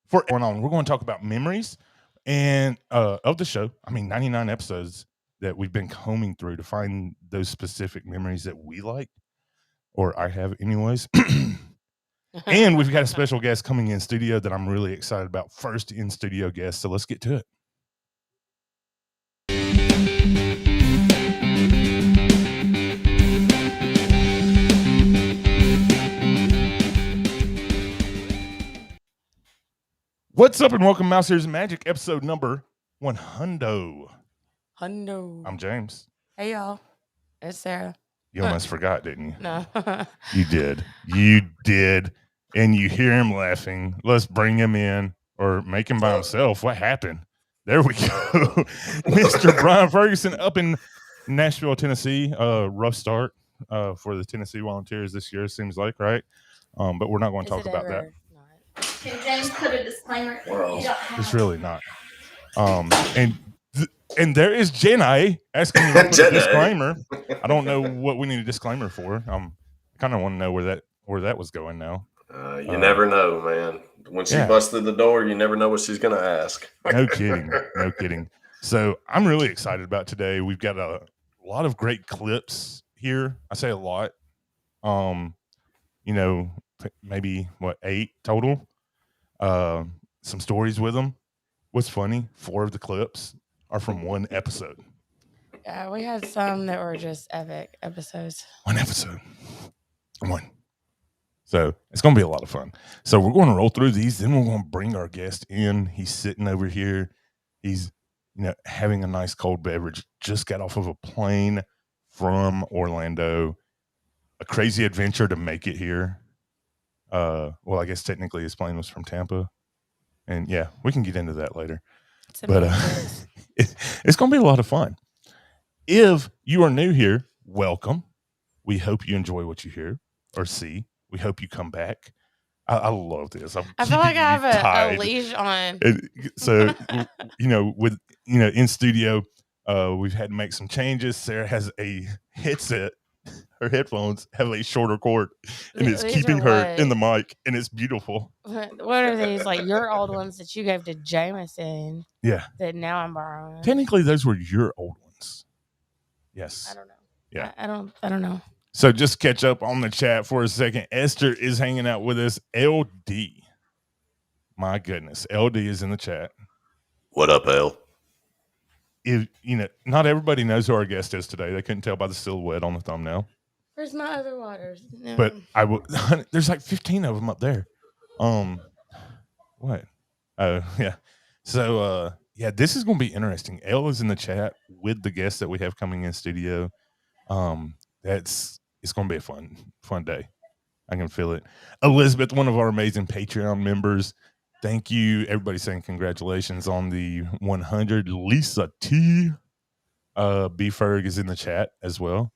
for going on. We're going to talk about memories and of the show. I mean, 99 episodes that we've been combing through to find those specific memories that we like, or I have, anyways. And we've got a special guest coming in studio that I'm really excited about. First in studio guest. So let's get to it. What's up and welcome to Mouse Ears and Magic, episode number 100. I'm James. Hey, y'all. It's Sarah. You almost forgot, didn't you? No. You did. You did. And you hear him laughing. Let's bring him in or make him by himself. What happened? There we go. Mr. Brian Ferguson up in Nashville, Tennessee. Rough start for the Tennessee Volunteers this year, seems like, right? But we're not going to talk about that. Can James put a disclaimer? It's really not. And there is Jenny asking me to put a disclaimer. I don't know what we need a disclaimer for. I kind of want to know where that was going now. You never know, man. When she busts through the door, you never know what she's going to ask. No kidding. No kidding. So I'm really excited about today. We've got a lot of great clips here. I say a lot. Maybe 8 total. Some stories with them. What's funny, 4 of the clips are from one episode. Yeah, we had some that were just epic episodes. One episode. One. So it's going to be a lot of fun. So we're going to roll through these. Then we're going to bring our guest in. He's sitting over here. He's, having a nice cold beverage. Just got off of a plane from Orlando. A crazy adventure to make it here. I guess technically his plane was from Tampa. And yeah, we can get into that later. But it's going to be a lot of fun. If you are new here, welcome. We hope you enjoy what you hear or see. We hope you come back. I love this. I feel like I have a leash on. So, in studio, we've had to make some changes. Sarah has a headset. Her headphones have a shorter cord, and it's keeping her in the mic, and it's beautiful. What are these? Like your old ones that you gave to Jameson? Yeah. That now I'm borrowing. Technically, those were your old ones. Yes. I don't know. Yeah. I don't know. So just catch up on the chat for a second. Esther is hanging out with us. LD. My goodness. LD is in the chat. What up, L? If not everybody knows who our guest is today. They couldn't tell by the silhouette on the thumbnail. Where's my other waters? No. But there's like 15 of them up there. What? Oh, yeah. So, this is going to be interesting. Elle is in the chat with the guests that we have coming in studio. It's going to be a fun day. I can feel it. Elizabeth, one of our amazing Patreon members. Thank you. Everybody saying congratulations on the 100. Lisa T. B. Ferg is in the chat as well.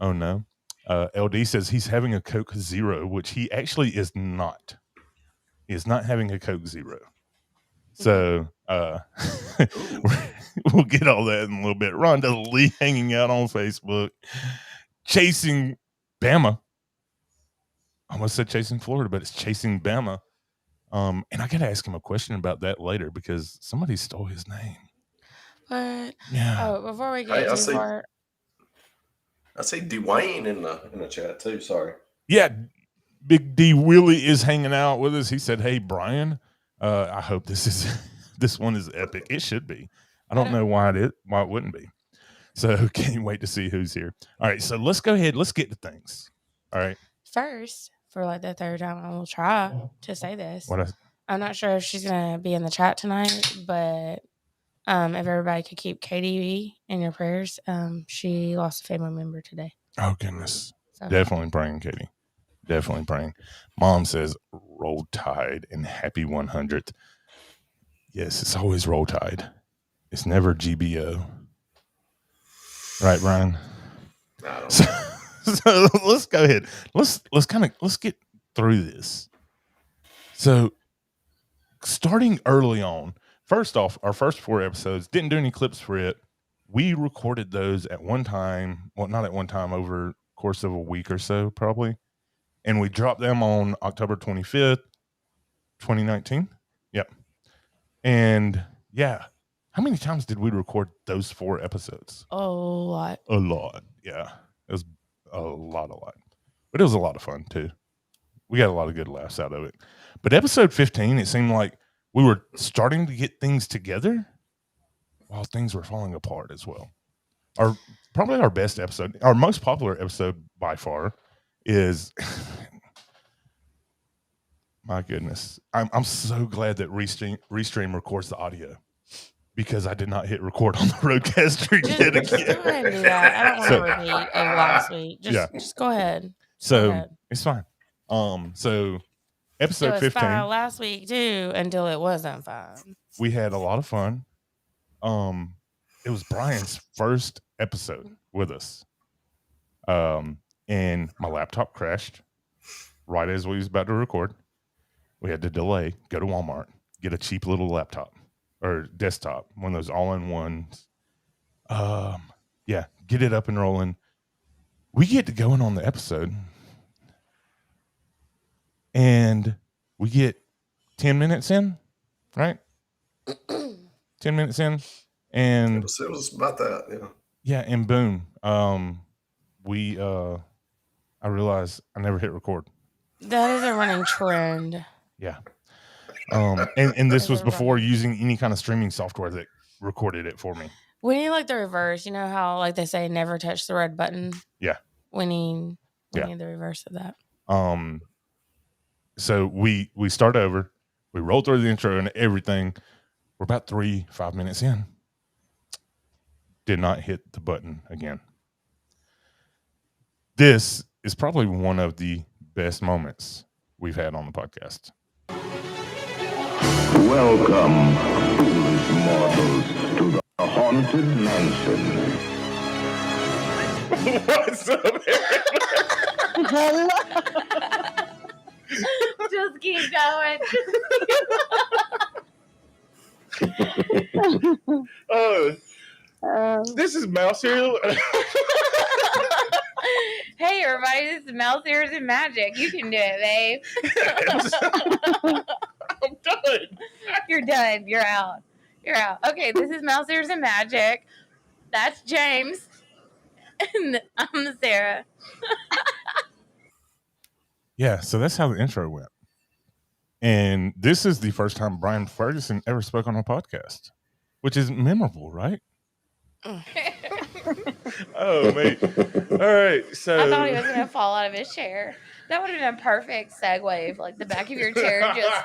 Oh, no. LD says he's having a Coke Zero, which he actually is not. He is not having a Coke Zero. So we'll get all that in a little bit. Rhonda Lee hanging out on Facebook. Chasing Bama. I almost said Chasing Florida, but it's Chasing Bama. And I got to ask him a question about that later because somebody stole his name. What? Yeah. Oh, before we get too far. I see Dwayne in the chat too. Sorry. Yeah. Big D Willie is hanging out with us. He said, "Hey, Brian, I hope this one is epic. It should be. I don't know why it wouldn't be. So can't wait to see who's here. All right, so let's go ahead. Let's get to things. All right. First, for like the third time, I will try to say this. I'm not sure if she's gonna be in the chat tonight, but if everybody could keep Katie in your prayers, she lost a family member today. Oh goodness. So. Definitely praying, Katie. Definitely praying. Mom says, "Roll Tide and happy 100th." Yes, it's always Roll Tide. It's never GBO. Right, Ryan? So let's go ahead. Let's get through this. So starting early on, first off, our first 4 episodes didn't do any clips for it. We recorded those at one time. Well, not at one time, over the course of a week or so, probably. And we dropped them on October 25th, 2019. Yep. And yeah, how many times did we record those 4 episodes? A lot. A lot. Yeah. It was a lot. But it was a lot of fun too. We got a lot of good laughs out of it. But episode 15, it seemed like we were starting to get things together while things were falling apart as well. Probably our best episode, our most popular episode by far is my goodness. I'm so glad that Restream records the audio because I did not hit record on the Roadcaster yet Just go ahead and do that. I don't want to repeat of last week. Just go ahead. It's fine. So episode it was 15 fine last week too until it wasn't fine. We had a lot of fun. It was Brian's first episode with us. And my laptop crashed right as we was about to record. We had to delay, go to Walmart, get a cheap little laptop or desktop, one of those all-in-ones. Get it up and rolling. We get to going on the episode. And we get 10 minutes in, right? 10 minutes in. And it was about that, yeah. Yeah, and boom. I realized I never hit record. That is a running trend. Yeah. And this was before using any kind of streaming software that recorded it for me. We need like the reverse. You know how like they say never touch the red button? Yeah. We need the reverse of that. So we start over. We roll through the intro and everything. We're about 5 minutes in. Did not hit the button again. This is probably one of the best moments we've had on the podcast. Welcome, foolish mortals, to the haunted mansion. What's up, Hello. Just keep going. This is Mouse here. Hey, everybody, this is Mouse Ears and Magic. You can do it, babe. I'm done. You're done. You're out. You're out. Okay, this is Mouse Ears and Magic. That's James. And I'm Sarah. Yeah, so that's how the intro went. And this is the first time Brian Ferguson ever spoke on a podcast, which is memorable, right? Oh, mate. All right, so I thought he was going to fall out of his chair. That would have been a perfect segue if, like, the back of your chair just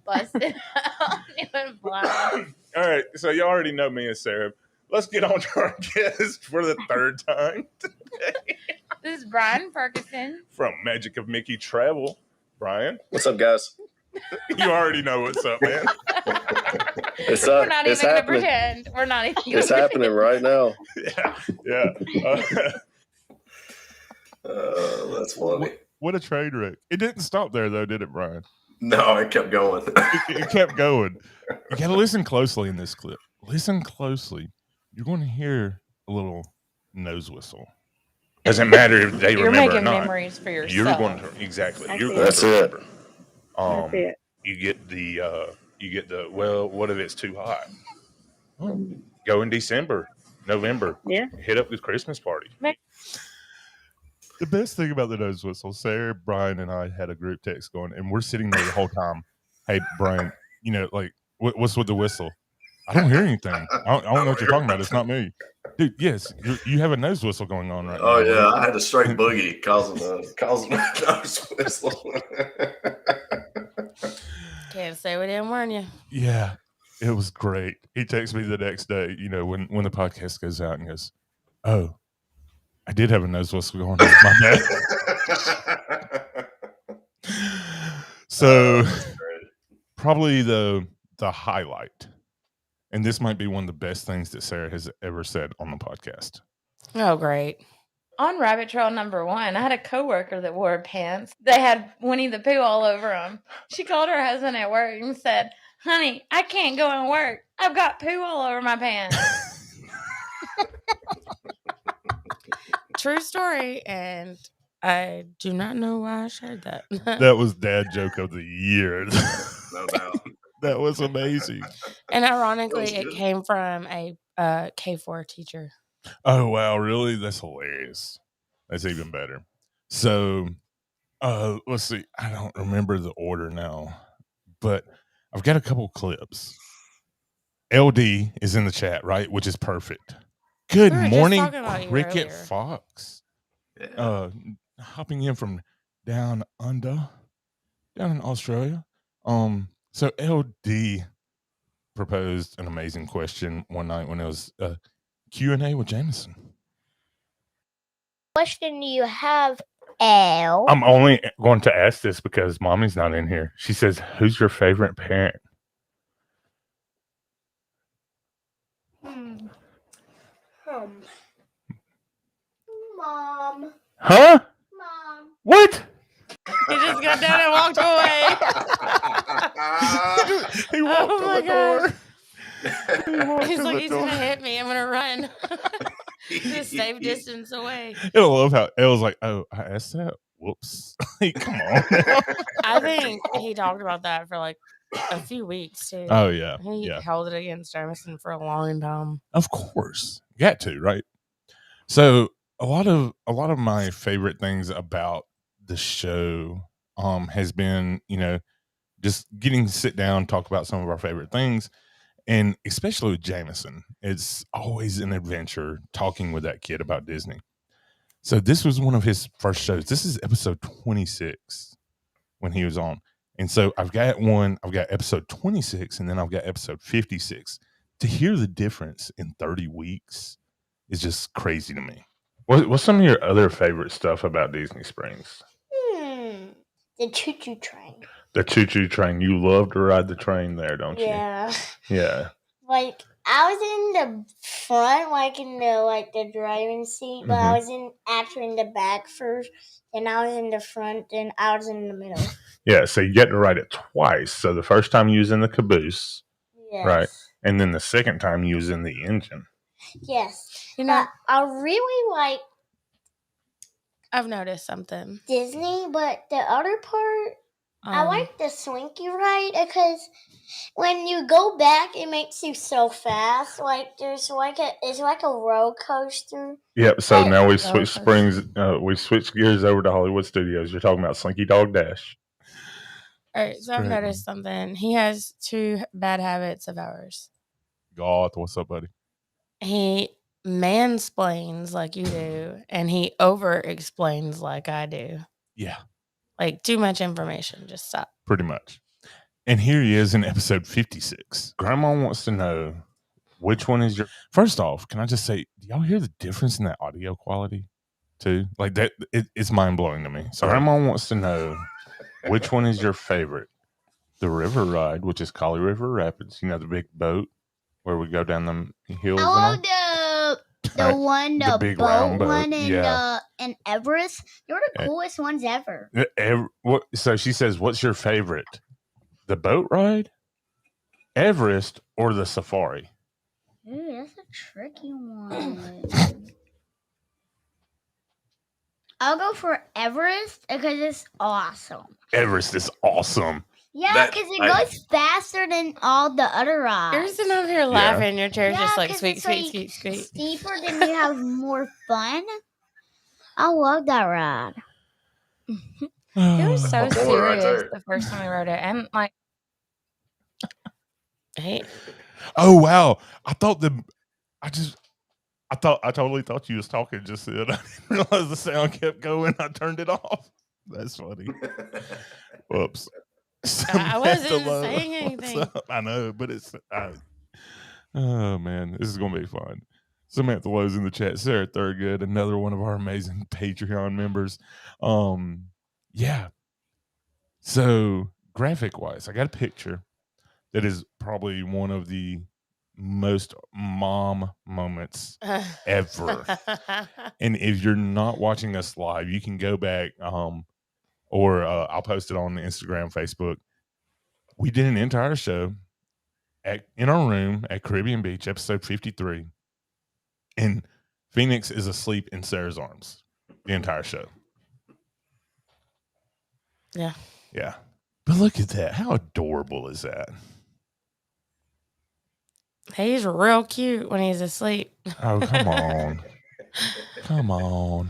busted out. It went flying. All right, so you already know me and Sarah. Let's get on to our guest for the third time today. This is Brian Ferguson. From Magic of Mickey Travel. Brian. What's up, guys? You already know what's up, man. We're not even going to pretend. We're not even It's happening right now. Yeah. That's funny. What a train wreck. It didn't stop there, though, did it, Brian? No, it kept going. It kept going. You got to listen closely in this clip. Listen closely. You're going to hear a little nose whistle. Doesn't matter if they remember or not. You're making memories for yourself. You're going to exactly. That's it. You get the well, what if it's too hot? Go in December, November. Yeah. Hit up the Christmas party. The best thing about the nose whistle, Sarah, Brian, and I had a group text going, and we're sitting there the whole time. Hey, Brian, like, what's with the whistle? I don't hear anything. I don't know what you're talking about. It's not me. Dude, yes, you have a nose whistle going on right now. Oh, yeah. I had a straight boogie causing a nose whistle. Can't say we didn't warn you. Yeah, it was great. He texts me the next day, when the podcast goes out and goes, oh, I did have a nose whistle going on. My bad. So probably the highlight, and this might be one of the best things that Sarah has ever said on the podcast. Oh, great. On rabbit trail number 1, I had a coworker that wore pants that had Winnie the Pooh all over them. She called her husband at work and said, honey, I can't go and work. I've got poo all over my pants. True story, and I do not know why I shared that. That was dad joke of the year. No doubt. That was amazing. And ironically, it came from a K4 teacher. Oh, wow. Really? That's hilarious. That's even better. So, let's see. I don't remember the order now, but I've got a couple clips. LD is in the chat, right? Which is perfect. Good morning, Cricket Fox. Yeah. Hopping in from down under, down in Australia. So LD proposed an amazing question one night when it was Q&A with Jameson. Question do you have, Al? I'm only going to ask this because Mommy's not in here. She says, "Who's your favorite parent?" Mom. Huh? Mom. What? He just got down and walked away. He walked to the door. He's like, he's going to hit me. I'm going to run. Just safe distance away. I love how Elle's like, "Oh, I asked that? Whoops." Like, come on. I think he talked about that for like a few weeks too. Oh, yeah. He held it against Jameson for a long time. Of course. You got to, right? So a lot of my favorite things about the show has been, just getting to sit down, talk about some of our favorite things. And especially with Jameson, it's always an adventure talking with that kid about Disney. So this was one of his first shows. This is episode 26 when he was on. And so I've got episode 26 and then I've got episode 56. To hear the difference in 30 weeks is just crazy to me. What's some of your other favorite stuff about Disney Springs? The choo-choo train. The choo-choo train. You love to ride the train there, don't you? Yeah. Yeah. Like, I was in the front, like in the driving seat, but I was actually in the back first, and I was in the front, and I was in the middle. Yeah, so you get to ride it twice. So the first time you was in the caboose, right? And then the second time you was in the engine. Yes. But I really I've noticed something. Disney, but the other part, I like the Slinky ride because when you go back, it makes you so fast. Like it's like a roller coaster. Yep. So now we switch we switch gears over to Hollywood Studios. You're talking about Slinky Dog Dash. All right. So I've noticed something. He has two bad habits of ours. God, what's up, buddy? He mansplains like you do, and he over-explains like I do. Yeah. Like too much information. Just stop. Pretty much. And here he is in episode 56. Grandma wants to know which one is your... First off, can I just say, do y'all hear the difference in that audio quality too? Like that, it's mind-blowing to me. So Grandma wants to know which one is your favorite. The river ride, which is Collie River Rapids. You know, the big boat where we go down the hills. The big round boat in Everest. They're the coolest ones ever. So she says, what's your favorite? The boat ride, Everest, or the safari? Ooh, that's a tricky one. I'll go for Everest because it's awesome. Everest is awesome. Yeah, because it goes faster than all the other rides. You're sitting over here laughing. Your chair's just like squeak. Steeper, then you have more fun. I love that ride. It was so serious the first time we rode it, and like, hey, oh wow! I totally thought you was talking just then. I didn't realize the sound kept going. I turned it off. That's funny. Whoops. I wasn't saying anything. I know, but it's. Oh man, this is gonna be fun. Samantha Lowe's in the chat. Sarah Thurgood, another one of our amazing Patreon members. Yeah. So graphic wise, I got a picture that is probably one of the most mom moments ever. And if you're not watching us live, you can go back, or I'll post it on Instagram, Facebook. We did an entire show in our room at Caribbean Beach, episode 53. And Phoenix is asleep in Sarah's arms the entire show. Yeah. Yeah. But look at that. How adorable is that? He's real cute when he's asleep. Oh, come on. Come on.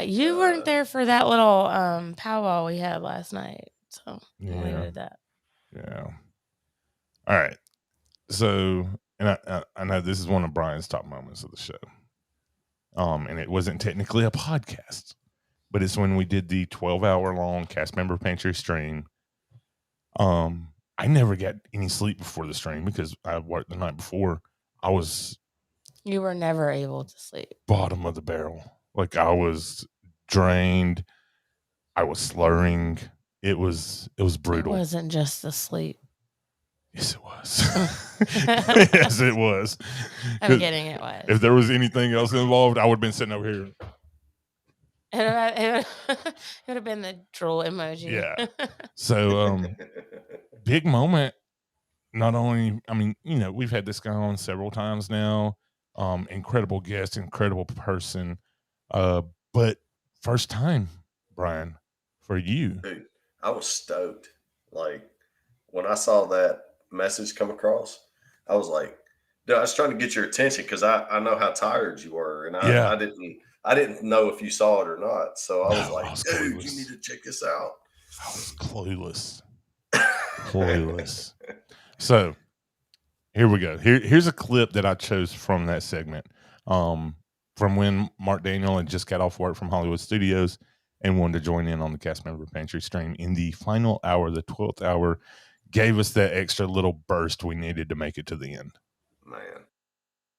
You weren't there for that little powwow we had last night. So Yeah. I'll leave it at that. Yeah. All right. So, and I know this is one of Brian's top moments of the show. And it wasn't technically a podcast, but it's when we did the 12-hour long cast member pantry stream. I never got any sleep before the stream because I worked the night before. You were never able to sleep. Bottom of the barrel. Like I was drained. I was slurring. It was brutal. It wasn't just the sleep. Yes, it was. Yes, it was. I'm kidding. It was. If there was anything else involved, I would have been sitting over here. It would have been the drool emoji. Yeah. So, big moment. Not only, I mean, we've had this guy on several times now. Incredible guest, incredible person. But first time, Brian, for you. Dude, I was stoked. Like when I saw that message come across, I was like, dude, I was trying to get your attention because I know how tired you were, and I didn't know if you saw it or not. So I was like, dude, you need to check this out. I was clueless. Clueless. So here we go. Here's a clip that I chose from that segment. From when Mark Daniel had just got off work from Hollywood Studios and wanted to join in on the cast member pantry stream in the final hour, the 12th hour, gave us that extra little burst we needed to make it to the end. Man.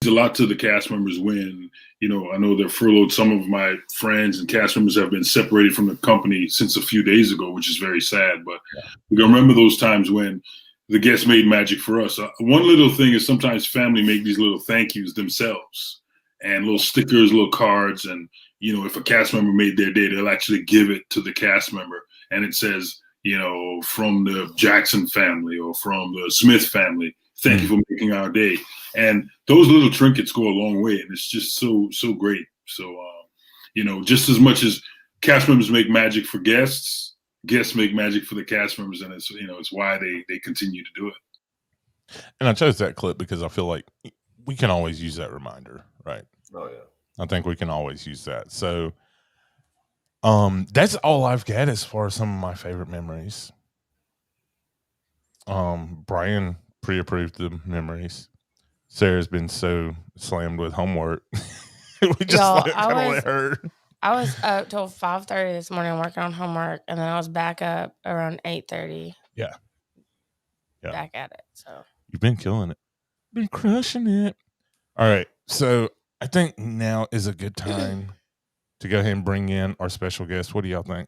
There's a lot to the cast members when, I know they're furloughed. Some of my friends and cast members have been separated from the company since a few days ago, which is very sad. But we can remember those times when the guests made magic for us. One little thing is sometimes family make these little thank yous themselves and little stickers, little cards. And, if a cast member made their day, they'll actually give it to the cast member. And it says, from the Jackson family or from the Smith family, thank you for making our day. And those little trinkets go a long way. And it's just so great. So, just as much as cast members make magic for guests make magic for the cast members. And it's why they continue to do it. And I chose that clip because I feel like we can always use that reminder, right? Oh, yeah. I think we can always use that. So, that's all I've got as far as some of my favorite memories. Brian pre-approved the memories. Sarah's been so slammed with homework. We just let her. I was up till 5:30 this morning working on homework, and then I was back up around 8:30. Yeah. Back at it. So you've been killing it. Been crushing it. All right. So I think now is a good time to go ahead and bring in our special guest. What do y'all think?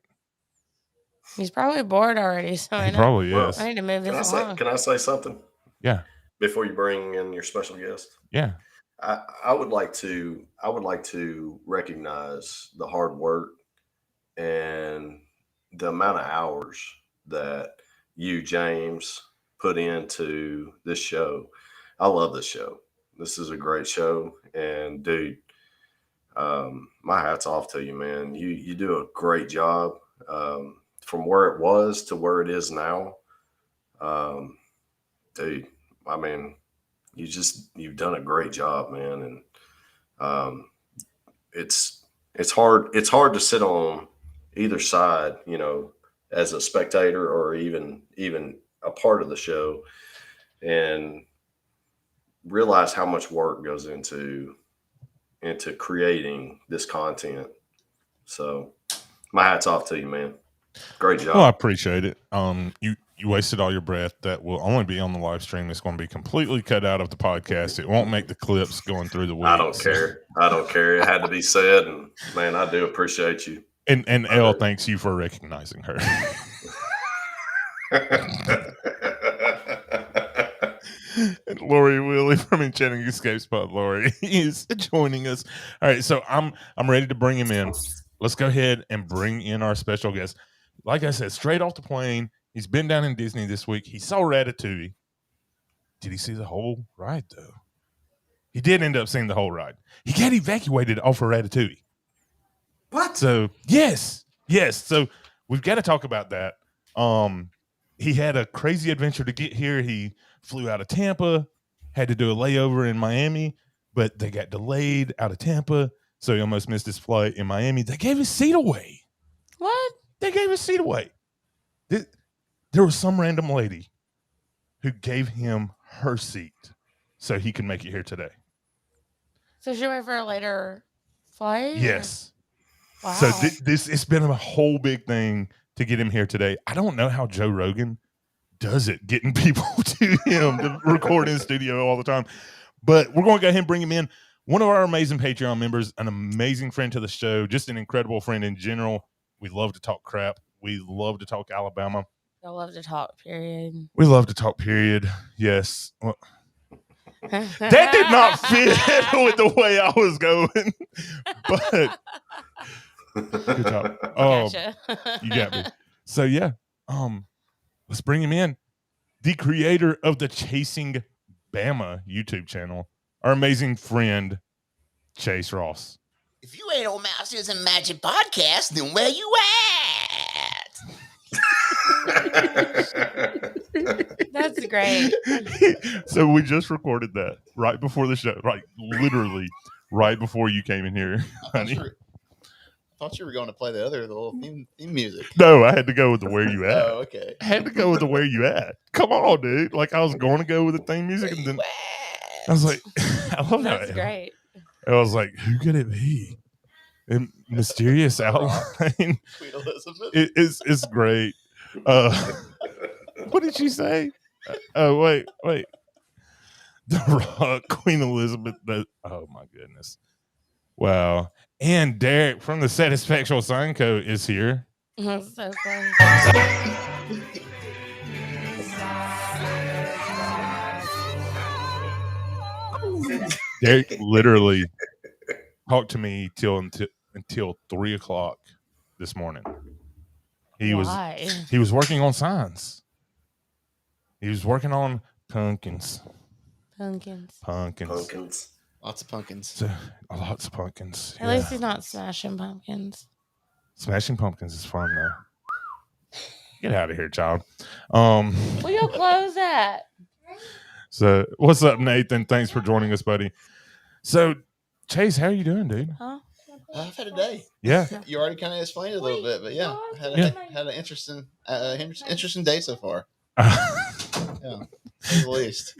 He's probably bored already. So he probably is. I need to move this along. Can I say something? Yeah. Before you bring in your special guest? Yeah. I would like to recognize the hard work and the amount of hours that you, James, put into this show. I love this show. This is a great show. And dude, my hat's off to you, man. You do a great job. From where it was to where it is now. Dude, I mean, you've done a great job, man. And it's hard to sit on either side, as a spectator or even a part of the show and realize how much work goes into creating this content. So my hat's off to you, man. Great job. Well, I appreciate it. You wasted all your breath. That will only be on the live stream. It's going to be completely cut out of the podcast. It won't make the clips going through the week. I don't care. It had to be said, and man, I do appreciate you. And Elle thanks you for recognizing her. And Lori Willie from Enchanting Escapes Pod, Lori is joining us. All right, so I'm ready to bring him in. Let's go ahead and bring in our special guest. Like I said, straight off the plane. He's been down in Disney this week. He saw Ratatouille. Did he see the whole ride, though? He did end up seeing the whole ride. He got evacuated off of Ratatouille. What? So, yes. So, we've got to talk about that. He had a crazy adventure to get here. He flew out of Tampa. had to do a layover in Miami, but they got delayed out of Tampa, so he almost missed his flight in Miami. They gave his seat away. What? They gave his seat away. There was some random lady who gave him her seat so he could make it here today. So she wait for a later flight? Yes. Wow. So it's been a whole big thing to get him here today. I don't know how Joe Rogan does it, getting people to him to record in the studio all the time. But we're going to go ahead and bring him in. One of our amazing Patreon members, an amazing friend to the show, just an incredible friend in general. We love to talk crap. We love to talk Alabama. I love to talk, period. We love to talk, period. Yes. Well, that did not fit with the way I was going. But good job. Gotcha. You got me. So yeah, let's bring him in. The creator of the Chasing Bama YouTube channel, our amazing friend, Chase Ross. If you ain't on Masters and Magic Podcast, then where you at? That's great. So we just recorded that right before the show, like literally right before you came in here, honey. I thought you were going to play the little theme music. No, I had to go with the where you at. Oh, okay. I had to go with the where you at. Come on, dude. Like I was going to go with the theme music, and then I was like, I love that. That's great. I was like, who could it be? And mysterious outline. Queen Elizabeth. It's great. What did she say? Oh, wait. The Rock, Queen Elizabeth. Oh my goodness. Wow. And Derek from the Satisfactual Sign Co is here. That's so funny. Derek literally talked to me until 3 o'clock this morning. He was working on signs. He was working on pumpkins. Pumpkins. Lots of pumpkins. So, lots of pumpkins. At least he's not smashing pumpkins. Smashing pumpkins is fun though. Get out of here, child. Will you close that? So what's up, Nathan? Thanks for joining us, buddy. So Chase, how are you doing, dude? Huh? I've had a day. Yeah. You already kind of explained it a little bit, but yeah, had an interesting day so far. Yeah, at least.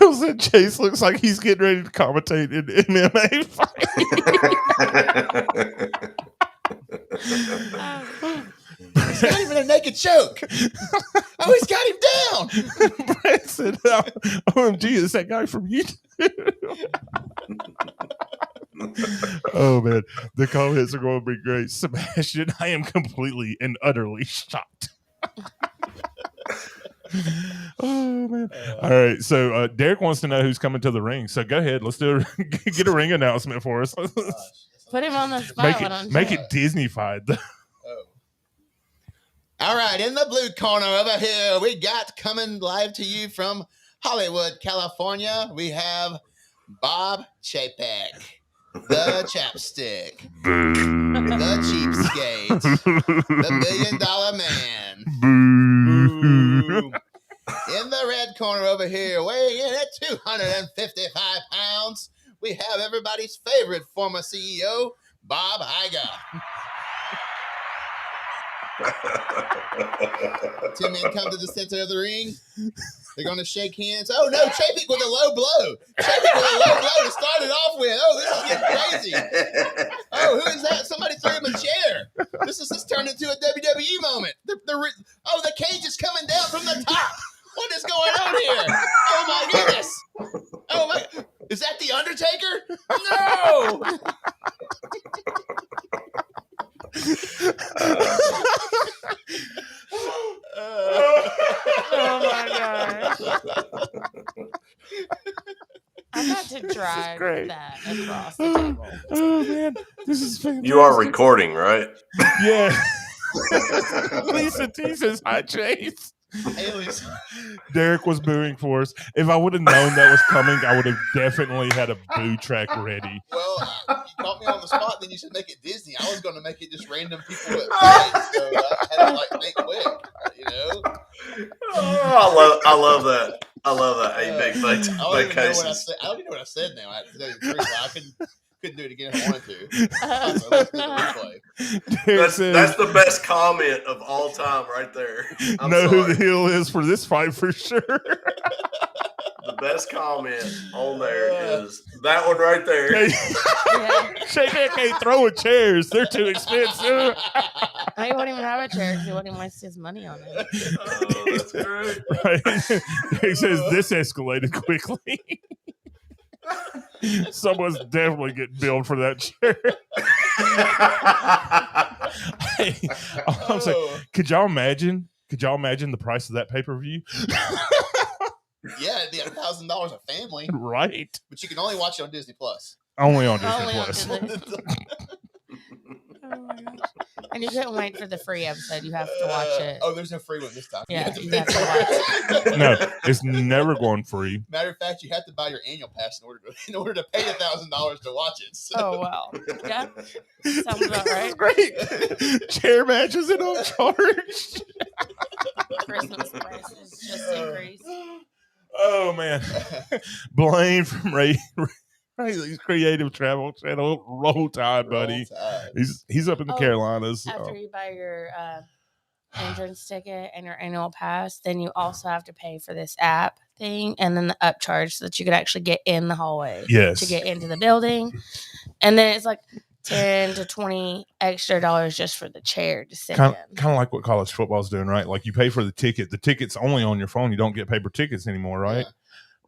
Elsa Chase looks like he's getting ready to commentate in MMA fight. He's not even a naked choke. Oh, he's got him down. Brad said, OMG, is that guy from YouTube? Oh, man. The comments are going to be great. Sebastian, I am completely and utterly shocked. Oh, man. All right. So Derek wants to know who's coming to the ring. So go ahead. Let's get a ring announcement for us. Put him on the spot. Make it Disney-fied. Oh. All right. In the blue corner over here, we got coming live to you from Hollywood, California. We have Bob Chapek, the chapstick, the cheapskate, the $1 million man. Boo. In the red corner over here, weighing in at 255 pounds, we have everybody's favorite former CEO, Bob Iger. Two men come to the center of the ring. They're going to shake hands. Oh, no, Chapek with a low blow. Chapek with a low blow to start it off with. Oh, this is getting crazy. Oh, who is that? Somebody threw him a chair. This turned into a WWE moment. The cage is coming down from the top. What is going on here? Oh, my goodness. Oh, my. Is that The Undertaker? No. Oh my gosh. I'm about to drive that across the table. Oh man, this is fantastic. You are recording, right? Yeah. Lisa T says hi, Chase. Hey, Lisa. Derek was booing for us. If I would have known that was coming, I would have definitely had a boo track ready. Well, you caught me on the spot, then you should make it Disney. I was going to make it just random people at fights, so I had to think quick, you know? Oh, I love that. I love that. Hey, big I don't even know what I vacations. said. I don't even know what I said now. I couldn't do it again if I wanted to. So let's do the replay. That's the best comment of all time, right there. I'm know sorry. who the heel is for this fight for sure. The best comment on there is that one right there. Chapek ain't throwing chairs; they're too expensive. He won't even have a chair because he won't even waste his money on it. Oh, that's great. Right? He says this escalated quickly. Someone's definitely getting billed for that chair. Hey, I'm saying, could y'all imagine the price of that pay-per-view? Yeah, it'd be $1,000 a family, right? But you can only watch it on Disney Plus. Only on Disney Plus. Oh my gosh. And you couldn't wait for the free episode. You have to watch it. Oh, there's no free one this time. Yeah, you have to watch it. No, it's never going free. Matter of fact, you have to buy your annual pass in order to pay $1,000 to watch it. So. Oh, wow. Yeah. Sounds about right. Great. Chair matches and on charge. Christmas prices just increased. Oh, man. Blaine from Rayleigh's Creative Travel Channel. Roll Tide, buddy. He's up in the Carolinas. After you buy your entrance ticket and your annual pass, then you also have to pay for this app thing and then the upcharge so that you could actually get in the hallway to get into the building. And then it's like $10 to $20 extra just for the chair to sit in. Kind of like what college football's doing, right? Like you pay for the ticket. The ticket's only on your phone. You don't get paper tickets anymore, right? Yeah.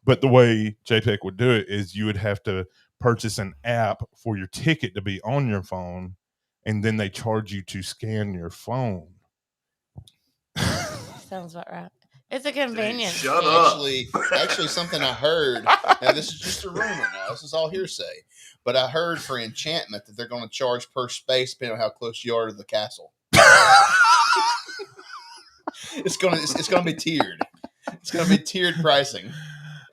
But the way JPEG would do it is you would have to purchase an app for your ticket to be on your phone, and then they charge you to scan your phone. Sounds about right. It's a convenience. Shut up. Actually, something I heard. Now, this is just a rumor. Now, this is all hearsay. But I heard for Enchantment that they're going to charge per space depending on how close you are to the castle. It's gonna be tiered. It's gonna be tiered pricing.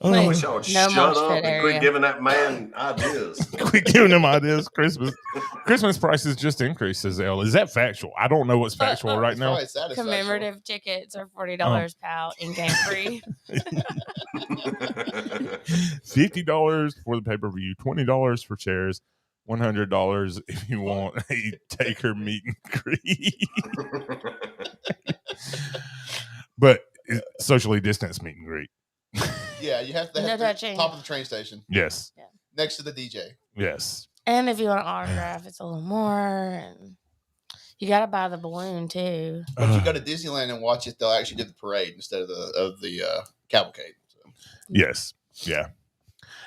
I wish y'all would shut up and quit giving that man ideas. Quit giving him ideas. Christmas prices just increased, says Elle. Is that factual? I don't know what's factual right now. Commemorative tickets are $40, pal. In-game free. $50 for the pay-per-view, $20 for chairs, $100 if you want a taker meet and greet. But socially distanced meet and greet. Yeah, you have to have the top of the train station. Yes. Yeah. Next to the DJ. Yes. And if you want an autograph, it's a little more. And you got to buy the balloon too. But if you go to Disneyland and watch it, they'll actually do the parade instead of the cavalcade. So. Yes. Yeah.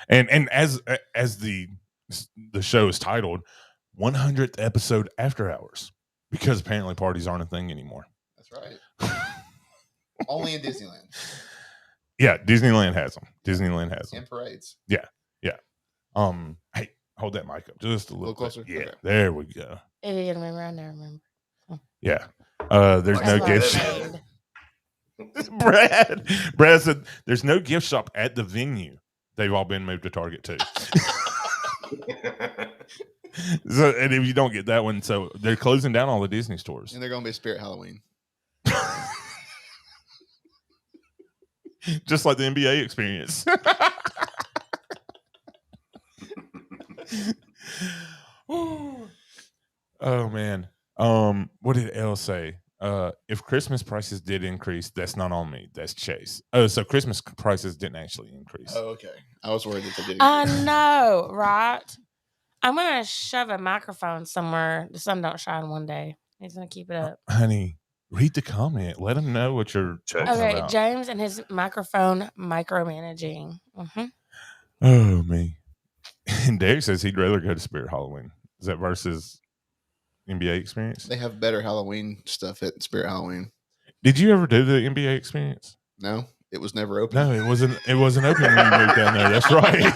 And as the show is titled, 100th episode After Hours, because apparently parties aren't a thing anymore. That's right. Only in Disneyland. Yeah, Disneyland has them. And parades. Yeah. Hey, hold that mic up just a little closer. Yeah, okay. There we go. If you can remember, I never remember. Oh. Yeah. There's no gift shop. Brad said there's no gift shop at the venue. They've all been moved to Target too. So, and if you don't get that one, so they're closing down all the Disney stores. And they're going to be Spirit Halloween. Just like the NBA experience. Oh man. What did Elle say? If Christmas prices did increase, that's not on me. That's Chase. Oh, so Christmas prices didn't actually increase. Oh, okay. I was worried that they did. I know, right? I'm gonna shove a microphone somewhere. The sun don't shine one day. He's gonna keep it up. Honey, read the comment. Let them know what you're talking about. James and his microphone micromanaging. Mm-hmm. Oh, me. And Derek says he'd rather go to Spirit Halloween. Is that versus NBA experience? They have better Halloween stuff at Spirit Halloween. Did you ever do the NBA experience? No, it was never open. No, it wasn't open when you moved down there. That's right.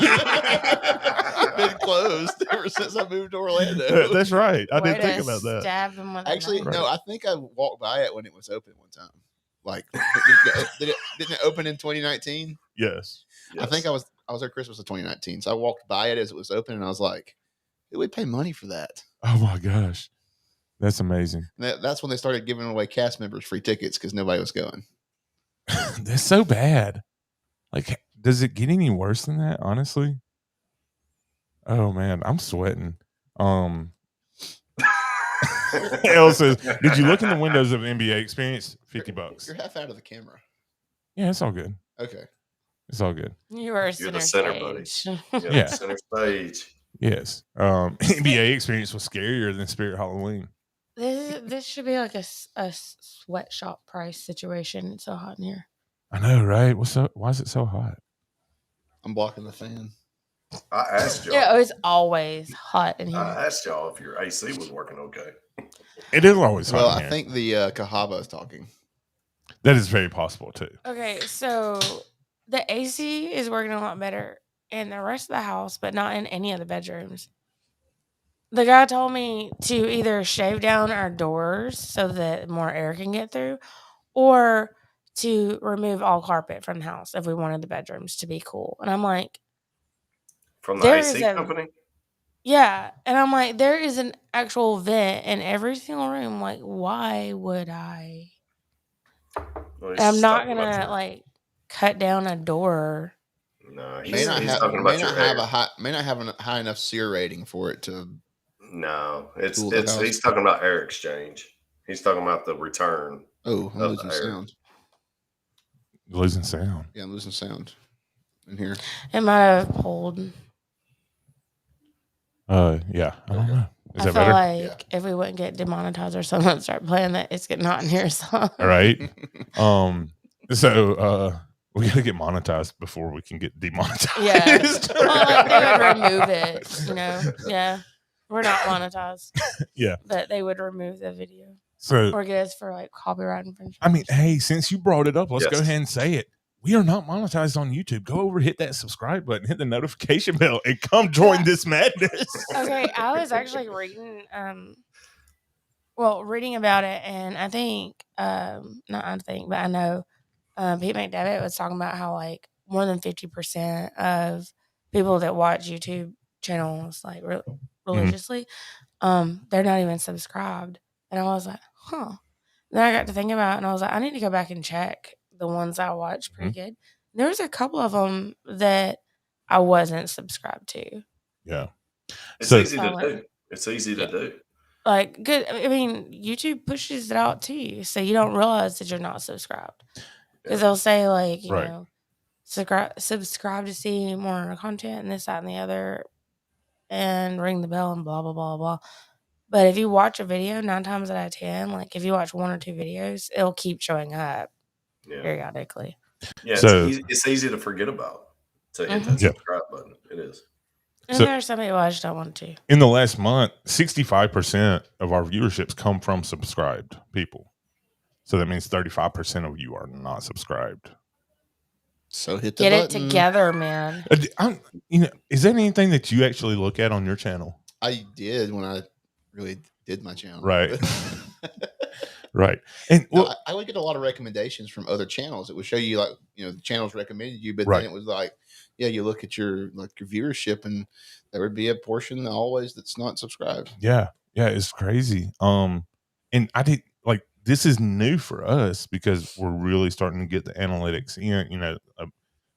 Been closed ever since I moved to Orlando. That's right. I didn't think about that. Actually, no, I think I walked by it when it was open one time. Like, didn't it open in 2019? Yes. I think I was there Christmas of 2019. So I walked by it as it was open, and I was like, who would pay money for that? Oh my gosh, that's amazing. That's when they started giving away cast members free tickets because nobody was going. That's so bad. Like, does it get any worse than that? Honestly. Oh man, I'm sweating. Elle says, "Did you look in the windows of NBA Experience? $50. You're half out of the camera. Yeah, it's all good. Okay. It's all good. You're the center, buddy. Yeah. Center stage. Yes. NBA Experience was scarier than Spirit Halloween. This should be like a sweatshop price situation. It's so hot in here. I know, right? Why is it so hot? I'm blocking the fan. I asked y'all. Yeah, it's always hot in here. I asked y'all if your AC was working okay. It is always hot. Well, in I here. think the Cahaba is talking. That is very possible too. Okay, so the AC is working a lot better in the rest of the house, but not in any of the bedrooms. The guy told me to either shave down our doors so that more air can get through, or to remove all carpet from the house if we wanted the bedrooms to be cool. And I'm like, from the AC company? Yeah. And I'm like, there is an actual vent in every single room. Like, why would I? Well, I'm not going to like cut down a door. No, May not have a high enough SEER rating for it to. No, he's talking about air exchange. He's talking about the return. Oh, I'm losing sound. Losing sound. Yeah, I'm losing sound in here. It might have pulled. Yeah, I don't know. Is that feel better? Like if we wouldn't get demonetized or someone start playing that, it's getting hot in here. So. All right. So we gotta get monetized before we can get demonetized. Yeah. Well, like they would remove it, you know. Yeah. We're not monetized. Yeah. But they would remove the video. So or get us for like copyright infringement. I mean, hey, since you brought it up, let's go ahead and say it. We are not monetized on YouTube. Go over, hit that subscribe button, hit the notification bell, and come join this madness. Okay, I was actually reading reading about it, and I think I know Pete McDevitt was talking about how like more than 50% of people that watch YouTube channels like religiously, they're not even subscribed. And I was like, huh. Then I got to think about it, and I was like, I need to go back and check the ones I watched pretty good. There was a couple of them that I wasn't subscribed to. Yeah. It's easy to do. It's easy to do. Like, good. I mean, YouTube pushes it out to you, so you don't realize that you're not subscribed. Because they'll say, like, you know, subscribe to see more content and this, that, and the other, and ring the bell and blah, blah, blah, blah. But if you watch a video 9 times out of 10, like if you watch 1 or 2 videos, it'll keep showing up periodically. Yeah, so, it's easy to forget about. To hit that subscribe button. It is. And there's some people I just don't want to. In the last month, 65% of our viewerships come from subscribed people. So that means 35% of you are not subscribed. So hit the button. Get it together, man. Is there anything that you actually look at on your channel? I did when I really did my channel. Right. Right. And I would get a lot of recommendations from other channels. It would show you like, the channels recommended you, but then it was like, you look at your viewership and there would be a portion always that's not subscribed. Yeah. Yeah. It's crazy. And I did this is new for us because we're really starting to get the analytics in, a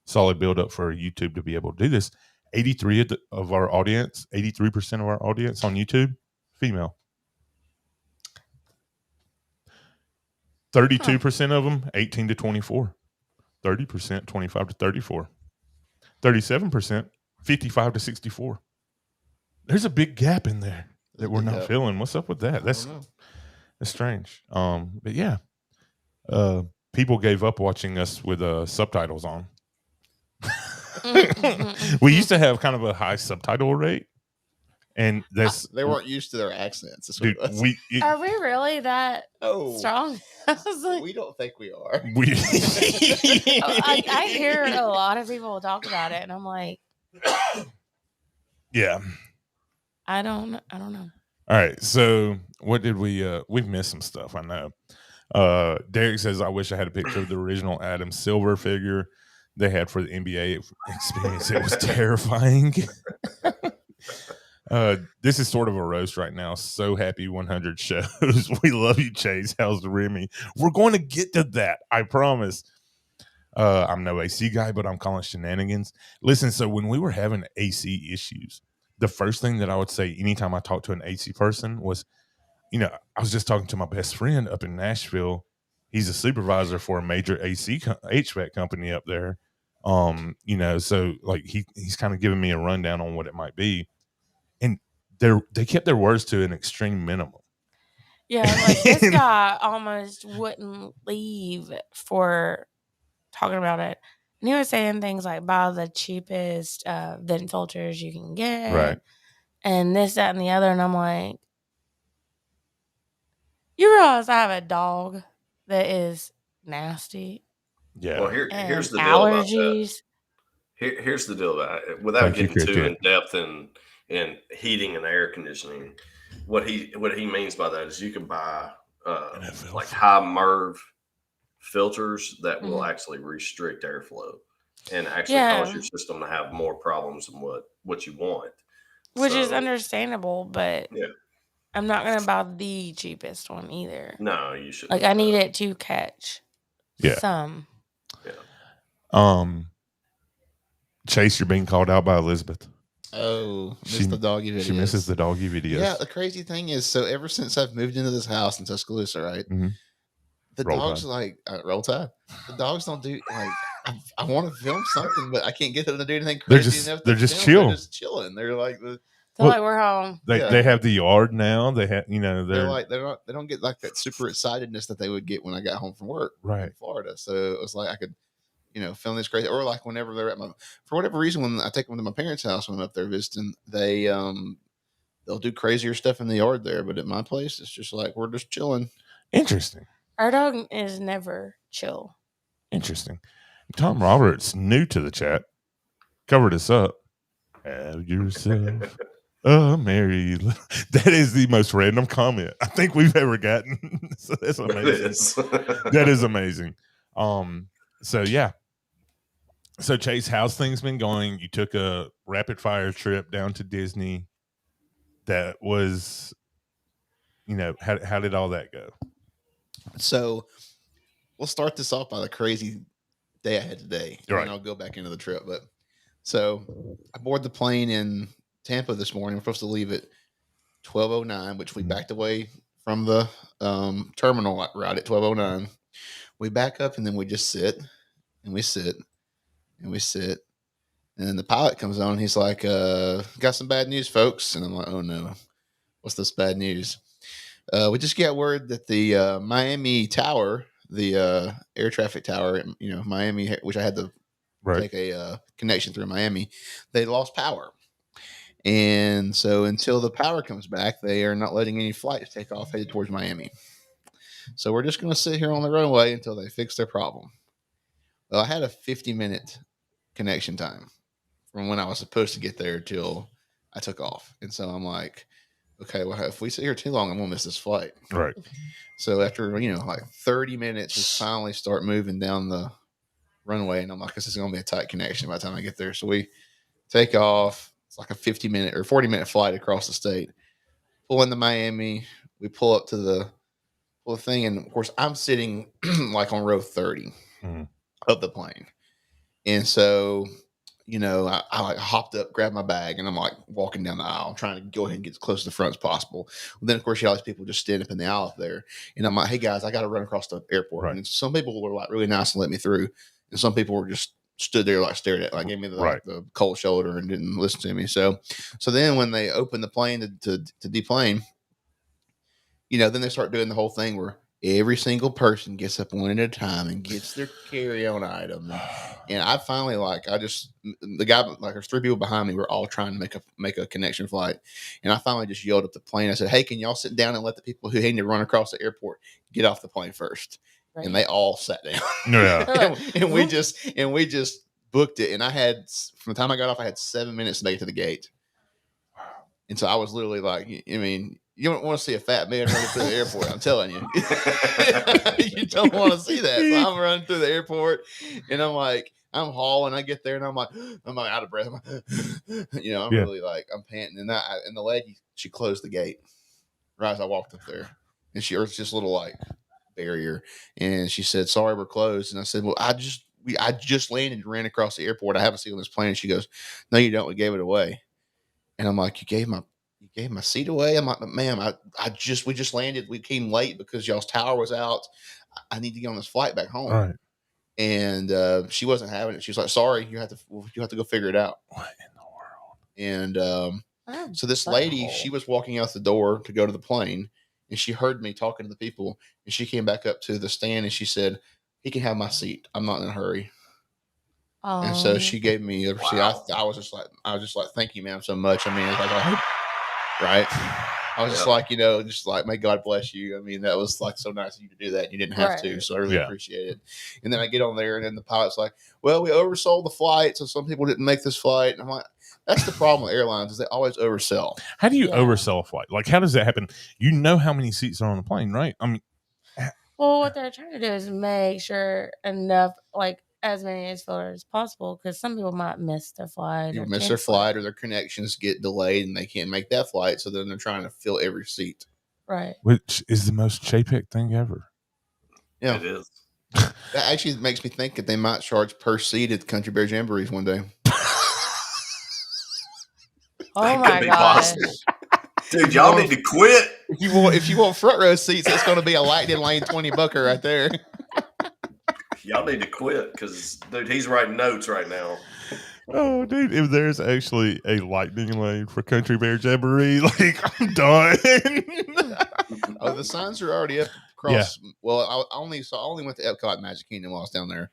solid build up for YouTube to be able to do this. 83% of our audience on YouTube, female. 32% of them, 18 to 24. 30%, 25 to 34. 37%, 55 to 64. There's a big gap in there that we're not filling. What's up with that? That's strange. But yeah, people gave up watching us with subtitles on. We used to have kind of a high subtitle rate, and they weren't used to their accents. Dude, are we really that strong? I was like, we don't think we are. I hear a lot of people talk about it, and I'm like, yeah, I don't know. All right, so what did we've missed some stuff, I know. Derek says, I wish I had a picture of the original Adam Silver figure they had for the NBA experience. It was terrifying. This is sort of a roast right now. So happy 100 shows. We love you, Chase. How's Remy? We're going to get to that, I promise. I'm no AC guy, but I'm calling shenanigans. Listen, so when we were having AC issues, the first thing that I would say anytime I talked to an AC person was, I was just talking to my best friend up in Nashville. He's a supervisor for a major HVAC company up there. So like he's kind of giving me a rundown on what it might be. And they kept their words to an extreme minimum. Yeah, like this guy almost wouldn't leave for talking about it. And he was saying things like buy the cheapest vent filters you can get. Right. And this, that, and the other. And I'm like, you realize I have a dog that is nasty? Yeah. Well, here's the allergies. deal about that. Here's the deal about it. Without getting too in depth in heating and air conditioning, what he means by that is you can buy like high MERV filters that will actually restrict airflow and actually cause your system to have more problems than what you want. Which is understandable, but yeah. I'm not going to buy the cheapest one either. No, you should. Like I need it to catch some. Yeah. Chase, you're being called out by Elizabeth. Oh, missed the doggy videos. She misses the doggy videos. Yeah, the crazy thing is, so ever since I've moved into this house in Tuscaloosa, right? Mm-hmm. The dogs roll tide. The dogs don't do I want to film something, but I can't get them to do anything crazy enough. They're just chill. They're just chilling. They're like like we're home. They have the yard now. They have they're like they don't get like that super excitedness that they would get when I got home from work in Florida. So it was like I could film this crazy, or like whenever they're at for whatever reason, when I take them to my parents' house when I'm up there visiting, they'll do crazier stuff in the yard there. But at my place, it's just like we're just chilling. Interesting. Our dog is never chill. Interesting. Tom Roberts, new to the chat, covered us up. Have yourself a merry. That is the most random comment I think we've ever gotten. So that's amazing. That is amazing. So yeah. So Chase, how's things been going? You took a rapid fire trip down to Disney. That was, how did all that go? So we'll start this off by the crazy day I had today. Right. And I'll go back into the trip. But so I boarded the plane in Tampa this morning. We're supposed to leave at 12:09, which we backed away from the terminal right at 12:09. We back up and then we just sit and we sit and we sit. And then the pilot comes on. He's like, got some bad news, folks. And I'm like, oh no, what's this bad news? We just got word that the Miami Tower, the air traffic tower, Miami, which I had to take a connection through Miami, they lost power. And so until the power comes back, they are not letting any flights take off headed towards Miami. So we're just going to sit here on the runway until they fix their problem. Well, I had a 50-minute connection time from when I was supposed to get there till I took off. And so I'm like, okay, well, if we sit here too long, I'm going to miss this flight. Right. So after, like 30 minutes, we finally start moving down the runway. And I'm like, this is going to be a tight connection by the time I get there. So we take off. It's like a 50-minute or 40-minute flight across the state. Pull into Miami. We pull up to the thing. And, of course, I'm sitting like on row 30 of the plane. And so, I like hopped up, grabbed my bag, and I'm like walking down the aisle, trying to go ahead and get as close to the front as possible. Well, then, of course, you have all these people just standing up in the aisle up there. And I'm like, hey, guys, I got to run across the airport. Right. And some people were like really nice and let me through. And some people were just stood there like stared at, like gave me the cold shoulder and didn't listen to me. So then when they opened the plane to deplane, then they start doing the whole thing where every single person gets up one at a time and gets their carry-on item. And I finally, the guy, there's three people behind me. We're all trying to make a connection flight. And I finally just yelled at the plane. I said, hey, can y'all sit down and let the people who need to run across the airport get off the plane first? Right. And they all sat down. Yeah. and we just booked it. And from the time I got off, I had 7 minutes to make it to the gate. And so I was literally like, you don't want to see a fat man running through the airport. I'm telling you, you don't want to see that. So I'm running through the airport, and I'm hauling. I get there, and I'm out of breath. Really I'm panting. And the lady, she closed the gate right as I walked up there, and she earthed this little barrier, and she said, "Sorry, we're closed." And I said, "Well, I just I just landed and ran across the airport. I have a seat on this plane. And she goes, no, you don't. We gave it away. And I'm like, you gave my seat away? I'm like, ma'am, we just landed. We came late because y'all's tower was out. I need to get on this flight back home. Right. And she wasn't having it. She was like, sorry, you have to go figure it out. What in the world? And so this lady, she was walking out the door to go to the plane, and she heard me talking to the people, and she came back up to the stand and she said, he can have my seat. I'm not in a hurry. Oh. And so she gave me a seat. I was just like, thank you, ma'am, so much. I mean, it's like, right. I was just like, just like, may God bless you. I mean, that was like so nice of you to do that. You didn't have to. So I really appreciate it. And then I get on there, and then the pilot's like, well, we oversold the flight, so some people didn't make this flight. And I'm like, that's the problem with airlines, is they always oversell. How do you oversell a flight? Like, how does that happen? You know how many seats are on the plane, right? I mean, well, what they're trying to do is make sure enough, like, as many as filled as possible, because some people might miss their flight. Or their connections get delayed and they can't make that flight. So then they're trying to fill every seat. Right. Which is the most Chapek thing ever. Yeah. It is. That actually makes me think that they might charge per seat at the Country Bear Jamborees one day. Oh my God. Dude, y'all need to quit. If you want front row seats, it's going to be a Lightning Lane 20 bucker right there. Y'all need to quit because, dude, he's writing notes right now. Oh, dude, if there's actually a lightning lane for Country Bear Jamboree, like, I'm done. The signs are already up across. Yeah. Well, I only went to Epcot Magic Kingdom while I was down there.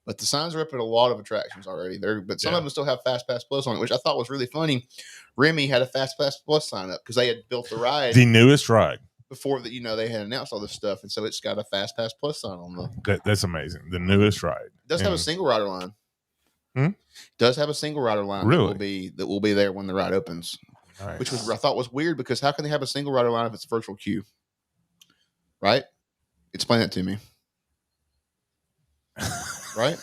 But the signs are up at a lot of attractions already. But some of them still have Fast Pass Plus on it, which I thought was really funny. Remy had a Fast Pass Plus sign up because they had built the ride. The newest ride. Before that, they had announced all this stuff, and so it's got a Fast Pass Plus sign on them. That's amazing. The newest ride. It does have a single rider line. Does have a single rider line that will be there when the ride opens. Nice. Which I thought was weird, because how can they have a single rider line if it's a virtual queue? Right? Explain that to me. Right?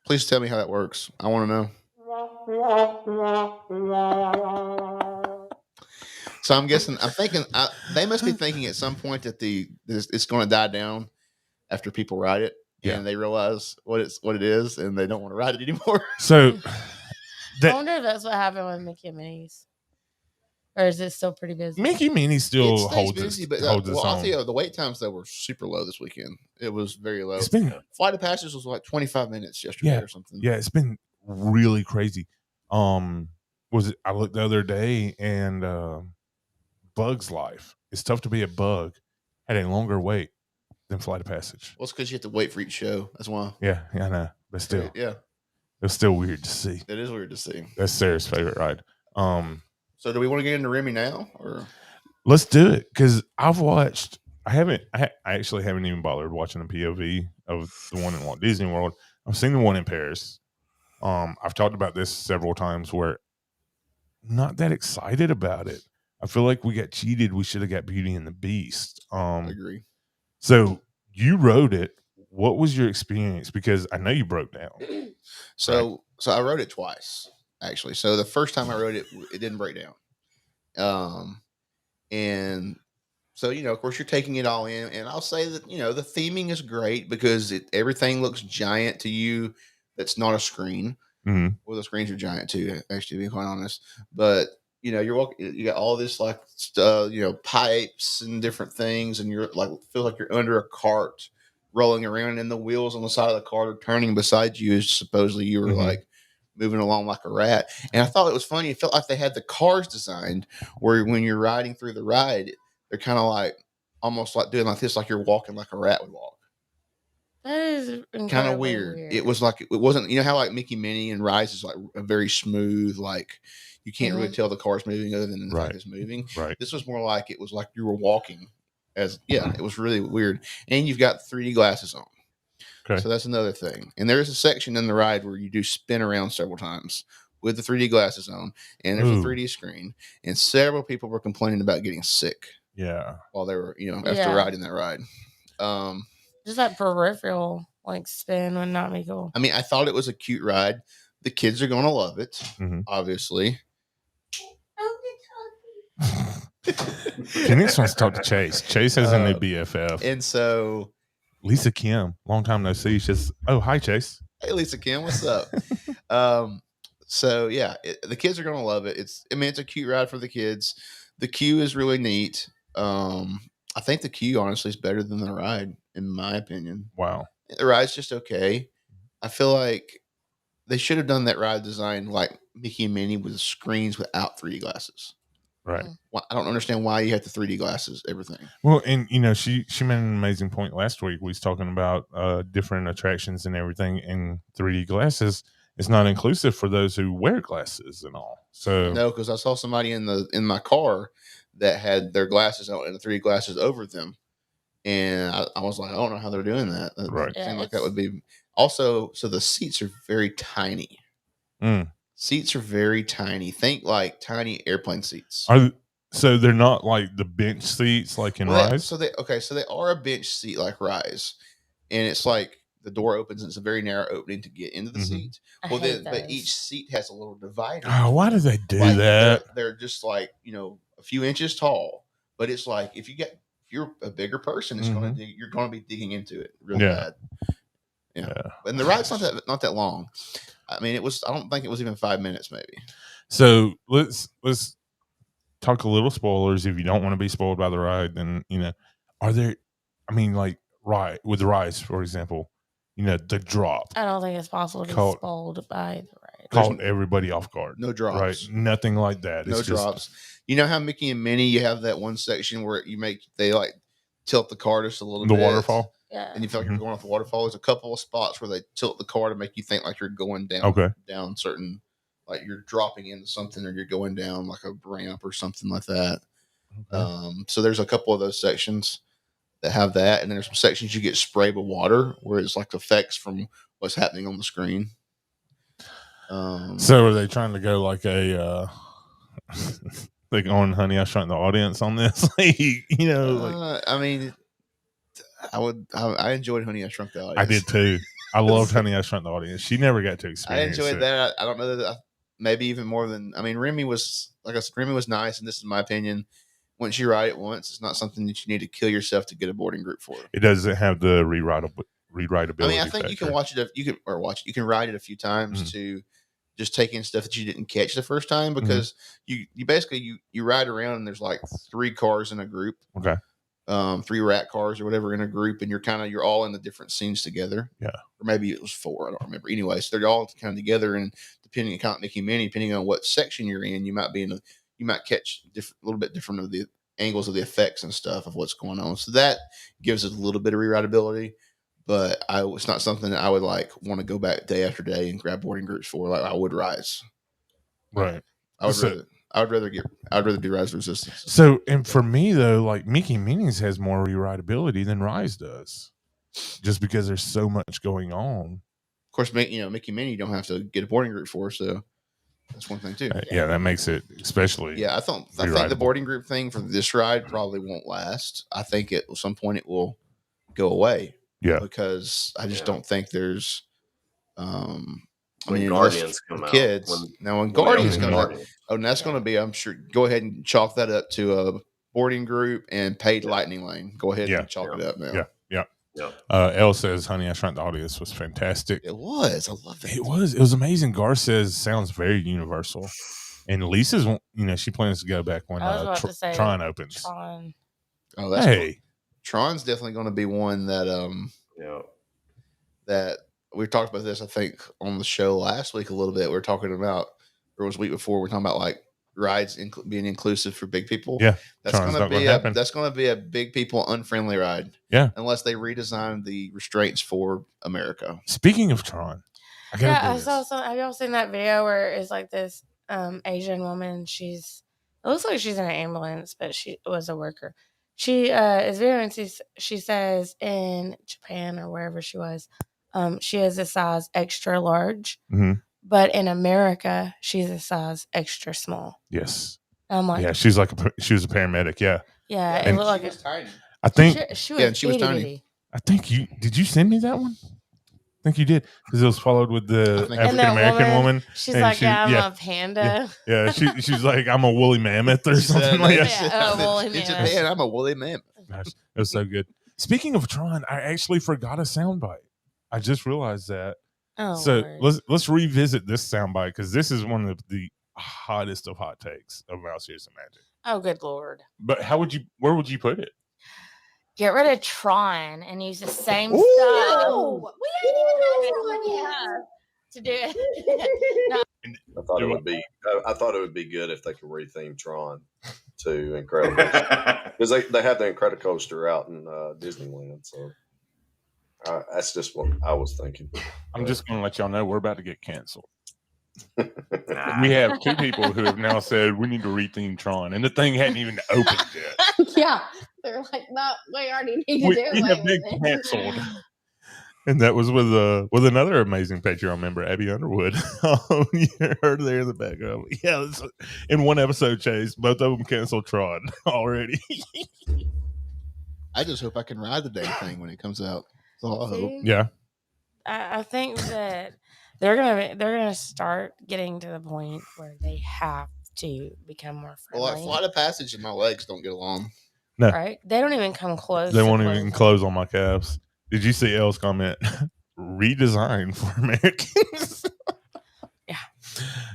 Please tell me how that works. I want to know. So I'm thinking they must be thinking at some point that it's going to die down after people ride it, and they realize what it is, and they don't want to ride it anymore. So I wonder if that's what happened with Mickey and Minnie's, or is it still pretty busy? Mickey and Minnie still holds busy, but I'll tell you, the wait times though were super low this weekend. It was very low. Flight of Passage was like 25 minutes yesterday or something. Yeah, it's been really crazy. I looked the other day, and Bug's Life. It's tough to be a bug. Had a longer wait than Flight of Passage. Well, it's because you have to wait for each show. That's why. Yeah, I know. But still. Yeah. It's still weird to see. It is weird to see. That's Sarah's favorite ride. So do we want to get into Remy now, or let's do it? Because I actually haven't even bothered watching the POV of the one in Walt Disney World. I've seen the one in Paris. I've talked about this several times where I'm not that excited about it. I feel like we got cheated. We should have got Beauty and the Beast. I agree. So you rode it. What was your experience? Because I know you broke down. So I rode it twice, actually. So the first time I rode it, it didn't break down. And so, of course, you're taking it all in. And I'll say that, the theming is great because everything looks giant to you. That's not a screen. Mm-hmm. Well, the screens are giant too, actually, to be quite honest. But you're walking. You got all this pipes and different things, and you're like feel like you're under a cart rolling around, and the wheels on the side of the cart are turning beside you. As supposedly you were like moving along like a rat. And I thought it was funny. It felt like they had the cars designed where when you're riding through the ride, they're kind of like almost like doing like this, like you're walking like a rat would walk. That is kind of weird. It was like, it wasn't, how like Mickey, Minnie and Rise is like a very smooth, like you can't really tell the car's moving other than the fact it's moving. Right. This was more like, it was like you were walking it was really weird. And you've got 3D glasses on. Okay. So that's another thing. And there is a section in the ride where you do spin around several times with the 3D glasses on, and there's a 3D screen, and several people were complaining about getting sick. Yeah. While they were, after riding that ride. Just that peripheral spin would not be cool. I mean, I thought it was a cute ride. The kids are going to love it, obviously. Phoenix wants to talk to Chase. Chase has a new BFF. And so Lisa Kim, long time no see. She says, "Oh, hi, Chase." Hey, Lisa Kim, what's up? So yeah, the kids are gonna love it. It's a cute ride for the kids. The queue is really neat. I think the queue honestly is better than the ride, in my opinion. Wow. The ride's just okay. I feel like they should have done that ride design like Mickey and Minnie with screens without 3D glasses. Right. I don't understand why you have the 3D glasses, everything. Well, and she made an amazing point last week. We was talking about different attractions and everything, and 3D glasses is not inclusive for those who wear glasses and all. So no, because I saw somebody in my car that had their glasses on and the 3D glasses over them, and I was like, I don't know how they're doing that. That right. seemed like that would be also. So the seats are very tiny. Seats are very tiny. Think like tiny airplane seats. So they're not like the bench seats like in Rise? So they are a bench seat like Rise. And it's like the door opens and it's a very narrow opening to get into the seat. Well then but each seat has a little divider. Oh, why do they do that? They're just like, a few inches tall. But it's like if you're a bigger person, it's you're gonna be digging into it real bad. Yeah. And the ride's not that long. I mean, I don't think it was even 5 minutes, maybe. So let's talk a little spoilers. If you don't want to be spoiled by the ride, then are there? I mean, like with the Rise, for example, the drop. I don't think it's possible to be spoiled by the ride. Caught everybody off guard. No drops. Right? Nothing like that. No drops. You know how Mickey and Minnie, you have that one section where they like tilt the car just a little bit. The waterfall. Yeah. And you feel like you're going off the waterfall. There's a couple of spots where they tilt the car to make you think like you're going down. Down certain, like you're dropping into something or you're going down like a ramp or something like that. So there's a couple of those sections that have that, and then there's some sections you get sprayed with water where it's like effects from what's happening on the screen. So are they trying to go like a like on Honey I Shrunk the Audience on this? I mean, I enjoyed Honey I Shrunk the Audience. I did too. I loved Honey I Shrunk the Audience. She never got to experience. I enjoyed that. I don't know that maybe even more than Remy was. Like I said, Remy was nice, and this is my opinion. Once you ride it once, it's not something that you need to kill yourself to get a boarding group for. It doesn't have the rewritability. I mean, I think you can watch it. You can ride it a few times to just take in stuff that you didn't catch the first time, because you basically you ride around and there's like 3 cars in a group. Okay. 3 rat cars or whatever in a group, and you're all in the different scenes together. Yeah. Or maybe it was 4. I don't remember. Anyway, so they're all kind of together, and depending on Mickey Minnie, depending on what section you're in, you might catch a little bit different of the angles of the effects and stuff of what's going on. So that gives it a little bit of rewritability, but it's not something that I would like want to go back day after day and grab boarding groups for, like I would Rise. Right. I would rather do Rise Resistance. So, and for me though, like Mickey and Minnie's has more rewritability than Rise does, just because there's so much going on. Of course, Mickey and Minnie, you don't have to get a boarding group for, so that's one thing too. Yeah, that makes it especially. Yeah, I think the boarding group thing for this ride probably won't last. I think at some point it will go away. Yeah, because I just don't think there's. When Guardians come out, kids. When Guardians come out, and that's going to be, I'm sure. Go ahead and chalk that up to a boarding group and paid lightning lane. Go ahead and chalk it up now. Yeah. Elle says, "Honey, I Shrunk the Audience" was fantastic. It was. I love it. It was amazing. Gar says sounds very universal, and Lisa's, she plans to go back when Tron opens. Tron. Oh, that's cool. Tron's definitely going to be one that that we talked about this. I think on the show last week a little bit. We were talking about, or was the week before? We're talking about like rides being inclusive for big people. Yeah, that's going to be a big people unfriendly ride. Yeah, unless they redesign the restraints for America. Speaking of Tron, I saw some. Have y'all seen that video where it's like this Asian woman? It looks like she's in an ambulance, but she was a worker. She is very. She says in Japan or wherever she was, she is a size extra large. Mm-hmm. But in America, she's a size extra small. Yes. I'm like, yeah, she was a paramedic. Yeah. Yeah, and it looked like she was tiny. I think she was tiny. I think did you send me that one? I think you did, because it was followed with the African American woman. She's like, I'm a panda. Yeah, she's like, I'm a woolly mammoth or something like that. Yeah, a woolly mammoth. In Japan, I'm a woolly mammoth. Gosh, it was so good. Speaking of Tron, I actually forgot a soundbite. I just realized that. Oh, So Lord. let's revisit this soundbite because this is one of the hottest of hot takes of Mouse Here's the Magic. Oh, good Lord. But where would you put it? Get rid of Tron and use the same Ooh. stuff. We ain't even had it to do it. No. I thought it would be good if they could retheme Tron to Incredicoaster because they have the Incredicoaster out in Disneyland. So that's just what I was thinking. I'm just going to let y'all know we're about to get canceled. We have 2 people who have now said we need to retheme Tron, and the thing hadn't even opened yet. Yeah, they're like, no, we already need to do it. We have been canceled. And that was with another amazing Patreon member, Abby Underwood. You heard there in the background. Yeah, in one episode, Chase, both of them canceled Tron already. I just hope I can ride the dang thing when it comes out. That's all I hope. Yeah, I think that they're gonna start getting to the point where they have to become more friendly. Well, like Flight of Passage and my legs don't get along. No, right? They don't even come close. They won't even close on my calves. Did you see Elle's comment? Redesigned for Americans. Yeah,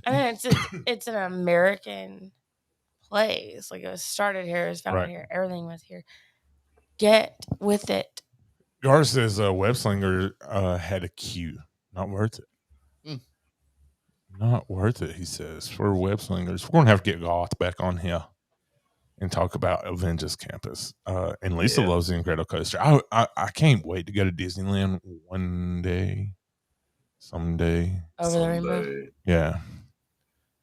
I mean it's an American place. Like it was started here, it was founded here, everything was here. Get with it. Gar says Web Slinger had a queue. Not worth it. Not worth it, he says, for Web Slingers. We're going to have to get Goth back on here and talk about Avengers Campus. And Lisa loves the Incredicoaster. I can't wait to go to Disneyland one day. Someday. Over the rainbow? Yeah.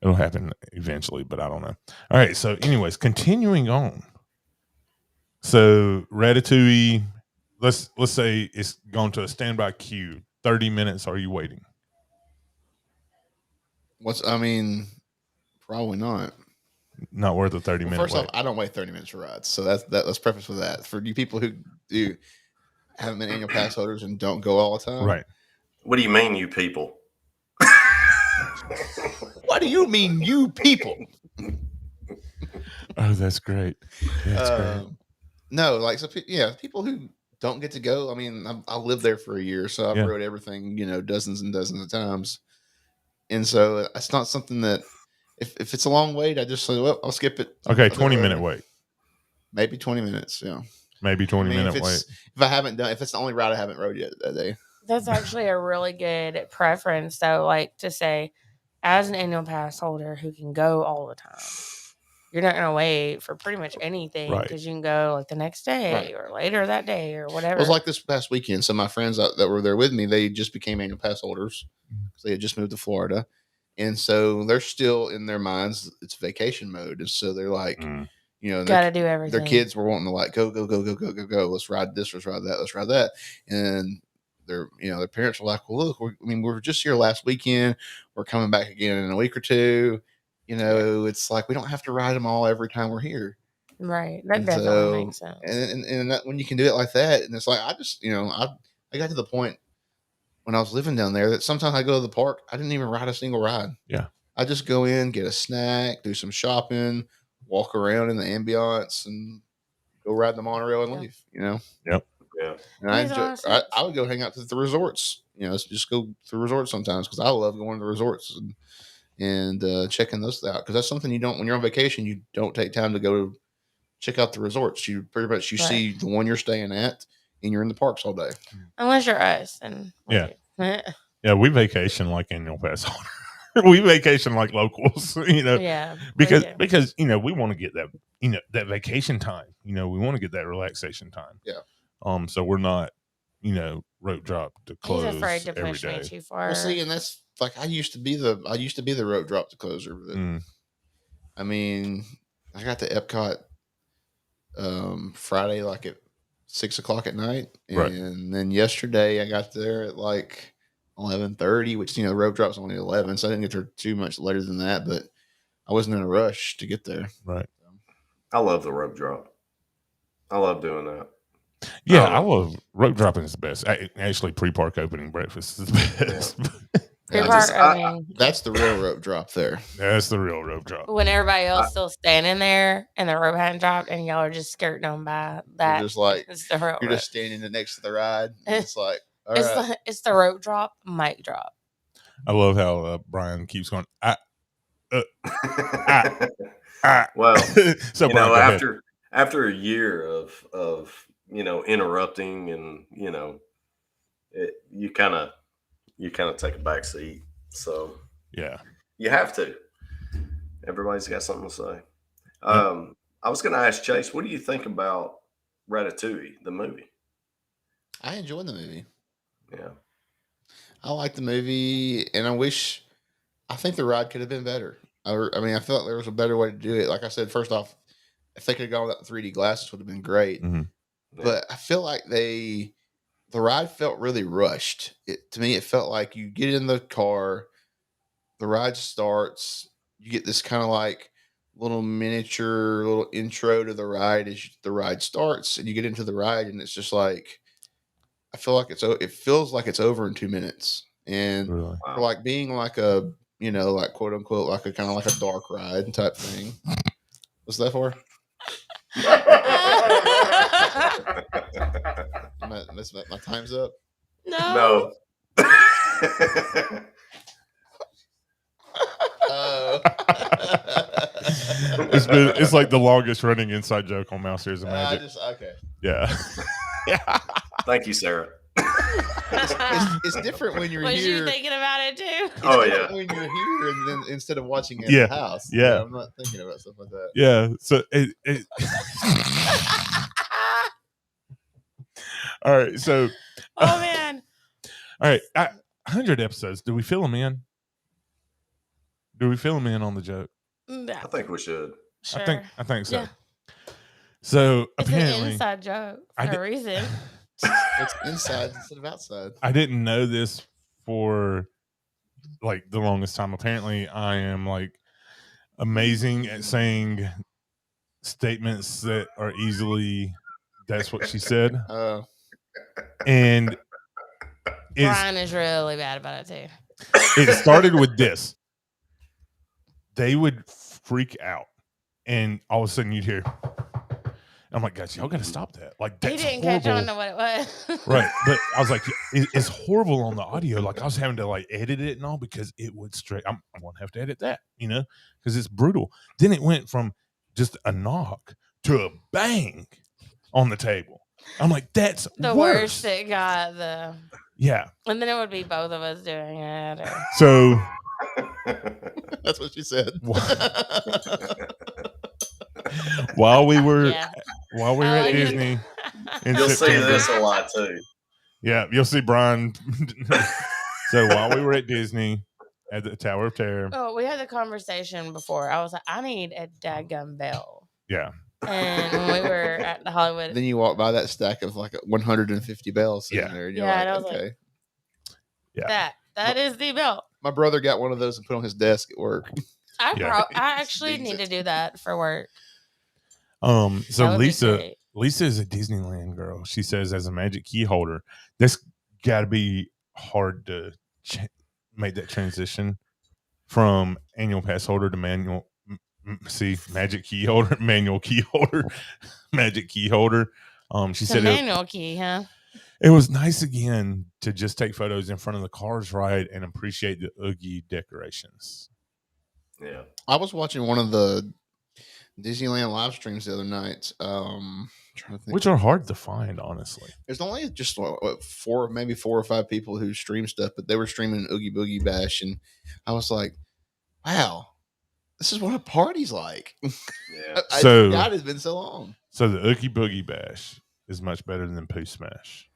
It'll happen eventually, but I don't know. All right. So anyways, continuing on. So Ratatouille, let's say it's gone to a standby queue. 30 minutes. Are you waiting? Probably not. Not worth a 30 minute First wait. off, I don't wait 30 minutes for rides. So let's preface with that. For you people who haven't been annual pass holders and don't go all the time. Right. What do you mean, you people? What do you mean, you people? Oh, that's great. That's great. No, like, so people who don't get to go. I mean, I lived there for a year, so I've rode everything, dozens and dozens of times. And so it's not something that if it's a long wait, I just say, well, I'll skip it. Okay, 20-minute wait. Maybe 20 minutes, yeah. Maybe 20-minute wait. If it's the only route I haven't rode yet that day. That's actually a really good preference, though, like to say, as an annual pass holder who can go all the time, you're not going to wait for pretty much anything because you can go like the next day or later that day or whatever. It was like this past weekend. So my friends that were there with me, they just became annual pass holders because they had just moved to Florida. And so they're still in their minds, it's vacation mode. And so they're like, gotta do everything. Their kids were wanting to like, go. Let's ride this, let's ride that, let's ride that. And their parents were like, well, look, we were just here last weekend. We're coming back again in a week or two. It's like we don't have to ride them all every time we're here. Right. That definitely makes sense. And that, when you can do it like that, and it's like, I just, I got to the point when I was living down there that sometimes I go to the park, I didn't even ride a single ride. Yeah. I just go in, get a snack, do some shopping, walk around in the ambiance, and go ride the monorail and leave, Yep. Yeah. And I would go hang out to the resorts, just go to resorts sometimes because I love going to resorts and checking those out because that's something you don't, when you're on vacation, you don't take time to go check out the resorts. You pretty much see the one you're staying at and you're in the parks all day. Unless you're us. And yeah, we vacation like annual pass holder. We vacation like locals, Yeah. Because we want to get that, that vacation time. We want to get that relaxation time. Yeah. So we're not, rope drop to close. He's afraid to every push day. me too far. Well, see, and that's like I used to be the rope drop to closer. But, I mean, I got to Epcot Friday like at 6:00 at night, and then yesterday I got there at like 11:30, which rope drop's only 11, so I didn't get there too much later than that. But I wasn't in a rush to get there. Right. I love the rope drop. I love doing that. Yeah, I love rope dropping is the best. Actually, pre-park opening breakfast is the best. That's the real rope drop there. That's the real rope drop. When everybody else still standing there and the rope hadn't dropped and y'all are just skirting on by that. You're just like it's the real you're rope. just standing next to the ride. And it's like, It's the rope drop, mic drop. I love how Brian keeps going. Well, so you Brian, know, after a year of interrupting and you kind of take a back seat. So yeah, you have to. Everybody's got something to say. I was going to ask Chase, what do you think about Ratatouille, the movie? I enjoyed the movie. Yeah. I like the movie, and I think the ride could have been better. I mean, I felt there was a better way to do it. Like I said, first off, if they could have gone without the 3D glasses, would have been great. Mm-hmm. Yeah. But I feel like the ride felt really rushed. To me, it felt like you get in the car, the ride starts, you get this kind of like little intro to the ride as the ride starts, and you get into the ride, and it's just like, I feel like it feels like it's over in 2 minutes. And really? For like being like a, like quote unquote, like a kind of like a dark ride type thing. What's that for? my time's up. No. It's like the longest running inside joke on Mouse Ears of Magic. Okay. Yeah. Thank you, Sarah. It's different when you're Was here. you thinking about it too? Oh yeah. When you're here and then instead of watching it at the house. Yeah. I'm not thinking about stuff like that. Yeah. So all right. So. Oh man. All right. 100 episodes. Do we fill them in? Do we fill them in on the joke? No. I think we should. Sure. I think so. Yeah. So it's apparently, an inside joke for a reason. It's inside instead of outside. I didn't know this for like the longest time. Apparently, I am like amazing at saying statements that are easily. That's what she said. And Brian is really bad about it too. It started with this. They would freak out, and all of a sudden you'd hear. I'm like, guys, y'all got to stop that. Like, that's he didn't horrible. catch on to what it was. Right. But I was like, it's horrible on the audio. Like, I was having to like edit it and all because it would straight. I'm going to have to edit that, because it's brutal. Then it went from just a knock to a bang on the table. I'm like, that's the worst it got. Yeah. And then it would be both of us doing it. So. That's what she said. While we were at Disney, you'll see this a lot too. Yeah, you'll see Brian. So while we were at Disney at the Tower of Terror, we had the conversation before. I was like, I need a daggum bell. Yeah. And when we were at the Hollywood, then you walk by that stack of like 150 bells sitting there. And you're and I was like, yeah, that is the bell. My brother got one of those and put on his desk at work. I actually need to do that for work. So Lisa is a Disneyland girl. She says as a magic key holder, that's got to be hard to make that transition from annual pass holder to manual. Magic key holder, manual key holder, magic key holder. She said manual key, huh? It was nice again to just take photos in front of the Cars ride and appreciate the Oogie decorations. Yeah, I was watching one of the Disneyland live streams the other night. Trying to think, which are hard to find, honestly. There's only just maybe 4 or 5 people who stream stuff, but they were streaming Oogie Boogie Bash, and I was like, "Wow, this is what a party's like." Yeah. I forgot it's been so long. So the Oogie Boogie Bash is much better than Pooh Smash.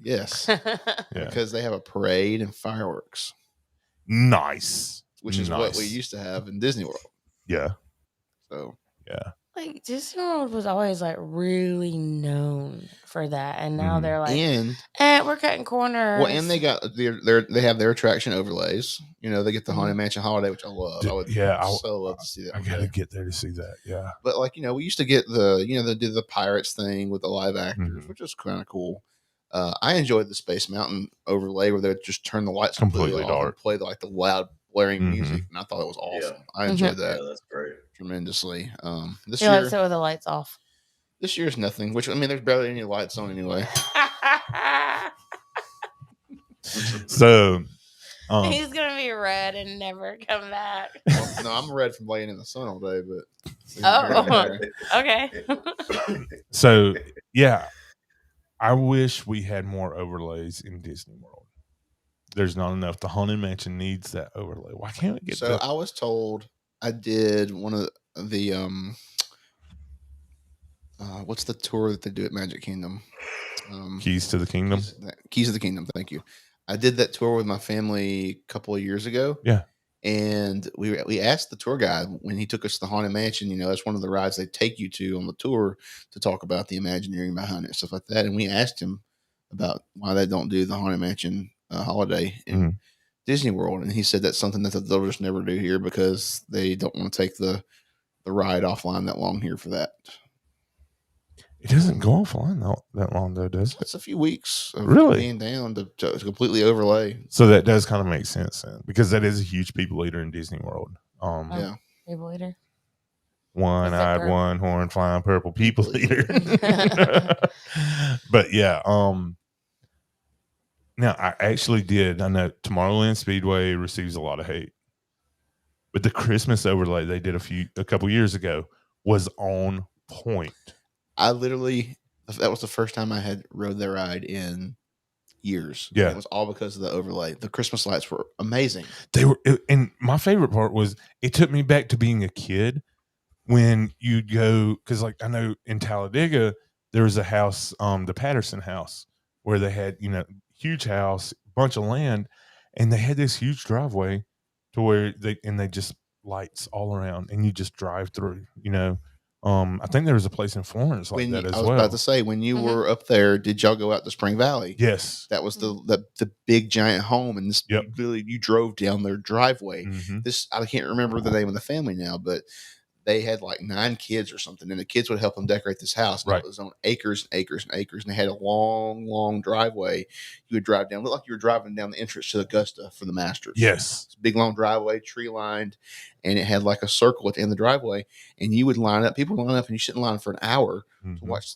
Yes, because they have a parade and fireworks. Nice, which is what we used to have in Disney World. Yeah. So yeah, like Disney World was always like really known for that, and now they're like, we're cutting corners. Well, and they got they have their attraction overlays. They get the Haunted Mansion Holiday, which I love. I would so love to see that. I gotta get there to see that. Yeah, but like we used to get they did the Pirates thing with the live actors, which was kind of cool. I enjoyed the Space Mountain overlay where they would just turn the lights completely dark and play the loud blaring music, and I thought it was awesome. Yeah. I enjoyed that. Yeah, that's great. Tremendously. This year, year, likes it with the lights off. This year's nothing. Which there's barely any lights on anyway. So he's gonna be red and never come back. Well, no, I'm red from laying in the sun all day, but okay. So yeah, I wish we had more overlays in Disney World. There's not enough. The Haunted Mansion needs that overlay. Why can't we get? So I was told I did one of the what's the tour that they do at Magic Kingdom? Keys to the Kingdom. Keys of the Kingdom. Thank you. I did that tour with my family a couple of years ago. Yeah. And we asked the tour guide when he took us to the Haunted Mansion, that's one of the rides they take you to on the tour to talk about the Imagineering behind it and stuff like that. And we asked him about why they don't do the Haunted Mansion holiday in Disney World. And he said that's something that they'll just never do here because they don't want to take the ride offline that long here for that. It doesn't go offline that long, though, does it? It's a few weeks of really being down to completely overlay. So that does kind of make sense then, because that is a huge people eater in Disney World. Yeah, people eater. One-eyed, one-horn, flying purple people eater. But yeah, now I actually did. I know Tomorrowland Speedway receives a lot of hate, but the Christmas overlay they did a couple years ago was on point. that was the first time I had rode that ride in years. Yeah. It was all because of the overlay. The Christmas lights were amazing. And my favorite part was it took me back to being a kid when you'd go, because like I know in Talladega there was a house, the Patterson house, where they had huge house, bunch of land, and they had this huge driveway to where they just lights all around, and you just drive through. I think there was a place in Florence like that as well. I was about to say, when you were up there, did y'all go out to Spring Valley? Yes. That was the big giant home, and this really you drove down their driveway. This I can't remember the name of the family now, but they had like 9 kids or something, and the kids would help them decorate this house. Right. It was on acres and acres and acres, and they had a long, long driveway. You would drive down, looked like you were driving down the entrance to Augusta for the Masters. Yes. It's a big, long driveway, tree lined, and it had like a circle at the end of the driveway. And you would line up, people would line up, and you sit in line for an hour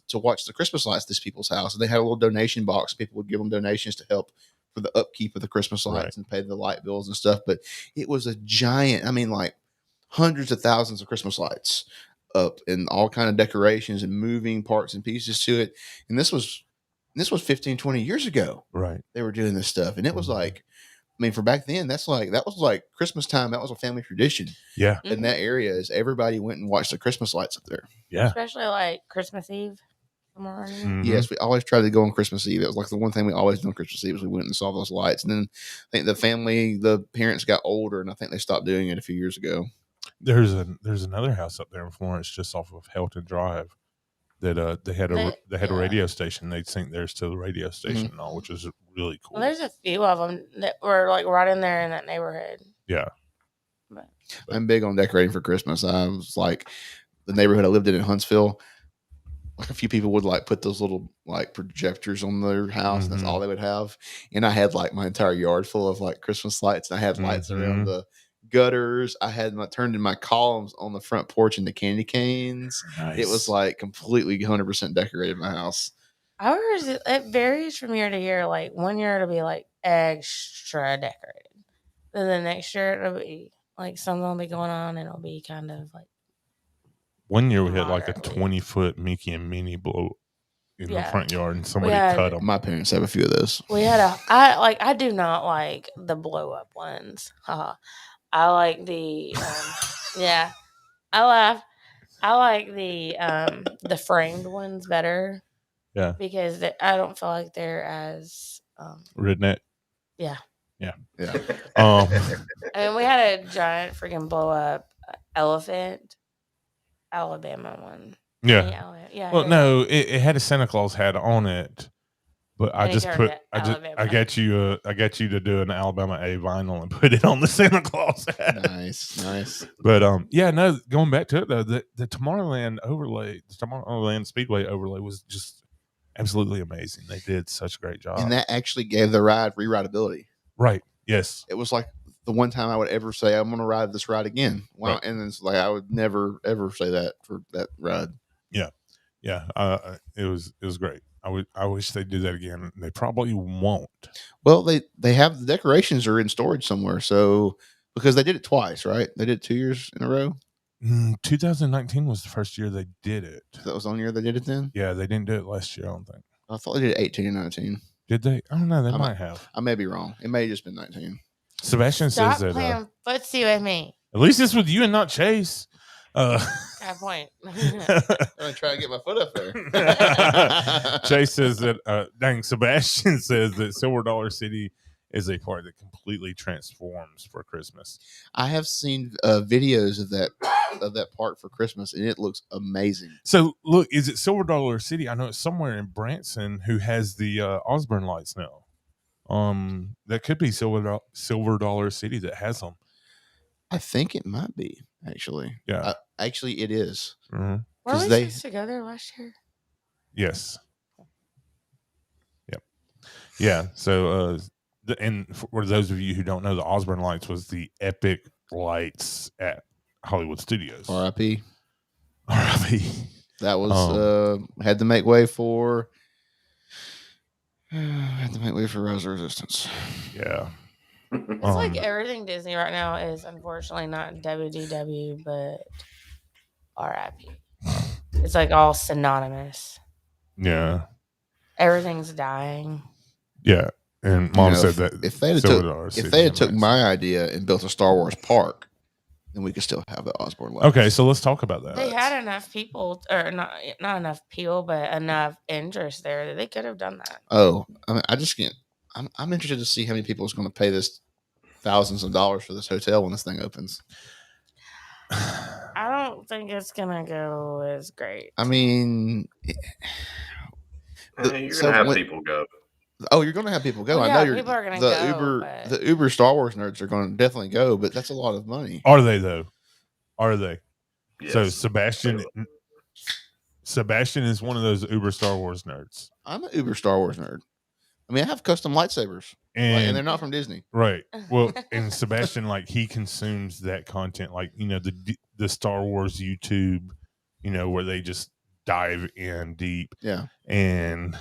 to watch the Christmas lights at this people's house. And they had a little donation box. People would give them donations to help for the upkeep of the Christmas lights and pay the light bills and stuff. But it was a giant, like hundreds of thousands of Christmas lights up and all kind of decorations and moving parts and pieces to it. And this was 15, 20 years ago. Right. They were doing this stuff. And it was like, for back then, that was like Christmas time. That was a family tradition. Yeah. In that area is everybody went and watched the Christmas lights up there. Yeah. Especially like Christmas Eve. Yes, we always tried to go on Christmas Eve. That was like the one thing we always did on Christmas Eve was we went and saw those lights. And then I think the parents got older, and I think they stopped doing it a few years ago. There's another house up there in Florence, just off of Helton Drive, that they had a radio station. They'd sync theirs to the radio station and all, which was really cool. Well, there's a few of them that were like right in there in that neighborhood. Yeah, but I'm big on decorating for Christmas. I was like the neighborhood I lived in Huntsville. Like a few people would like put those little like projectors on their house. And that's all they would have. And I had like my entire yard full of like Christmas lights. And I had lights around the gutters. I had turned in my columns on the front porch into candy canes. Nice. It was like completely 100% decorated my house. Ours, it varies from year to year. Like one year it'll be like extra decorated. Then the next year it'll be like something will be going on and it'll be kind of like. One year we had like a 20-foot Mickey and Minnie blow in the front yard, and somebody cut them. My parents have a few of those. We had I do not like the blow up ones. I like the I laugh. I like the framed ones better. Yeah. Because I don't feel like they're as redneck. Yeah. Yeah. Yeah. I mean, we had a giant freaking blow up elephant, Alabama one. Yeah. Yeah. Well, no, it had a Santa Claus hat on it, but I got you to do an Alabama A vinyl and put it on the Santa Claus hat. Nice. But going back to it though, the Tomorrowland overlay, the Tomorrowland Speedway overlay was just absolutely amazing. They did such a great job, and that actually gave the ride rewritability. Right. Yes. It was like the one time I would ever say I'm going to ride this ride again. Wow. Right. And it's like I would never ever say that for that ride. Yeah. It was great. I wish they'd do that again. They probably won't. Well, they have the decorations are in storage somewhere. So because they did it twice, right? They did it 2 years in a row. 2019 was the first year they did it. So that was the only year they did it then? Yeah, they didn't do it last year, I don't think. I thought they did 18 and 19. Did they? I don't know. They might have. I may be wrong. It may have just been 19. Sebastian Stop says that. playing footsie with me. At least it's with you and not Chase. That point. I'm going to try to get my foot up there. Chase says that, Sebastian says that Silver Dollar City is a park that completely transforms for Christmas. I have seen videos of that park for Christmas, and it looks amazing. So, look, is it Silver Dollar City? I know it's somewhere in Branson who has the Osborne lights now. That could be Silver Dollar City that has them. I think it might be, actually. Yeah. Actually, it is. Mm-hmm. Were we supposed to go there last year? Yes. Yep. Yeah. So, and for those of you who don't know, the Osborne lights was the epic lights at Hollywood Studios. R.I.P. R.I.P. That was had to make way for Rise of Resistance. Yeah. It's like everything Disney right now is unfortunately not WDW, but RIP. It's like all synonymous. Yeah. Everything's dying. Yeah. And Mom said that if they had took my idea and built a Star Wars park, then we could still have the Osborne lights. Okay, so let's talk about that. They had enough people, or not enough people, but enough interest there that they could have done that. Oh, I mean, I just can't. I'm interested to see how many people is going to pay this thousands of dollars for this hotel when this thing opens. I don't think it's gonna go as great. I mean, you're gonna have people go. Oh, you're going to have people go. Well, I know people are going to go. The Uber Star Wars nerds are going to definitely go, but that's a lot of money. Are they though? Are they? Yes. So Sebastian is one of those Uber Star Wars nerds. I'm an Uber Star Wars nerd. I mean, I have custom lightsabers, and they're not from Disney, right? Well, and Sebastian, like, he consumes that content, like, you know, the Star Wars YouTube, you know, where they just dive in deep. Yeah, and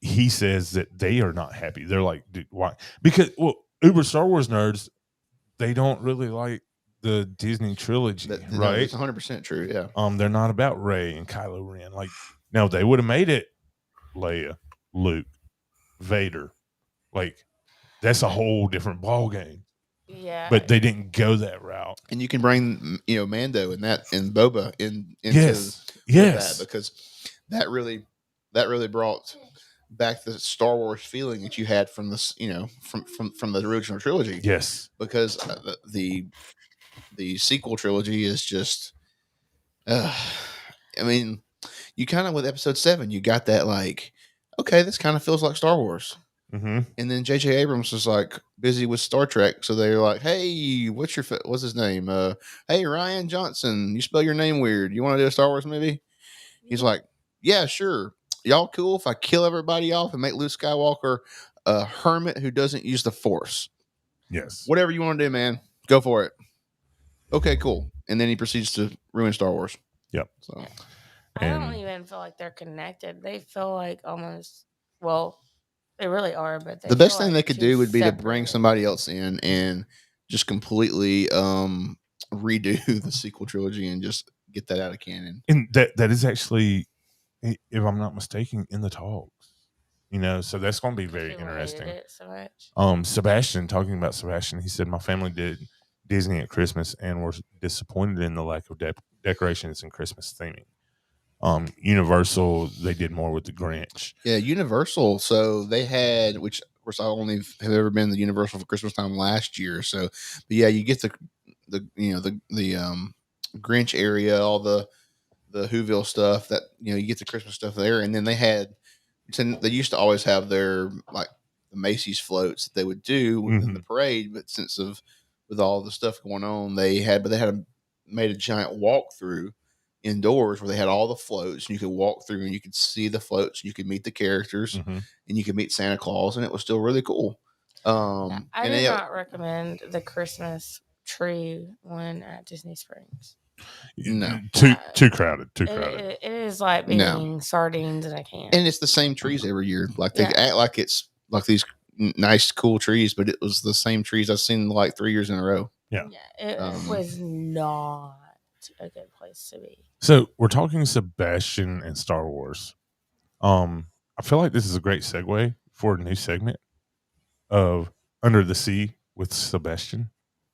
he says that they are not happy. They're like, dude, why? Because, well, Uber Star Wars nerds, they don't really like the Disney trilogy, right? It's 100% true. Yeah. They're not about Rey and Kylo Ren. Like, no, they would have made it Leia, Luke, Vader. Like, that's a whole different ball game. Yeah. But they didn't go that route. And you can bring, you know, Mando and Boba into yes, that, because that really brought back the Star Wars feeling that you had from this, you know, from the original trilogy. Yes, because the sequel trilogy is just, I mean, you kind of, with Episode 7, you got that, like, okay, this kind of feels like Star Wars. Mm-hmm. And then J.J. Abrams was like busy with Star Trek, so they're like, "Hey, what's his name? Hey, Ryan Johnson, you spell your name weird. You want to do a Star Wars movie?" He's like, "Yeah, sure. Y'all cool if I kill everybody off and make Luke Skywalker a hermit who doesn't use the Force?" Yes. Whatever you want to do, man. Go for it. Okay, cool. And then he proceeds to ruin Star Wars. Yep. So I don't even feel like they're connected. They feel like almost, well, they really are, but the best thing they could do would be to bring somebody else in and just completely redo the sequel trilogy and just get that out of canon. And that is actually, if I'm not mistaken, in the talks. You know, so that's going to be very interesting. It so much. Sebastian, talking about Sebastian, he said, "My family did Disney at Christmas and were disappointed in the lack of decorations and Christmas theming. Universal, they did more with the Grinch." Yeah, Universal. So they had, which of course I only have ever been to Universal for Christmas time last year. So, but yeah, you get the Grinch area, all the Whoville stuff that, you know, you get the Christmas stuff there, and then they used to always have their, like, the Macy's floats that they would do within the parade, but with all the stuff going on, they had made a giant walkthrough indoors where they had all the floats, and you could walk through and you could see the floats, and you could meet the characters, and you could meet Santa Claus, and it was still really cool. I do not recommend the Christmas tree one at Disney Springs. No. Too crowded. It is like being sardines in a can. And it's the same trees every year. Like they act like it's like these nice, cool trees, but it was the same trees I've seen like 3 years in a row. Yeah. It was not a good place to be. So we're talking Sebastian and Star Wars. I feel like this is a great segue for a new segment of Under the Sea with Sebastian,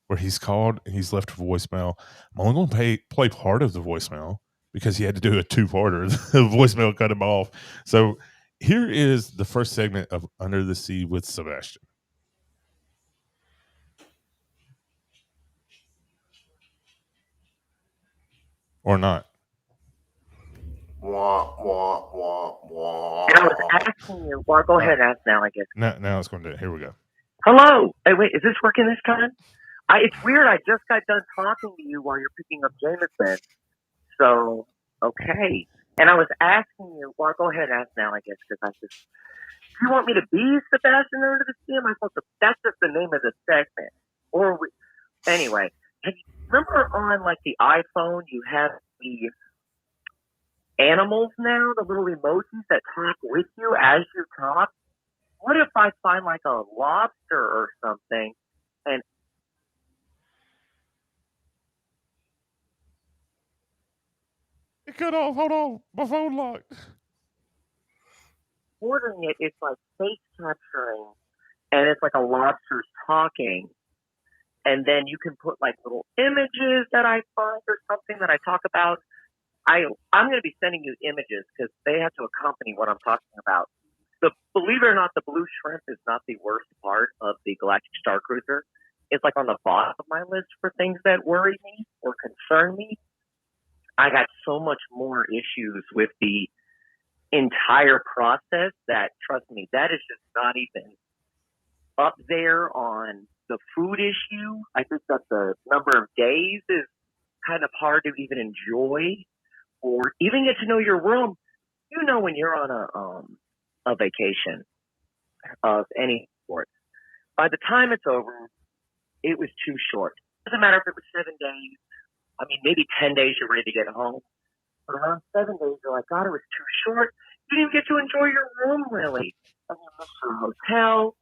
where he's called and he's left a voicemail. I'm only going to play part of the voicemail because he had to do a two-parter. The voicemail cut him off. So here is the first segment of Under the Sea with Sebastian. Or not. Wah, wah, wah, wah. And I was asking you. Well, go ahead and ask now, I guess. Now it's going to. Here we go. Hello. Hey, wait, is this working this time? It's weird. I just got done talking to you while you're picking up Jameson. So, okay. And I was asking you. Well, go ahead and ask now, I guess, because I just. Do you want me to be Sebastian Under the Sea? Am I supposed to? That's just the name of the segment. Anyway, remember on like the iPhone, you have the animals now, the little emojis that talk with you as you talk. What if I find like a lobster or something and it cut off. Hold on, my phone locked. Ordering it's like face capturing, and it's like a lobster's talking, and then you can put like little images that I find or something that I talk about. I'm going to be sending you images because they have to accompany what I'm talking about. Believe it or not, the blue shrimp is not the worst part of the Galactic Star Cruiser. It's like on the bottom of my list for things that worry me or concern me. I got so much more issues with the entire process that, trust me, that is just not even up there on the food issue. I think that the number of days is kind of hard to even enjoy or even get to know your room. You know, when you're on a vacation of any sort, by the time it's over, it was too short. Doesn't matter if it was 7 days. I mean, maybe 10 days you're ready to get home. But around 7 days, you're like, God, it was too short. You didn't get to enjoy your room, really. I mean, you missed your hotel.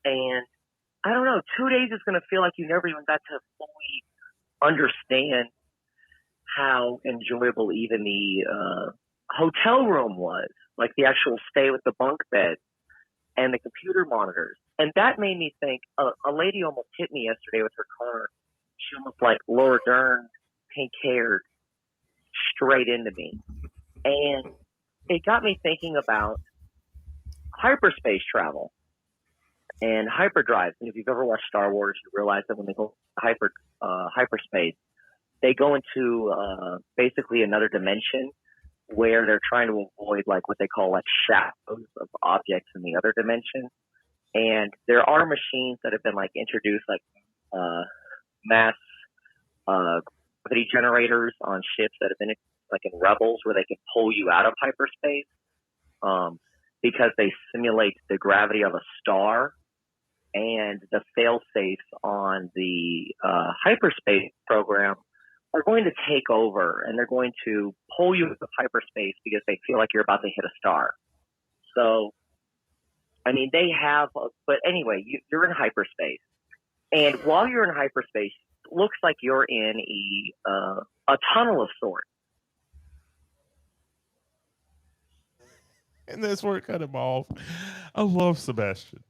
And I don't know, 2 days is going to feel like you never even got to fully understand how enjoyable even the hotel room was, like the actual stay with the bunk bed and the computer monitors. And that made me think, a lady almost hit me yesterday with her car. She almost like Laura Dern, pink-haired, straight into me. And it got me thinking about hyperspace travel and hyperdrives. And if you've ever watched Star Wars, you realize that when they go hyperspace, they go into basically another dimension where they're trying to avoid like what they call like shadows of objects in the other dimension. And there are machines that have been like introduced, like mass gravity generators on ships that have been like in Rebels, where they can pull you out of hyperspace because they simulate the gravity of a star. And the fail-safes on the hyperspace program are going to take over, and they're going to pull you into hyperspace because they feel like you're about to hit a star. So, I mean, they have, but anyway, you're in hyperspace. And while you're in hyperspace, it looks like you're in a tunnel of sorts. And that's where it cut him off. I love Sebastian.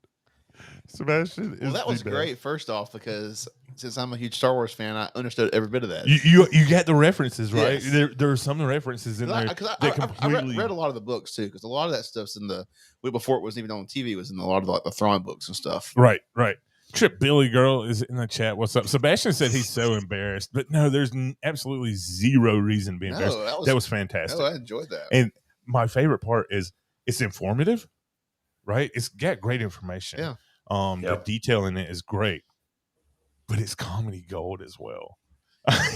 Sebastian is well, that was great. First off, because since I'm a huge Star Wars fan, I understood every bit of that. You got the references, right? Yes. There are some references in there. I read a lot of the books too, because a lot of that stuff's in the before it was even on TV. Was in a lot of the Thrawn books and stuff. Right. Trip Billy Girl is in the chat. What's up? Sebastian said he's so embarrassed, but no, there's absolutely zero reason to be embarrassed. That was fantastic. No, I enjoyed that. And my favorite part is it's informative, right? It's got great information. Yeah. The detail in it is great, but it's comedy gold as well.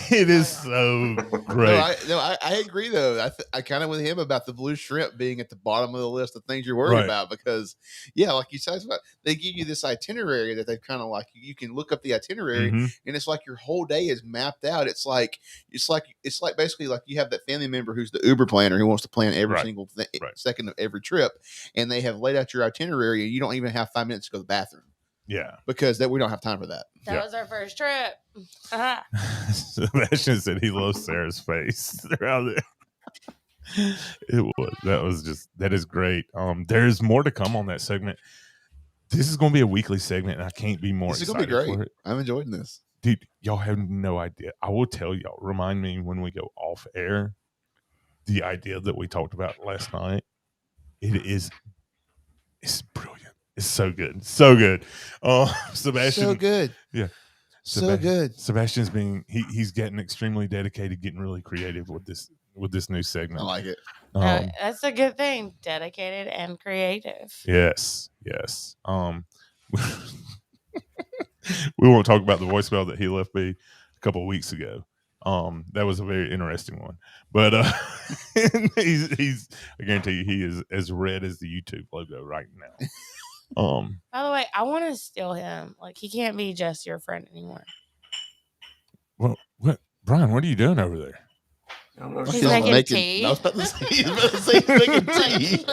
It is so great. I agree though. I kind of with him about the blue shrimp being at the bottom of the list of things you're worried about because, like you said, they give you this itinerary that they've kind of like you can look up the itinerary and it's like your whole day is mapped out. It's like basically like you have that family member who's the Uber planner who wants to plan every single second of every trip, and they have laid out your itinerary and you don't even have 5 minutes to go to the bathroom. Yeah, because we don't have time for that. That was our first trip. Sebastian said he loves Sarah's face throughout it. That is great. There's more to come on that segment. This is going to be a weekly segment, and I can't be more excited. This is going to be great. I'm enjoying this, dude. Y'all have no idea. I will tell y'all. Remind me when we go off air. The idea that we talked about last night. It's brilliant. It's so good. So good. Sebastian. So good. Yeah. So good. Sebastian's he's getting extremely dedicated, getting really creative with this new segment. I like it. That's a good thing. Dedicated and creative. Yes. We won't talk about the voicemail that he left me a couple of weeks ago. That was a very interesting one. But he's I guarantee you he is as red as the YouTube logo right now. By the way, I want to steal him. Like, he can't be just your friend anymore. Well, what, Brian? What are you doing over there? I don't know. He's making tea. I was about to say he's making tea.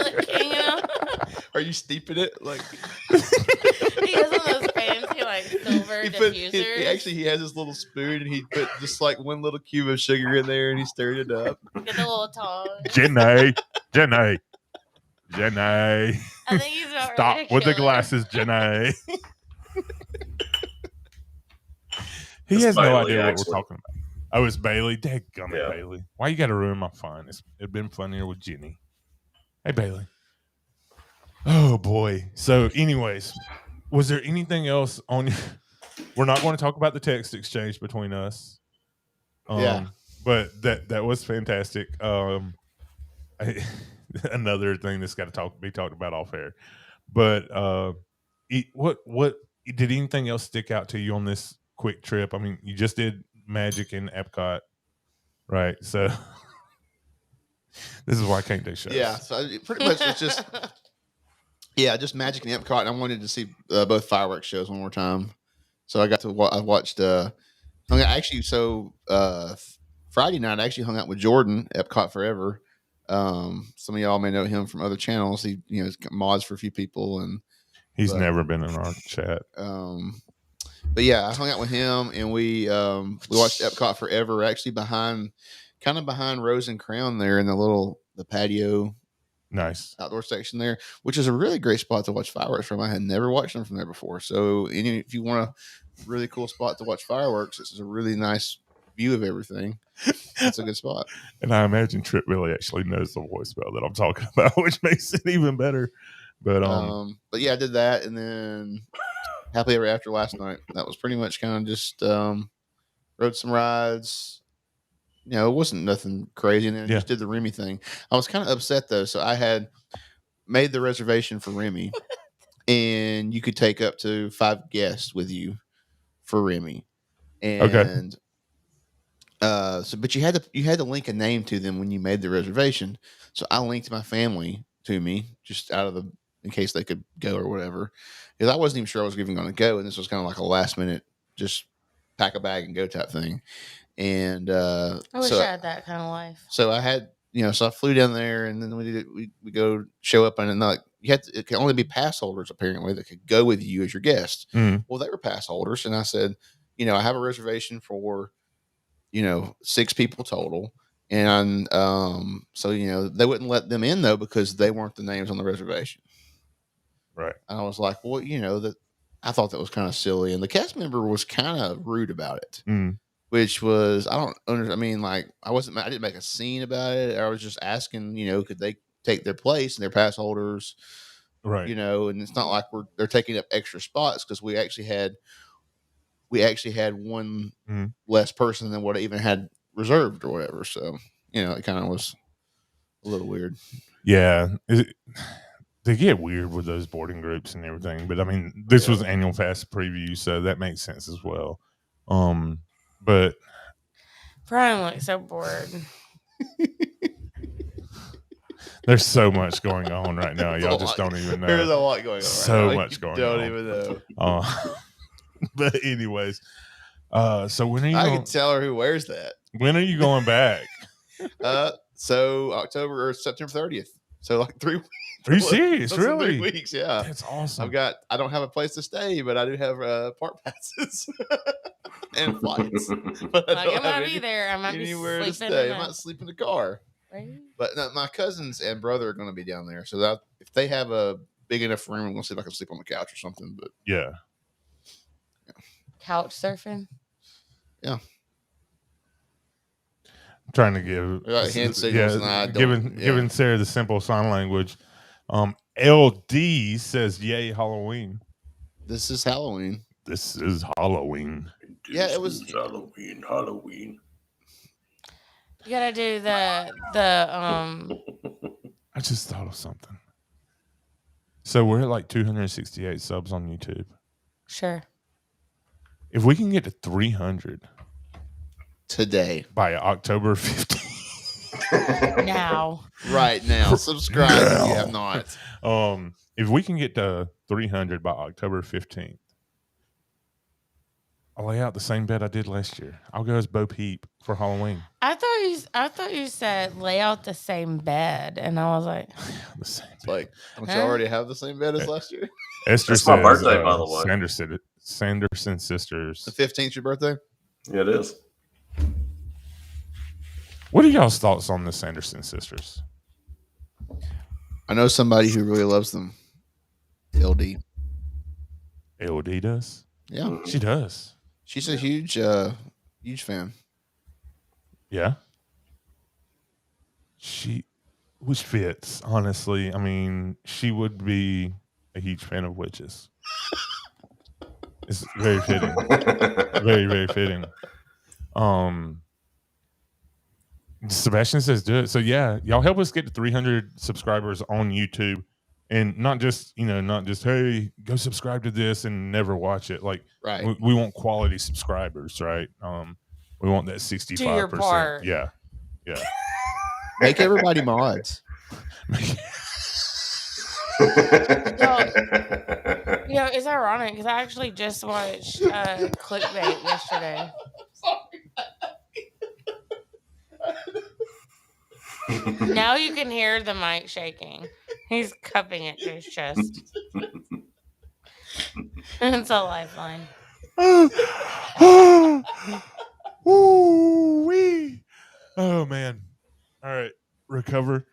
Are you steeping it? Like he has one of those fancy like silver diffusers. He has this little spoon and he put just like one little cube of sugar in there and he stirred it up. Get the little tongue. Jenny. I think he's about Stop with the glasses, Jenny. He has no idea what we're talking about. Oh, it's Bailey. Dadgummit, Bailey. Why you got to ruin my fun? It'd been funnier with Jenny. Hey, Bailey. Oh, boy. So, anyways, was there anything else on your... We're not going to talk about the text exchange between us. But that was fantastic. Another thing that's got to be talked about off air. But what did anything else stick out to you on this quick trip? I mean, you just did Magic in Epcot, right? So this is why I can't do shows. Yeah, so pretty much it's just just Magic in Epcot. And I wanted to see both fireworks shows one more time, so I got to I watched. Friday night I actually hung out with Jordan, Epcot Forever. Some of y'all may know him from other channels. He mods for a few people, and he's never been in our chat. But yeah, I hung out with him and we watched Epcot Forever, actually behind Rose and Crown there in the patio, nice outdoor section there, which is a really great spot to watch fireworks from. I had never watched them from there before. So if you want a really cool spot to watch fireworks, this is a really nice view of everything. It's a good spot. And I imagine Trip Billy actually knows the voicemail that I'm talking about, which makes it even better. But yeah, I did that, and then Happily Ever After last night. That was pretty much kind of just rode some rides. It wasn't nothing crazy, and then just did the Remy thing. I was kind of upset though, so I had made the reservation for Remy, and you could take up to 5 guests with you for Remy, and but you had to link a name to them when you made the reservation. So I linked my family to me just in case they could go or whatever, because I wasn't even sure I was even going to go, and this was kind of like a last minute, just pack a bag and go type thing. And I wish I had that kind of life. So I had, so I flew down there, and then we go show up, and it can only be pass holders apparently that could go with you as your guest. Well, they were pass holders, and I said, I have a reservation for 6 people total. And so they wouldn't let them in though because they weren't the names on the reservation. Right. And I was like, well, that I thought that was kind of silly, and the cast member was kind of rude about it, which was I didn't make a scene about it. I was just asking, could they take their place and their pass holders, right? And it's not like they're taking up extra spots because we actually had one less person than what I even had reserved or whatever. So, it kind of was a little weird. Yeah. They get weird with those boarding groups and everything. But I mean, this was Annual Fast preview, so that makes sense as well. But Brian looks so bored. There's so much going on right now. Y'all just don't even know. There's a lot going on. So right now. much going don't on. Even know. But anyways, so when are you? I can tell her who wears that. When are you going back? So October or September 30th. So like 3 weeks. Are you serious? Really? 3 weeks, yeah. That's awesome. I don't have a place to stay, but I do have park passes and flights. But I might be there. I might be anywhere to sleeping. stay. I might sleep in the car. Right? But no, my cousins and brother are going to be down there. So that if they have a big enough room, I'm going to see if I can sleep on the couch or something. But yeah. Couch surfing. Yeah. I'm trying to give hand signals giving Sarah the simple sign language. LD says, "Yay, Halloween." This is Halloween. This is Halloween. Yeah, it was Halloween. You gotta do the I just thought of something. So we're at like 268 subs on YouTube. Sure. If we can get to 300 today by October 15th. Right now. Subscribe if you have not. If we can get to 300 by October 15th, I'll lay out the same bed I did last year. I'll go as Bo Peep for Halloween. I thought you said lay out the same bed, and I was like, the same bed. Like, don't you already have the same bed as last year? Esther It's says, my birthday, by the way. Sanderson sisters. The 15th, your birthday? Yeah, it is. What are y'all's thoughts on the Sanderson sisters? I know somebody who really loves them. LD. LD does? Yeah. She does. She's a huge fan. Yeah. Which fits, honestly. I mean, she would be a huge fan of witches. It's very fitting. Very, very fitting. Sebastian says do it. So yeah, y'all help us get to 300 subscribers on YouTube. And not just, hey, go subscribe to this and never watch it. Like, right. We want quality subscribers, right? We want that 65%. Do your part. Yeah. Make everybody mods. It's ironic because I actually just watched Clickbait yesterday. Now you can hear the mic shaking. He's cupping it to his chest. It's a lifeline. Ooh-wee. Oh man. All right. Recover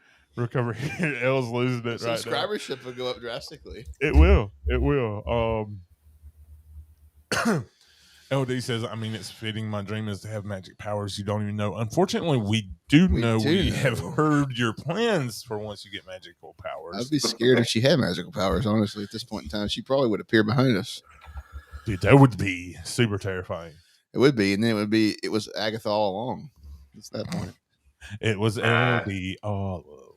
here. Elle's losing it right now. Subscribership will go up drastically. It will. LD says, I mean, it's fitting. My dream is to have magic powers you don't even know. Unfortunately, we have heard your plans for once you get magical powers. I'd be scared if she had magical powers, honestly, at this point in time. She probably would appear behind us. Dude, that would be super terrifying. It would be. And then it was Agatha all along. It's that point. It was LD all along.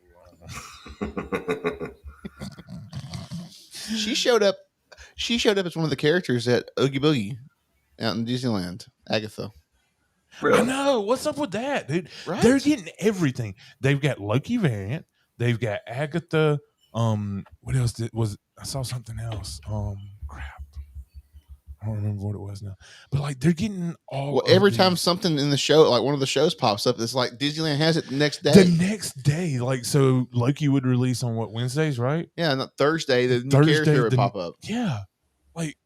She showed up as one of the characters at Oogie Boogie out in Disneyland. Agatha. Really? I know. What's up with that, dude? Right? They're getting everything. They've got Loki variant. They've got Agatha. What else I saw something else. Crap. I don't remember what it was now. But like they're getting all. Well, every time something in the show, like one of the shows pops up, it's like Disneyland has it the next day. The next day, like so, Loki would release on what, Wednesdays, right? Yeah, not Thursday. The new character would pop up. Yeah, like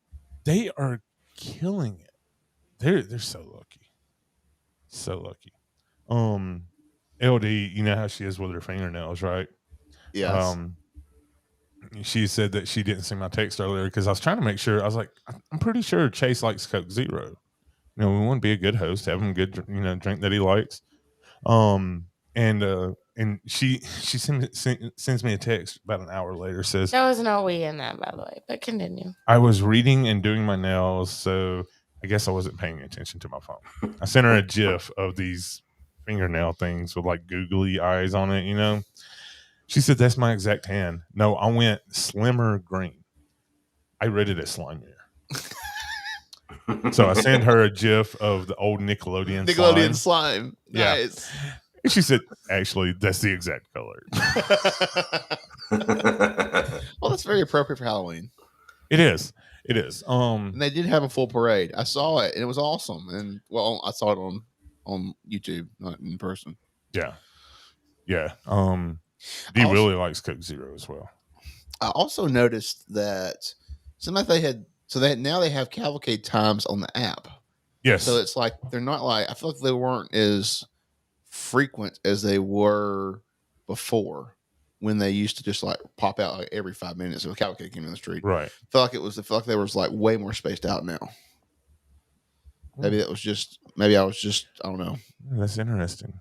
they are killing it. They're so lucky, so lucky. LD, you know how she is with her fingernails, right? Yes. She said that she didn't see my text earlier because I was trying to make sure. I was like, I'm pretty sure Chase likes Coke Zero. We want to be a good host, have him good, drink that he likes. And she sends me a text about an hour later. Says there was no we in that, by the way. But continue. I was reading and doing my nails, so I guess I wasn't paying attention to my phone. I sent her a GIF of these fingernail things with like googly eyes on it. She said, that's my exact hand. No, I went slimmer green. I read it as slimier. So I sent her a GIF of the old Nickelodeon slime. Nice. Yeah. And she said, actually, that's the exact color. Well, that's very appropriate for Halloween. It is. It is. And they did have a full parade. I saw it, and it was awesome. And well, I saw it on YouTube, not in person. Yeah. Yeah. Dee really likes Coke Zero as well. I also noticed that now they have cavalcade times on the app. Yes. So it's like they're not like, I feel like they weren't as frequent as they were before, when they used to just like pop out like every 5 minutes if a cavalcade came in the street. Right. I feel like they was like way more spaced out now. Maybe I was just, I don't know. That's interesting.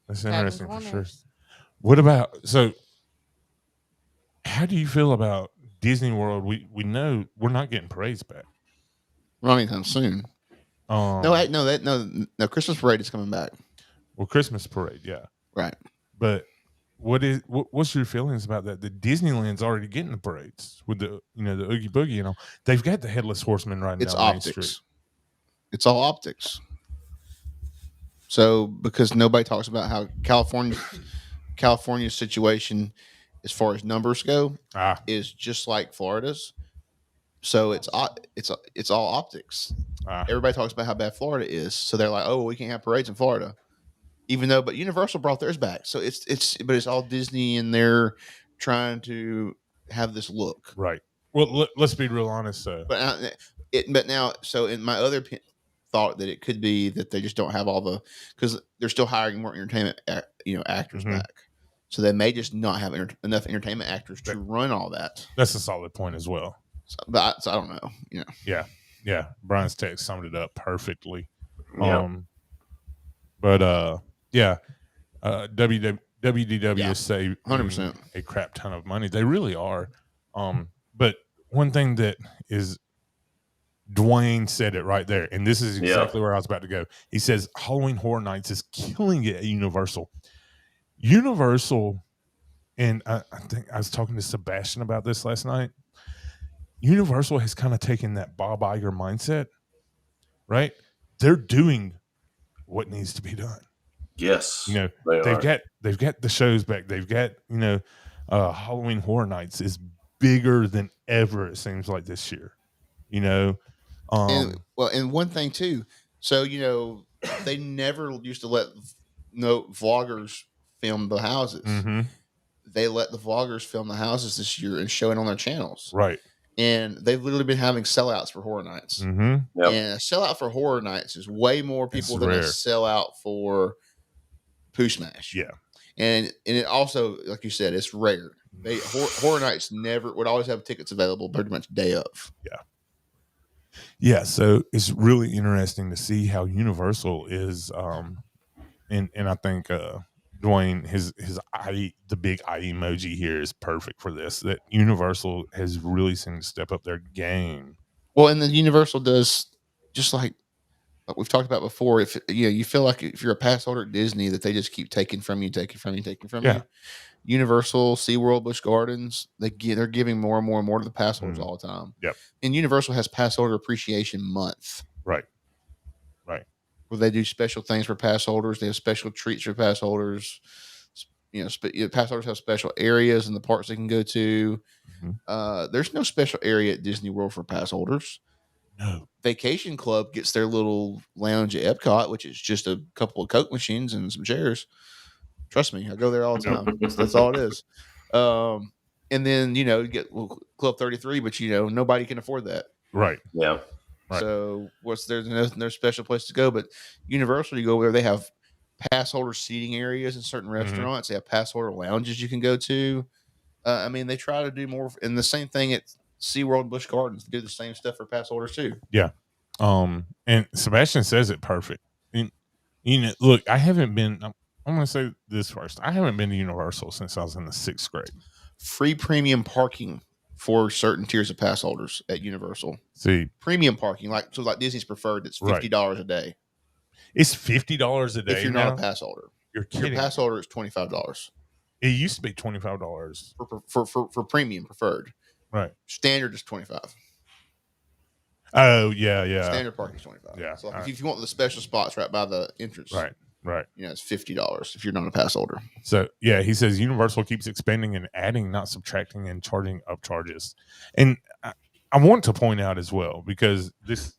That's interesting for sure. What about, so how do you feel about Disney World? We know we're not getting parades back. Not anytime soon. No, Christmas parade is coming back. Well, Christmas parade, yeah. Right. But what's your feelings about that? The Disneyland's already getting the parades with the the Oogie Boogie, they've got the Headless Horseman right now. It's optics. It's all optics. So because nobody talks about how California's situation as far as numbers go is just like Florida's. So it's all optics. Everybody talks about how bad Florida is, so they're like, "Oh, we can't have parades in Florida," but Universal brought theirs back. So it's all Disney, and they're trying to have this look. Right. Well, let's be real honest. But now, so in my other thought that it could be that they just don't have all because they're still hiring more entertainment actors back. So they may just not have enough entertainment actors to run all that. That's a solid point as well. So I don't know. Yeah. Brian's text summed it up perfectly. Yeah. WDW is saving 100% a crap ton of money. They really are. But one thing that is, Dwayne said it right there, and this is exactly where I was about to go. He says Halloween Horror Nights is killing it at Universal. And I think I was talking to Sebastian about this last night. Universal has kind of taken that Bob Iger mindset, right? They're doing what needs to be done. Yes, they've got the shows back. They've got Halloween Horror Nights is bigger than ever. It seems like this year. And one thing too. So they never used to let vloggers film the houses. Mm-hmm. They let the vloggers film the houses this year and show it on their channels. Right. And they've literally been having sellouts for Horror Nights. Mm-hmm. Yep. And a sellout for Horror Nights is way more people than a sellout for Pooh Smash. Yeah. And it also, like you said, it's rare. Horror Nights would always have tickets available pretty much day of. Yeah. Yeah. So it's really interesting to see how Universal is, and I think Dwayne, his eye, the big eye emoji here is perfect for this. That Universal has really seemed to step up their game. Well, and the Universal does just like we've talked about before. If you feel like if you're a pass holder at Disney, that they just keep taking from you. You. Universal, SeaWorld, Busch Gardens, they're giving more and more and more to the pass holders all the time. Yep. And Universal has Pass Holder Appreciation Month. Right. Where they do special things for pass holders. They have special treats for pass holders. Pass holders have special areas in the parks they can go to. Mm-hmm. There's no special area at Disney World for pass holders. No. Vacation Club gets their little lounge at Epcot, which is just a couple of Coke machines and some chairs. Trust me, I go there all the time. That's all it is. And then you get Club 33, but nobody can afford that. Right. Yeah. Right. So there's no special place to go, but Universal, you go over there, they have pass holder seating areas in certain restaurants. They have pass holder lounges you can go to. They try to do more, and the same thing at SeaWorld, Busch Gardens. They do the same stuff for pass holders too. Yeah. And Sebastian says it perfect. And, look, I haven't been. I'm going to say this first. I haven't been to Universal since I was in the 6th grade. Free premium parking for certain tiers of pass holders at Universal. See, premium parking, like Disney's Preferred, it's $50 a day. It's $50 a day if you're not a pass holder. You're kidding. Your pass holder is $25. It used to be $25 for premium Preferred. Right. Standard is $25. Oh yeah, yeah. Standard parking is $25. Yeah. So like if you want the special spots right by the entrance, right. It's $50 if you're not a pass holder. So yeah, he says Universal keeps expanding and adding, not subtracting, and charging up charges. And I want to point out as well, because this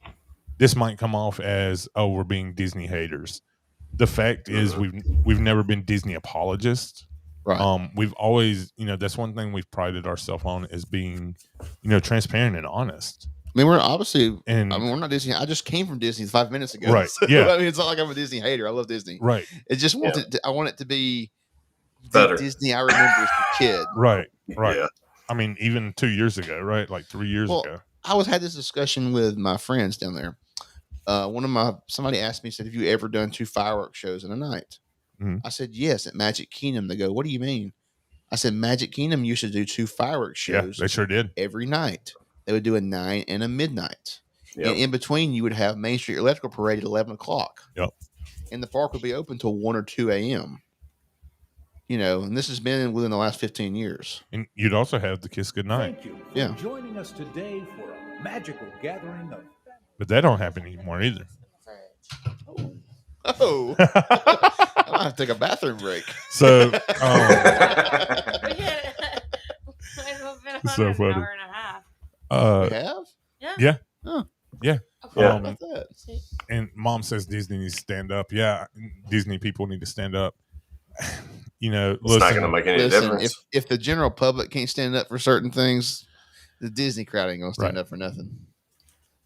might come off as, oh, we're being Disney haters. The fact is we've never been Disney apologists. Right. We've always, that's one thing we've prided ourselves on, is being, transparent and honest. I mean, we're not Disney. I just came from Disney 5 minutes ago. Right. So, yeah. I mean, it's not like I'm a Disney hater. I love Disney. Right. It just I want it to be better. Disney I remember as a kid. Right. Yeah. I mean, even 2 years ago, right? Like 3 years ago. I had this discussion with my friends down there. Somebody asked me, said, have you ever done 2 fireworks shows in a night? Mm-hmm. I said, yes, at Magic Kingdom. They go, what do you mean? I said, Magic Kingdom used to do 2 fireworks shows. Yeah, they sure did. Every night. They would do a 9 and a midnight. Yep. And in between, you would have Main Street Electrical Parade at 11 o'clock. Yep. And the park would be open till 1 or 2 a.m. And this has been within the last 15 years. And you'd also have the Kiss Goodnight. Thank you for joining us today for a magical gathering of... But that don't happen anymore either. Oh. I might have to take a bathroom break. So, It's so funny. An hour and a half. We have? Yeah. Oh. Yeah. How about that? And Mom says Disney needs to stand up. Yeah, Disney people need to stand up. It's not going to make any difference. If the general public can't stand up for certain things, the Disney crowd ain't going to stand up for nothing.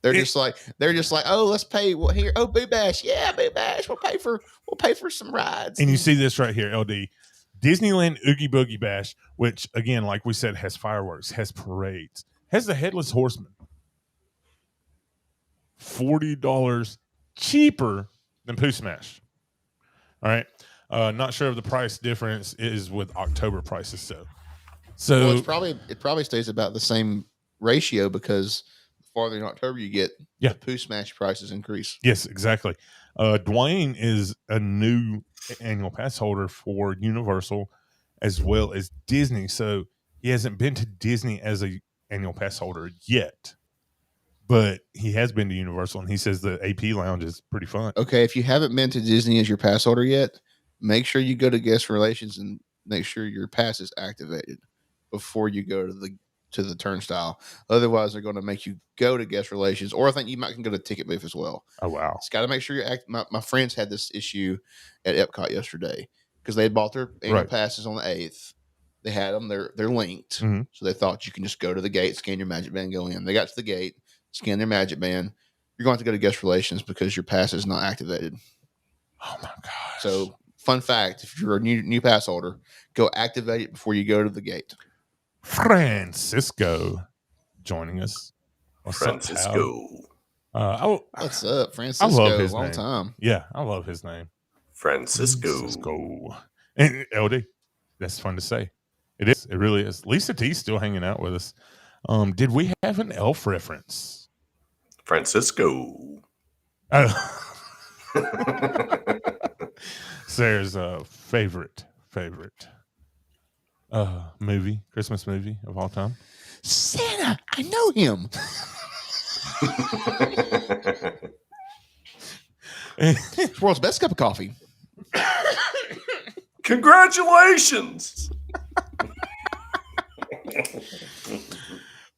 They're just like, oh, let's pay. Well, here, oh, Boo Bash, yeah, Boo Bash, we'll pay for some rides. And you see this right here, LD. Disneyland Oogie Boogie Bash, which again, like we said, has fireworks, has parades, has the Headless Horseman. $40 cheaper than Pooh Smash. All right. Not sure if the price difference is with October prices. So it probably stays about the same ratio, because the farther in October you get, the Pooh Smash prices increase. Yes, exactly. Dwayne is a new annual pass holder for Universal as well as Disney. So he hasn't been to Disney as a annual pass holder yet, but he has been to Universal, and he says the AP lounge is pretty fun. Okay, if you haven't been to Disney as your pass holder yet, make sure you go to guest relations and make sure your pass is activated before you go to the turnstile. Otherwise, they're going to make you go to guest relations, or I think you might can go to ticket booth as well. Oh wow! It's got to make sure you're my friends had this issue at Epcot yesterday because they had bought their annual passes on the 8th. They had them; they're linked, so they thought you can just go to the gate, scan your Magic Band, go in. They got to the gate, scan their Magic Band. You're going to have to go to guest relations because your pass is not activated. Oh my gosh! So, fun fact: if you're a new pass holder, go activate it before you go to the gate. Francisco joining us. What's Francisco. What's up, Francisco? I love his long name. time. Yeah, I love his name. Francisco. And LD, that's fun to say. It is. It really is. Lisa T's still hanging out with us. Did we have an elf reference? Francisco. Sarah's favorite Christmas movie of all time. Santa, I know him. World's best cup of coffee. Congratulations.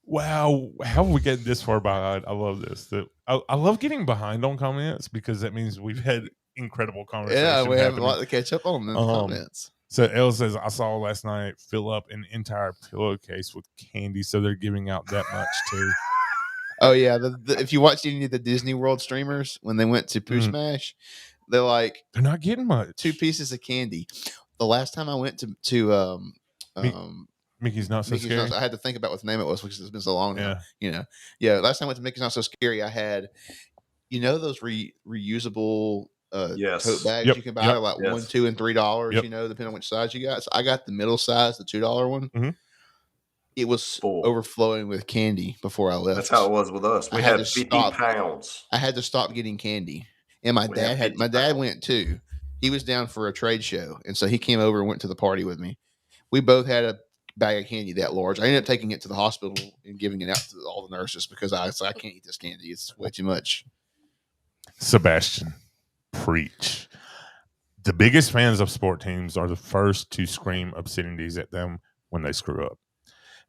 Wow, how have we get this far behind? I love this. I love getting behind on comments because that means we've had incredible conversations. Yeah, we have a lot to catch up on in the comments. So Elle says, I saw last night fill up an entire pillowcase with candy, so they're giving out that much too. Oh yeah, if you watch any of the Disney World streamers when they went to Pooh Smash, they're not getting much. 2 pieces of candy. The last time I went to Mickey's Not So Scary. I had to think about what the name it was because it's been so long now. Last time I went to Mickey's Not So Scary, I had those reusable tote bags you can buy are like $1, $2, and $3. Depending on which size you got. So I got the middle size, the $2 one. Mm-hmm. It was overflowing with candy before I left. That's how it was with us. We had 50 pounds. I had to stop getting candy, and my dad went too. He was down for a trade show, and so he came over and went to the party with me. We both had a bag of candy that large. I ended up taking it to the hospital and giving it out to all the nurses because I was like, I can't eat this candy. It's way too much. Sebastian, preach. The biggest fans of sport teams are the first to scream obscenities at them when they screw up.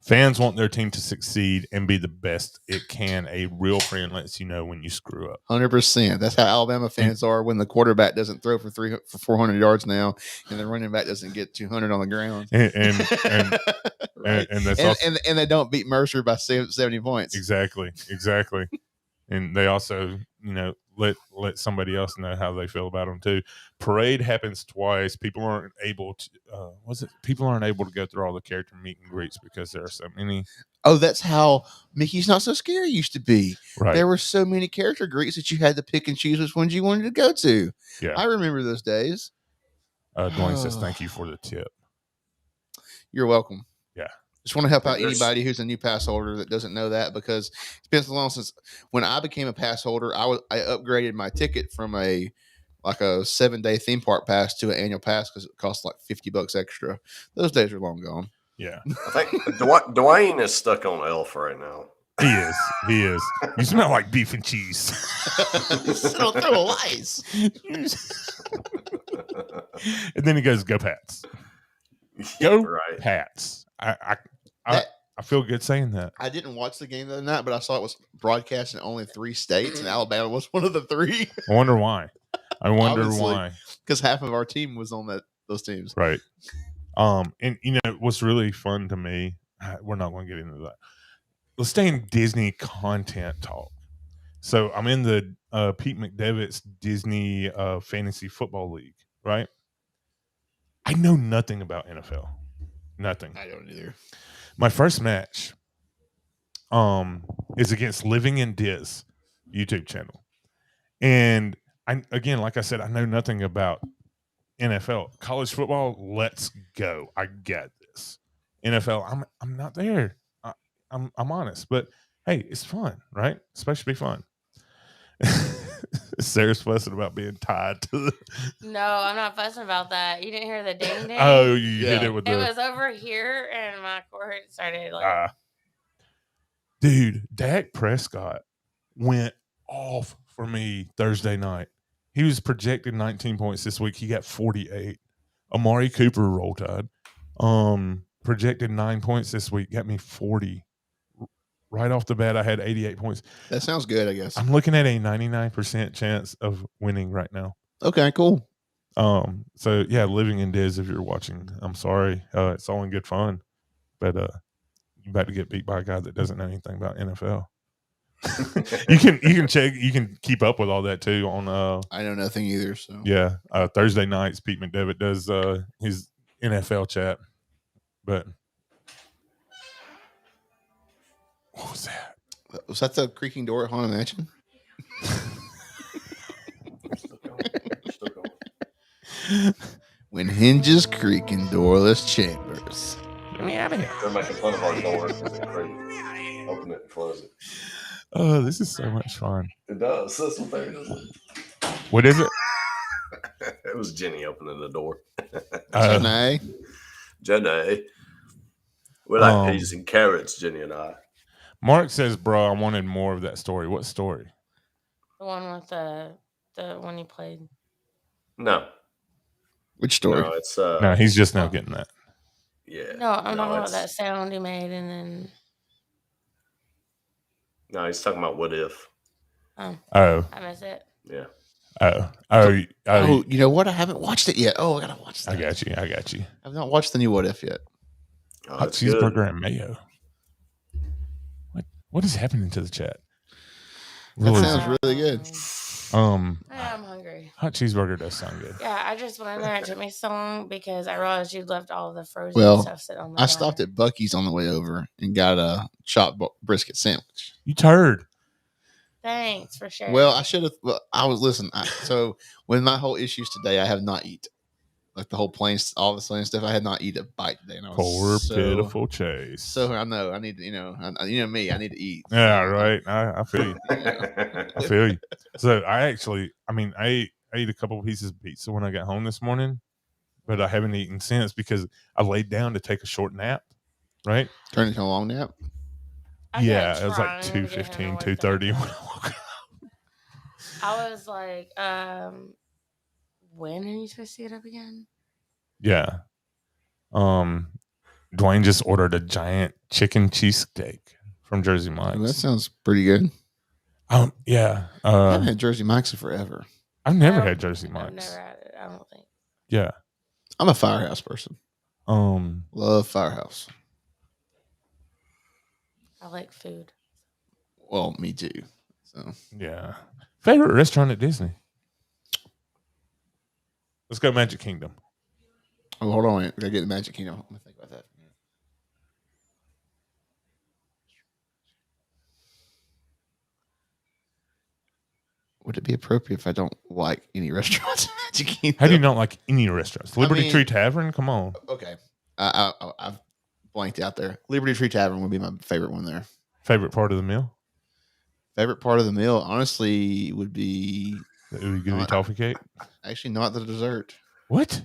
Fans want their team to succeed and be the best it can. A real friend lets you know when you screw up. 100%. That's how Alabama fans are when the quarterback doesn't throw for 400 yards now, and the running back doesn't get 200 on the ground. Right. And they don't beat Mercer by 70 points. Exactly. And they also, let somebody else know how they feel about them too. Parade happens twice. People aren't able to. People aren't able to go through all the character meet and greets because there are so many. Oh, that's how Mickey's Not So Scary used to be. Right. There were so many character greets that you had to pick and choose which ones you wanted to go to. Yeah, I remember those days. Dwayne says thank you for the tip. You're welcome. Yeah. Just want to help out anybody who's a new pass holder that doesn't know that, because it's been so long since when I became a pass holder. I upgraded my ticket from a 7-day theme park pass to an annual pass because it costs like $50 extra. Those days are long gone. Yeah, I think Dwayne is stuck on Elf right now. He is. You smell like beef and cheese. So throw lies. And then he goes, "Go Pats! Go Right. Pats!" I feel good saying that. I didn't watch the game the other night, but I saw it was broadcast in only 3 states, and Alabama was one of the 3. I wonder why. Why. Because half of our team was on those teams. Right. And what's really fun to me, we're not going to get into that. Let's stay in Disney content talk. So I'm in the Pete McDevitt's Disney Fantasy Football League, right? I know nothing about NFL. Nothing. I don't either. My first match is against Living in Diz YouTube channel. And like I said, I know nothing about NFL. College football, let's go. I get this. NFL, I'm not there. I'm honest, but hey, it's fun, right? It's supposed to be fun. Sarah's fussing about being tied to the. No, I'm not fussing about that. You didn't hear the ding ding? Oh, you hit it with It was over here, and my cord started Dude, Dak Prescott went off for me Thursday night. He was projected 19 points this week. He got 48. Amari Cooper roll tide. Projected 9 points this week. Got me 40. Right off the bat, I had 88 points. That sounds good, I guess. I'm looking at a 99% chance of winning right now. Okay, cool. So yeah, Living in Diz, if you're watching, I'm sorry. It's all in good fun. But you're about to get beat by a guy that doesn't know anything about NFL. you can check, you can keep up with all that too on I know nothing either, so yeah. Thursday nights Pete McDevitt does his NFL chat. But what was that? Was that the creaking door at Haunted Mansion? When hinges creak in doorless chambers. Get me out of here. They're making fun of our door because it's crazy. Open it and close it. Oh, this is so much fun. It does. That's what they're doing. What is it? It was Jenny opening the door. Jenny. We like peas and carrots, Jenny and I. Mark says, bro, I wanted more of that story. What story? The one with the one you played. No. Which story? No, it's no, he's just now getting that. Yeah. No, I'm talking about that sound you made and then. No, he's talking about What If. Oh. I missed it. Yeah. Oh, you know what? I haven't watched it yet. Oh, I gotta watch that. I got you. I've not watched the new What If yet. Oh, Hot cheeseburger and mayo. What is happening to the chat? That sounds really good. I'm hungry. Hot cheeseburger does sound good. Yeah, I just went in there. It took me so long because I realized you left all the frozen stuff sitting on the I stopped at Buc-ee's on the way over and got a chopped brisket sandwich. You turd. Thanks for sharing. Well, I should have. Well, I was listening. So with my whole issues today, I have not eaten. Like the whole plane, all the plain stuff, I had not eaten a bite today. And I was Poor pitiful Chase. So I know I need to, you know me, I need to eat. Yeah, right. I feel you. I feel you. So I ate a couple of pieces of pizza when I got home this morning, but I haven't eaten since because I laid down to take a short nap right? Turned into a long nap. Yeah, it was like 2:15, 2:30 when I woke up. I was like, when are you supposed to get up again? Yeah. Dwayne just ordered a giant chicken cheesesteak from Jersey Mike's. Oh, that sounds pretty good. Yeah. I haven't had Jersey Mike's in forever. I've never had Jersey I've Mike's. never had it, I don't think. Yeah. I'm a Firehouse person. Love Firehouse. I like food. Well, me too. So yeah. Favorite restaurant at Disney? Let's go Magic Kingdom. Oh, hold on. We gotta get the Magic Kingdom. I'm gonna think about that. Would it be appropriate if I don't like any restaurants at Magic Kingdom? How do you not like any restaurants? Liberty Tree Tavern? Come on. Okay. I've blanked out there. Liberty Tree Tavern would be my favorite one there. Favorite part of the meal? Favorite part of the meal, honestly, would be the ooey gooey toffee cake. Actually, not the dessert. What?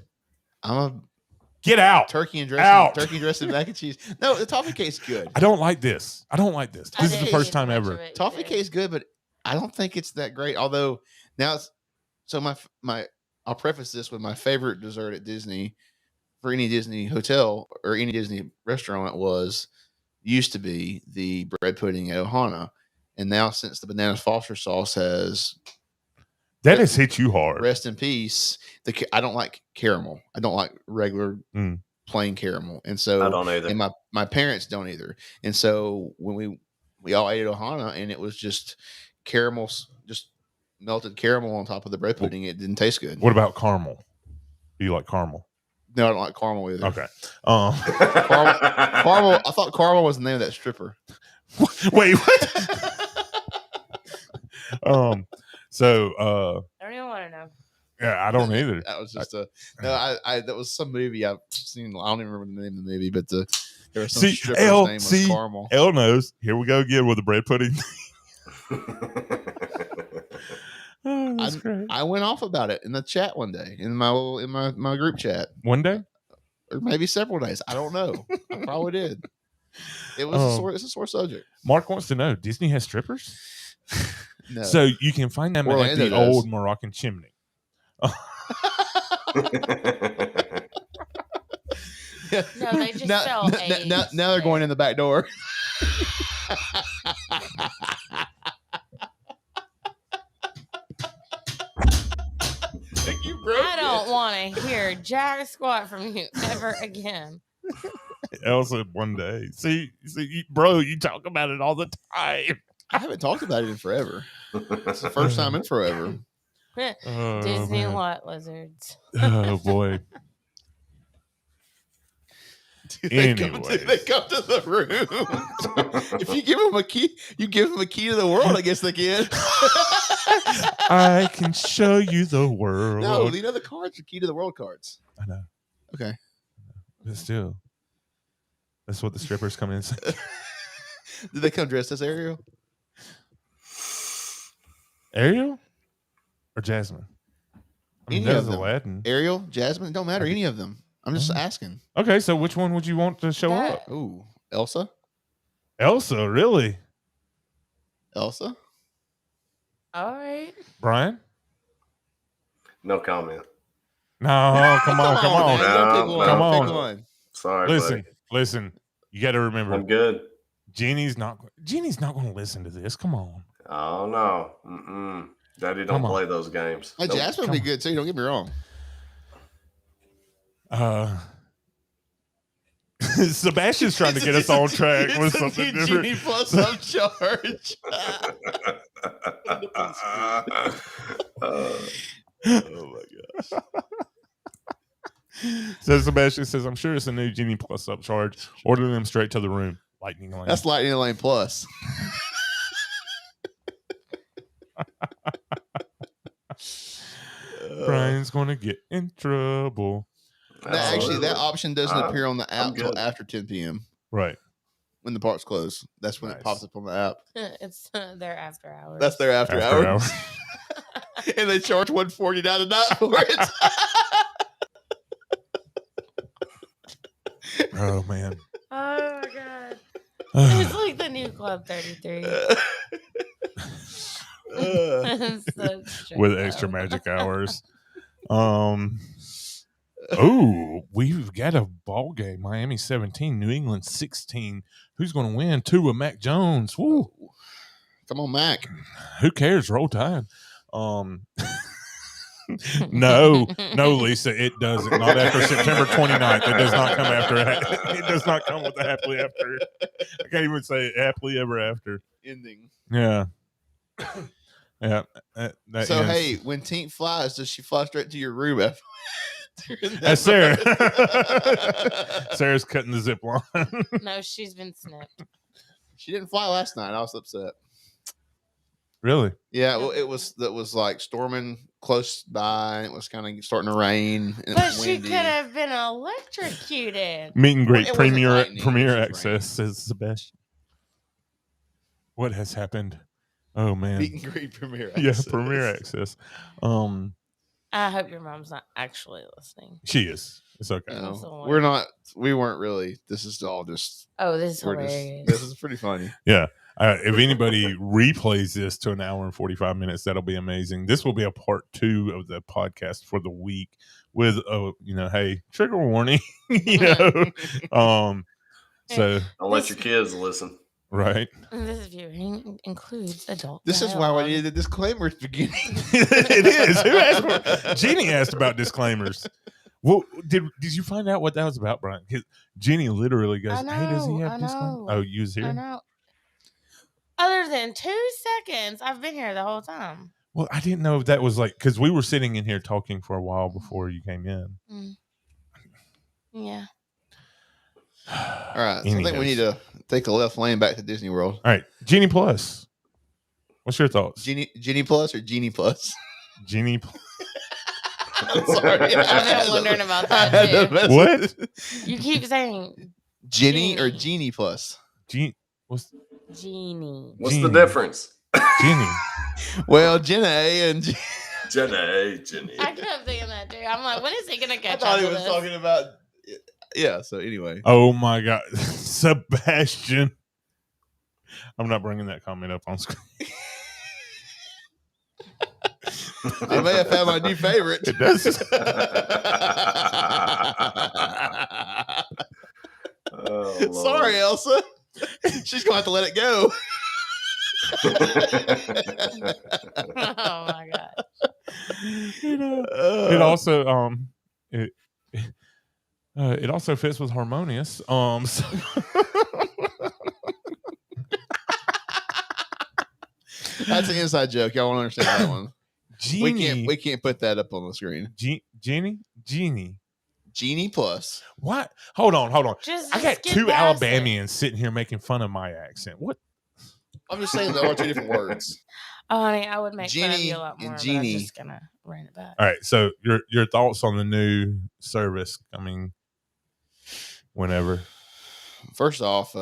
Get out. Turkey and dressed mac and cheese. No, the toffee cake's good. I don't like this. This is the first time ever. Toffee cake's good, but I don't think it's that great. Although now it's so my I'll preface this with my favorite dessert at Disney for any Disney hotel or any Disney restaurant used to be the bread pudding at Ohana. And now since the banana Foster sauce has hit you hard. Rest in peace. I don't like caramel. I don't like regular plain caramel. And so I don't either. And my parents don't either. And so when we all ate at Ohana and it was just caramel, just melted caramel on top of the bread pudding, it didn't taste good. What about caramel? Do you like caramel? No, I don't like caramel either. Okay. Caramel. I thought caramel was the name of that stripper. Wait, what? So I don't even want to know. Yeah, I don't either. That was just that was some movie I've seen. I don't even remember the name of the movie, but there was some stripper's name was Caramel. Elle knows. Here we go again with the bread pudding. That's great. I went off about it in the chat one day in my group chat. One day, or maybe several days. I don't know. I probably did. It was it's a sore subject. Mark wants to know: Disney has strippers? No. So you can find them at the old Moroccan chimney. No, they just sell eggs. Now they're going in the back door. I don't want to hear jack squat from you ever again. Elsa, one day. See, bro, you talk about it all the time. I haven't talked about it in forever. It's the first time in forever. Disney lot lizards. Oh boy. They come to the room. If you give them a key, you give them a key to the world. I guess they can. I can show you the world. No, you know the cards are key to the world cards. I know. Okay, but still, that's what the strippers come in and say. Did they come dressed as Ariel? Ariel or Jasmine? I mean, Any of them. Aladdin. Ariel, Jasmine, don't matter. Any of them. I'm just asking. Okay, so which one would you want to show up? Ooh, Elsa. Elsa, really? Elsa. All right. Brian? No comment. No, come on. Come on. Pick one. Sorry, listen. You got to remember. I'm good. Jeannie's not going to listen to this. Come on. Oh no. Daddy don't play those games. Hey, Jasmine would be good too. Don't get me wrong. Sebastian's trying to get us on track with something different. Genie plus upcharge. Oh my gosh. So Sebastian says, I'm sure it's a new Genie plus upcharge. Order them straight to the room. Lightning Lane. That's Lightning Lane Plus. Brian's going to get in trouble. Actually, that option doesn't appear on the app until after 10 p.m. Right. When the parks close. That's when it pops up on the app. It's their after hours. That's their after hours. And they charge $149 a night for it. Oh, man. Oh, my It's like the new Club 33. With extra magic hours. Oh, we've got a ball game. Miami 17, New England 16. Who's going to win? 2 with Mac Jones. Woo. Come on, Mac. Who cares? Roll Tide. No, Lisa, it doesn't. Not after September 29th. It does not come after. It does not come with a happily after. I can't even say it, happily ever after Ending. Yeah. Yeah. So hey, when Tink flies, does she fly straight to your room? That's Sarah. Sarah's cutting the zip line. No, she's been snipped. She didn't fly last night. I was upset. Really? Yeah, well, it was like storming close by, and it was kind of starting to rain. And But she could have been electrocuted. Meet and greet Well, it wasn't premier lightning, access, says Sebastian. What has happened? Oh man. Meet and greet premier access. Yeah, premier access. I hope your mom's not actually listening. She is. It's okay. No, we're not. We weren't really. This is all just. Oh, this is hilarious. This is pretty funny. Yeah. If anybody replays this to an hour and 45 minutes, that'll be amazing. This will be a part 2 of the podcast for the week with, hey, trigger warning, so don't let your kids listen. Right. This viewing includes adult. This is why we needed the disclaimer at the beginning. It is. Who asked for? Jeannie asked about disclaimers. Well, did you find out what that was about, Brian? Jeannie literally goes, "Hey, does he have disclaimers?" Oh, you was here. I know. Other than 2 seconds, I've been here the whole time. Well, I didn't know if that was because we were sitting in here talking for a while before you came in. Yeah. All right. So I think we need to take a left lane back to Disney World. All right. Genie Plus. What's your thoughts? Genie Plus or Genie Plus? Genie Plus. I'm sorry. I've been wondering about that too. What? You keep saying Genie or Genie Plus? What's Genie? What's the difference? Genie. Well, Jenny and Jenny. I kept thinking that too. I'm like, when is he gonna catch I thought up he to was this? talking about. Yeah. So anyway. Oh my God, Sebastian. I'm not bringing that comment up on screen. I may have found my new favorite. It does. Oh, sorry, Elsa. She's going to have to let it go. Oh my God. It also it also fits with Harmonious. So that's an inside joke. Y'all want to understand that one? Genie. We can't put that up on the screen. Genie Plus. What? Hold on. Just I got skip 2 past it. Alabamians sitting here making fun of my accent. What? I'm just saying there are 2 different words. Oh, honey, I would make fun of Genie you a lot and more, Genie. but I'm just gonna rein it back. All right. So your thoughts on the new service coming whenever? First off,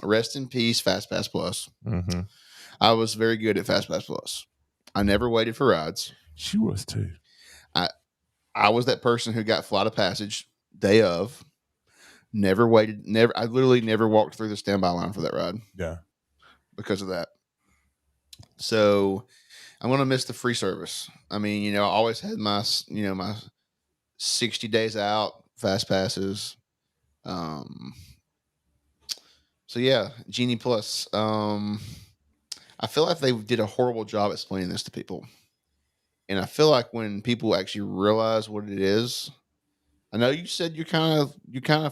rest in peace, FastPass Plus. Mm-hmm. I was very good at FastPass Plus. I never waited for rides. She was too. I was that person who got flight of passage day of. Never waited. I literally never walked through the standby line for that ride. Yeah. Because of that. So I'm going to miss the free service. I mean, I always had my 60 days out fast passes. So yeah, Genie Plus. I feel like they did a horrible job explaining this to people. And I feel like when people actually realize what it is, I know you said you're kind of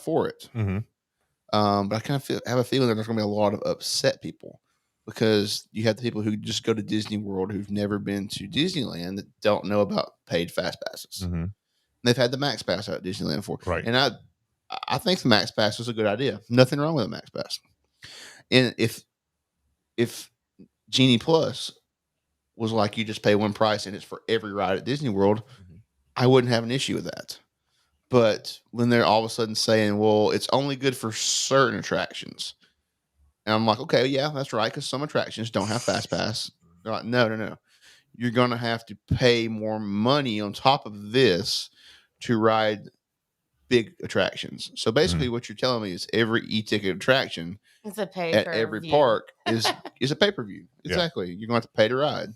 for it. Mm-hmm. But I kind of have a feeling that there's going to be a lot of upset people because you have the people who just go to Disney World who've never been to Disneyland that don't know about paid fast passes. Mm-hmm. They've had the Max Pass out at Disneyland before. Right. And I think the Max Pass was a good idea. Nothing wrong with the Max Pass. And if Genie Plus was like you just pay one price and it's for every ride at Disney World, I wouldn't have an issue with that. But when they're all of a sudden saying, well, it's only good for certain attractions. And I'm like, okay, yeah, that's right. Because some attractions don't have Fast Pass. They're like, no. You're going to have to pay more money on top of this to ride big attractions. So basically, what you're telling me is every e-ticket attraction It's a pay at per every view. park is a pay-per-view. Exactly. You're going to have to pay to ride.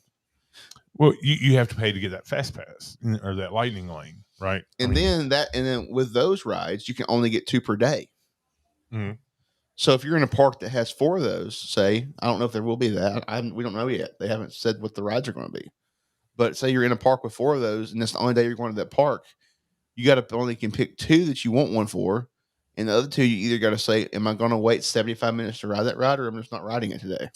Well, you have to pay to get that fast pass or that lightning lane, right? And then with those rides, you can only get 2 per day. Mhm. So if you're in a park that has 4 of those, say, I don't know if there will be that. We don't know yet. They haven't said what the rides are going to be. But say you're in a park with 4 of those, and that's the only day you're going to that park. You got to only can pick 2 that you want one for, and the other 2 you either got to say, "Am I going to wait 75 minutes to ride that ride, or I'm just not riding it today?"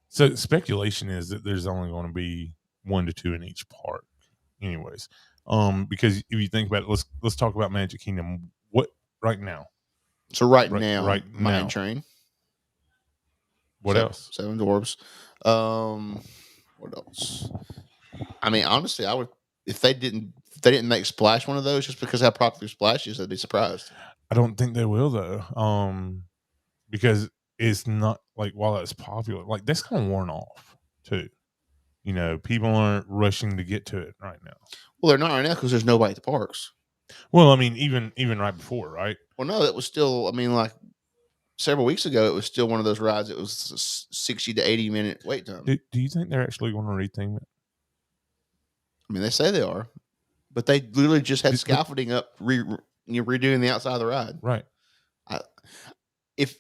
So speculation is that there's only going to be 1 to 2 in each park, anyways. Because if you think about it, let's talk about Magic Kingdom. What right now? So right now, Mine Train. What else? 7 Dwarfs. What else? I mean, honestly, I would if they didn't make Splash one of those just because how popular Splash is, I'd be surprised. I don't think they will though. Because it's not like while it's popular, like that's kind of worn off too. You know, people aren't rushing to get to it right now. Well, they're not right now because there's nobody at the parks. Well, I mean, even right before, right? Well, no, it was still. I mean, like several weeks ago, it was still one of those rides. It was 60 to 80-minute wait time. Do you think they're actually going to retheme it? I mean, they say they are, but they literally just had scaffolding up, redoing the outside of the ride. Right. If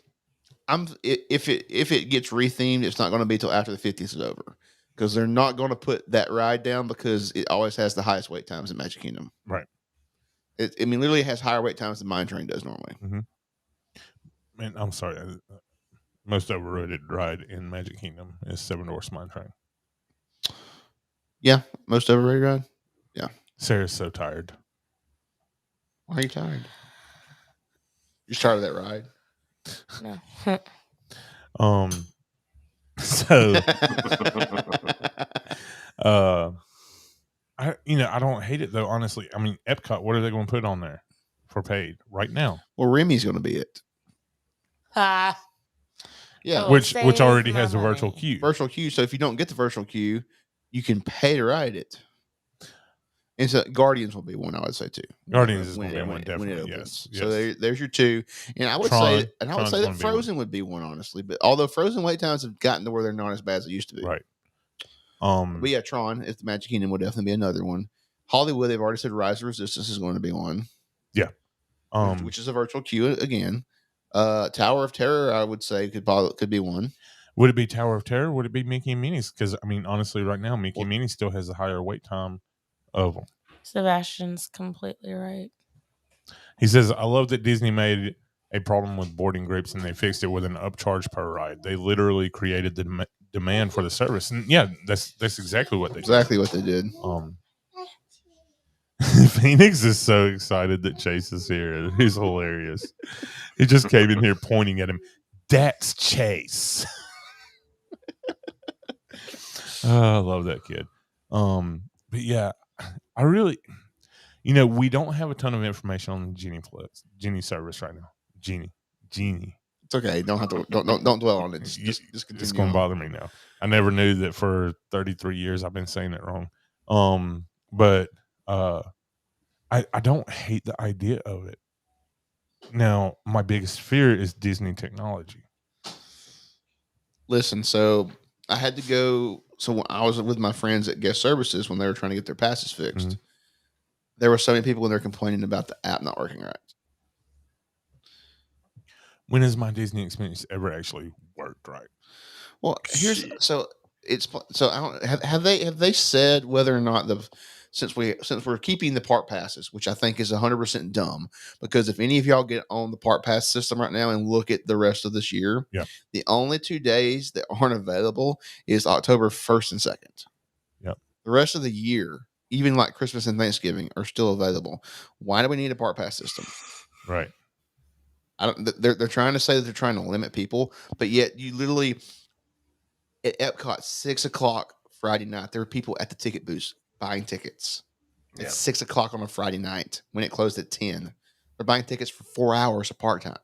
it gets rethemed, it's not going to be till after the 50th is over, because they're not going to put that ride down because it always has the highest wait times in Magic Kingdom. Right. Literally has higher wait times than Mine Train does normally. Mm-hmm. Man, I'm sorry. Most overrated ride in Magic Kingdom is 7 Dwarfs Mine Train. Yeah, most overrated ride. Yeah. Sarah's so tired. Why are you tired? You're tired of that ride? No. So I don't hate it though, honestly. I mean, Epcot, what are they going to put on there for paid right now? Well, Remy's going to be it. Yeah, which already has a virtual queue. Virtual queue. So if you don't get the virtual queue, you can pay to ride it. And so Guardians will be one, I would say too. Guardians is going to be one, definitely. Yes. So there's your 2, and I would say that Frozen would be one, honestly. But although Frozen wait times have gotten to where they're not as bad as they used to be, right? But yeah, Tron, if the Magic Kingdom, will definitely be another one. Hollywood, they've already said Rise of Resistance is going to be one. Yeah, which is a virtual queue again. Tower of Terror, I would say could be one. Would it be Tower of Terror? Would it be Mickey and Minnie's? Because I mean, honestly, right now Mickey and Minnie still has a higher wait time of them. Sebastian's completely right. He says, "I love that Disney made a problem with boarding groups and they fixed it with an upcharge per ride. They literally created the demand for the service." And yeah, that's exactly what they did. Phoenix is so excited that Chase is here. He's hilarious. He just came in here pointing at him. That's Chase. I love that kid. But yeah, I really, we don't have a ton of information on the Genie service right now. Genie. It's okay. Don't dwell on it. Just continue. It's going to bother me now. I never knew that for 33 years I've been saying it wrong. But I don't hate the idea of it. Now, my biggest fear is Disney technology. Listen, so I had to go. So when I was with my friends at Guest Services when they were trying to get their passes fixed. Mm-hmm. There were so many people in there complaining about the app not working right. When has my Disney experience ever actually worked right? Well, have they said whether or not since we're keeping the park passes, which I think is 100% dumb, because if any of y'all get on the park pass system right now and look at the rest of this year, the only 2 days that aren't available is October 1st and 2nd. Yep. The rest of the year, even like Christmas and Thanksgiving, are still available. Why do we need a park pass system? Right. They're trying to say that they're trying to limit people, but yet you literally at Epcot 6:00 Friday night, there were people at the ticket booths buying tickets at 6:00 on a Friday night when it closed at 10. They're buying tickets for 4 hours of park time.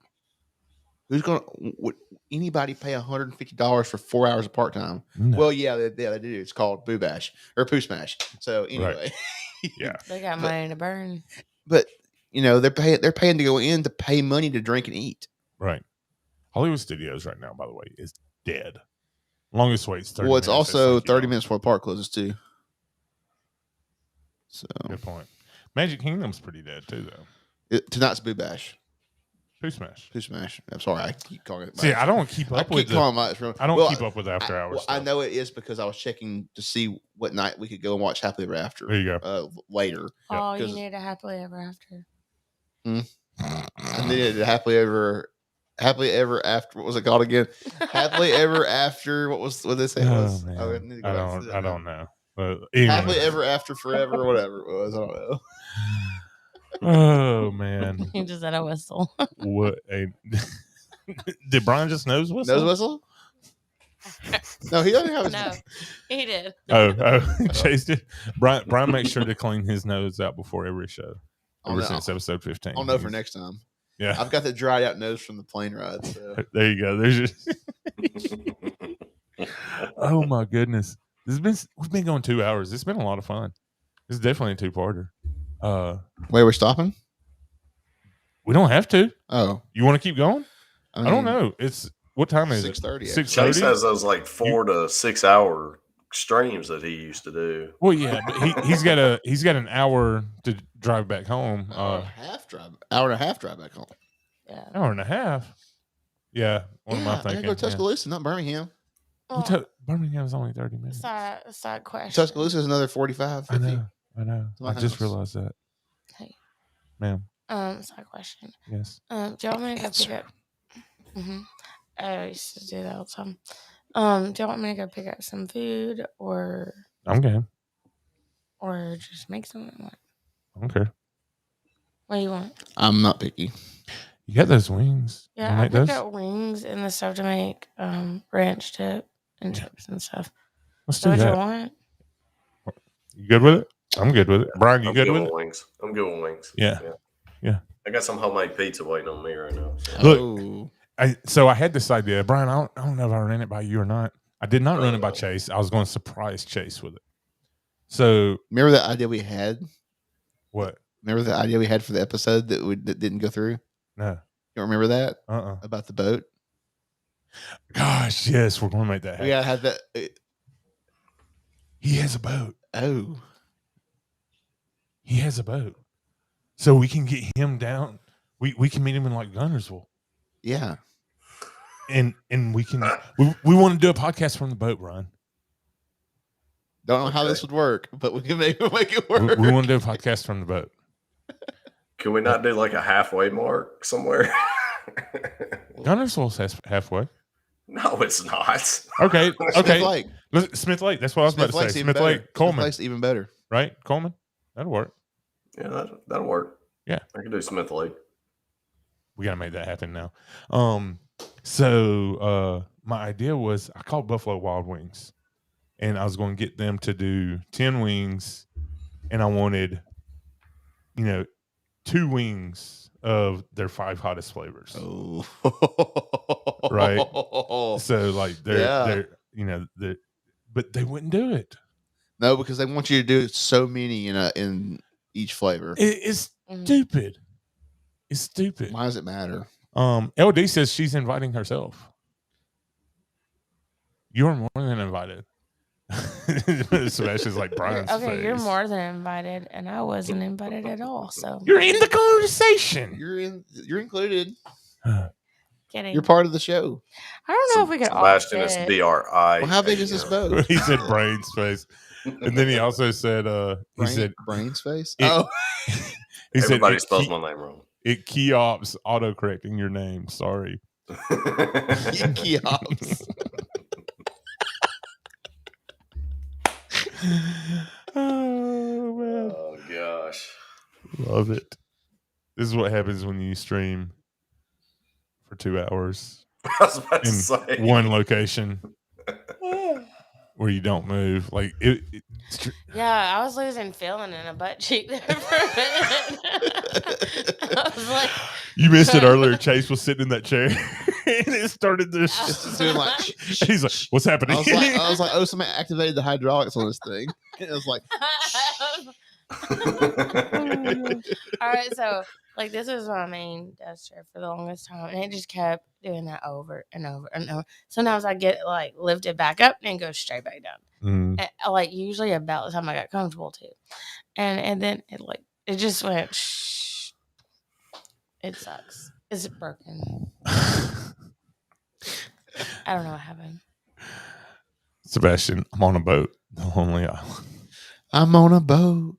Would anybody pay $150 for 4 hours of part time? No. Well, yeah, they do. It's called Boo Bash or Poo Smash. So anyway, right. Yeah, they got money to burn. But they're paying to go in to pay money to drink and eat. Right. Hollywood Studios right now, by the way, is dead. Longest wait's 30 Well, it's minutes. also 30 minutes before the park closes too. So good point. Magic Kingdom's pretty dead too, though. Tonight's Boo Bash. Pooh Smash. Pooh Smash. I'm sorry, I keep calling it. See, I don't keep up with keep with After Hours. I know it is because I was checking to see what night we could go and watch Happily Ever After. There you go. Later. Oh, you need a Happily Ever After. I needed a Happily Ever After. What was it called again? Happily Ever After. What did they say it was? Man. I don't know. But anyway. Happily Ever After Forever, whatever it was. I don't know. Oh man! You just had a whistle. What a did Brian just nose whistle? Nose whistle? No, he doesn't have. No, he did. Oh, Chase did. Brian makes sure to clean his nose out before every show. Ever since episode 15. I'll know for next time. Yeah, I've got the dried out nose from the plane ride. So. There you go. There's just. Oh my goodness! We've been going 2 hours. It's been a lot of fun. It's definitely a two-parter. Wait, we're stopping? We don't have to. Oh, you want to keep going? I mean, I don't know. It's what time is 6:30. 6:30. Chase has those like 4 to 6 hour streams that he used to do. Well, yeah, but he's got an hour to drive back home. Hour and a half drive back home. Yeah, hour and a half. Yeah, what am I thinking? I gotta go to Tuscaloosa, not Birmingham. Birmingham's only 30 minutes. Side question. Tuscaloosa is another 45. 50. I know. I just realized that. Hey, ma'am. Side question. Yes. Do you want me to go pick up? I used to do that all the time. Do you want me to go pick up some food, or I'm game, or just make something? Okay. What do you want? I'm not picky. You got those wings? Yeah, I picked up wings and the stuff to make ranch dip and chips and stuff. Let's do that. You want? You good with it? I'm good with it. Brian, you good with it? Wings. I'm good with wings. Yeah. I got some homemade pizza waiting on me right now. So. Look, I had this idea, Brian. I don't know if I ran it by you or not. I did not run it by Chase. I was going to surprise Chase with it. So remember that idea we had? What? Remember the idea we had for the episode that didn't go through? No. You don't remember that? About the boat? Gosh, yes, we're going to make that happen. We gotta have that. He has a boat. Oh. He has a boat. So we can get him down. We can meet him in like Gunnersville. Yeah. And we can we want to do a podcast from the boat, Brian. Don't know how this would work, but we can make it work. We want to do a podcast from the boat. Can we not do like a halfway mark somewhere? Gunnersville's halfway. No, it's not. Okay. Smith Lake. Smith Lake. That's what I was about to say. Smith Lake, Coleman. Smith Lake's even better. Right? Coleman? That'll work. Yeah, that'll work. Yeah. I can do Smith Lake. We got to make that happen now. So my idea was I called Buffalo Wild Wings. And I was going to get them to do 10 wings. And I wanted, 2 wings of their 5 hottest flavors. Oh. Right? So like they're but they wouldn't do it. No, because they want you to do so many in each flavor. It's stupid. It's stupid. Why does it matter? LD says she's inviting herself. You're more than invited. Sebastian's like Brian's Okay, face. you're more than invited, and I wasn't invited at all. So you're in the conversation. You're included. Kidding. You're part of the show. I don't know if we could all Sebastian is fit. BRI. Well, how big is this boat? He said brain's face. And then he also said brain's face? He said everybody spells my name wrong. It keops auto-correcting your name. Sorry. Keops. Oh man. Oh gosh. Love it. This is what happens when you stream for 2 hours I was about to in say. one location where you don't move. Like Yeah, I was losing feeling in a butt cheek there for a minute. I was like, you missed it earlier. Chase was sitting in that chair and it started this. He's like, "What's happening?" I was like, oh, somebody activated the hydraulics on this thing. It was like, All right, so like this was my main duster for the longest time, and it just kept doing that over and over and over. Sometimes I get like lifted back up and go straight back down. And, like usually about the time I got comfortable too, and then it just went. Shh. It sucks. Is it broken? I don't know what happened. Sebastian, I'm on a boat. The Lonely Island. I'm on a boat.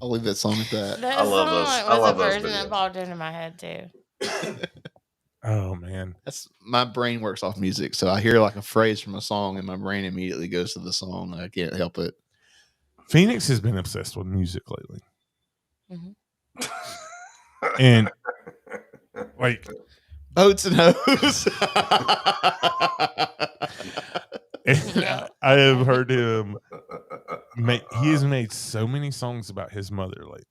I'll leave that song at that. That song was a version that popped into my head too. Oh man, that's my brain works off music, so I hear like a phrase from a song, and my brain immediately goes to the song. I can't help it. Phoenix has been obsessed with music lately, and like boats and hoes. I have heard him he has made so many songs about his mother lately.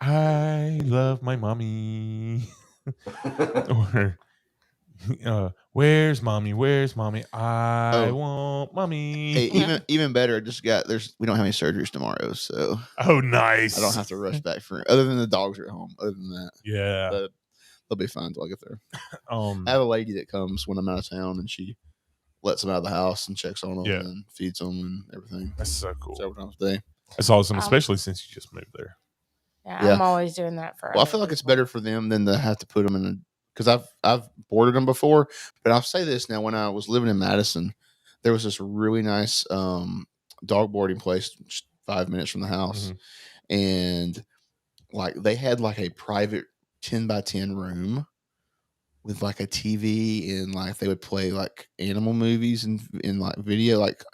I love my mommy. Or where's mommy? Where's mommy? I want mommy. Hey, even better. We don't have any surgeries tomorrow, so nice. I don't have to rush back for other than the dogs are at home. Other than that, yeah, they'll be fine until I get there. I have a lady that comes when I'm out of town, and she lets them out of the house and checks on them and feeds them and everything. That's so cool. Several times a day. That's awesome, especially since you just moved there. Yeah, I'm always doing that for. Well, I feel like it's better for them than to have to put them in because I've boarded them before. But I'll say this now: when I was living in Madison, there was this really nice dog boarding place just 5 minutes from the house, and like they had like a private 10x10 room with like a TV and like they would play like animal movies and in like video like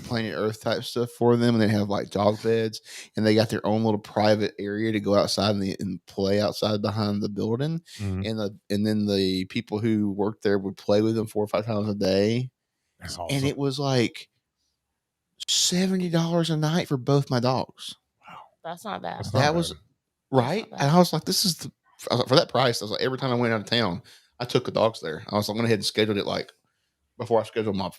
Planet Earth type stuff for them, and they have like dog beds, and they got their own little private area to go outside and play outside behind the building, and then the people who worked there would play with them 4 or 5 times a day. That's awesome. And it was like $70 a night for both my dogs. Wow, that's not bad. That was right, and I was like, "This is for that price." I was like, every time I went out of town, I took the dogs there. I was like, I went ahead and scheduled it like. Before I scheduled my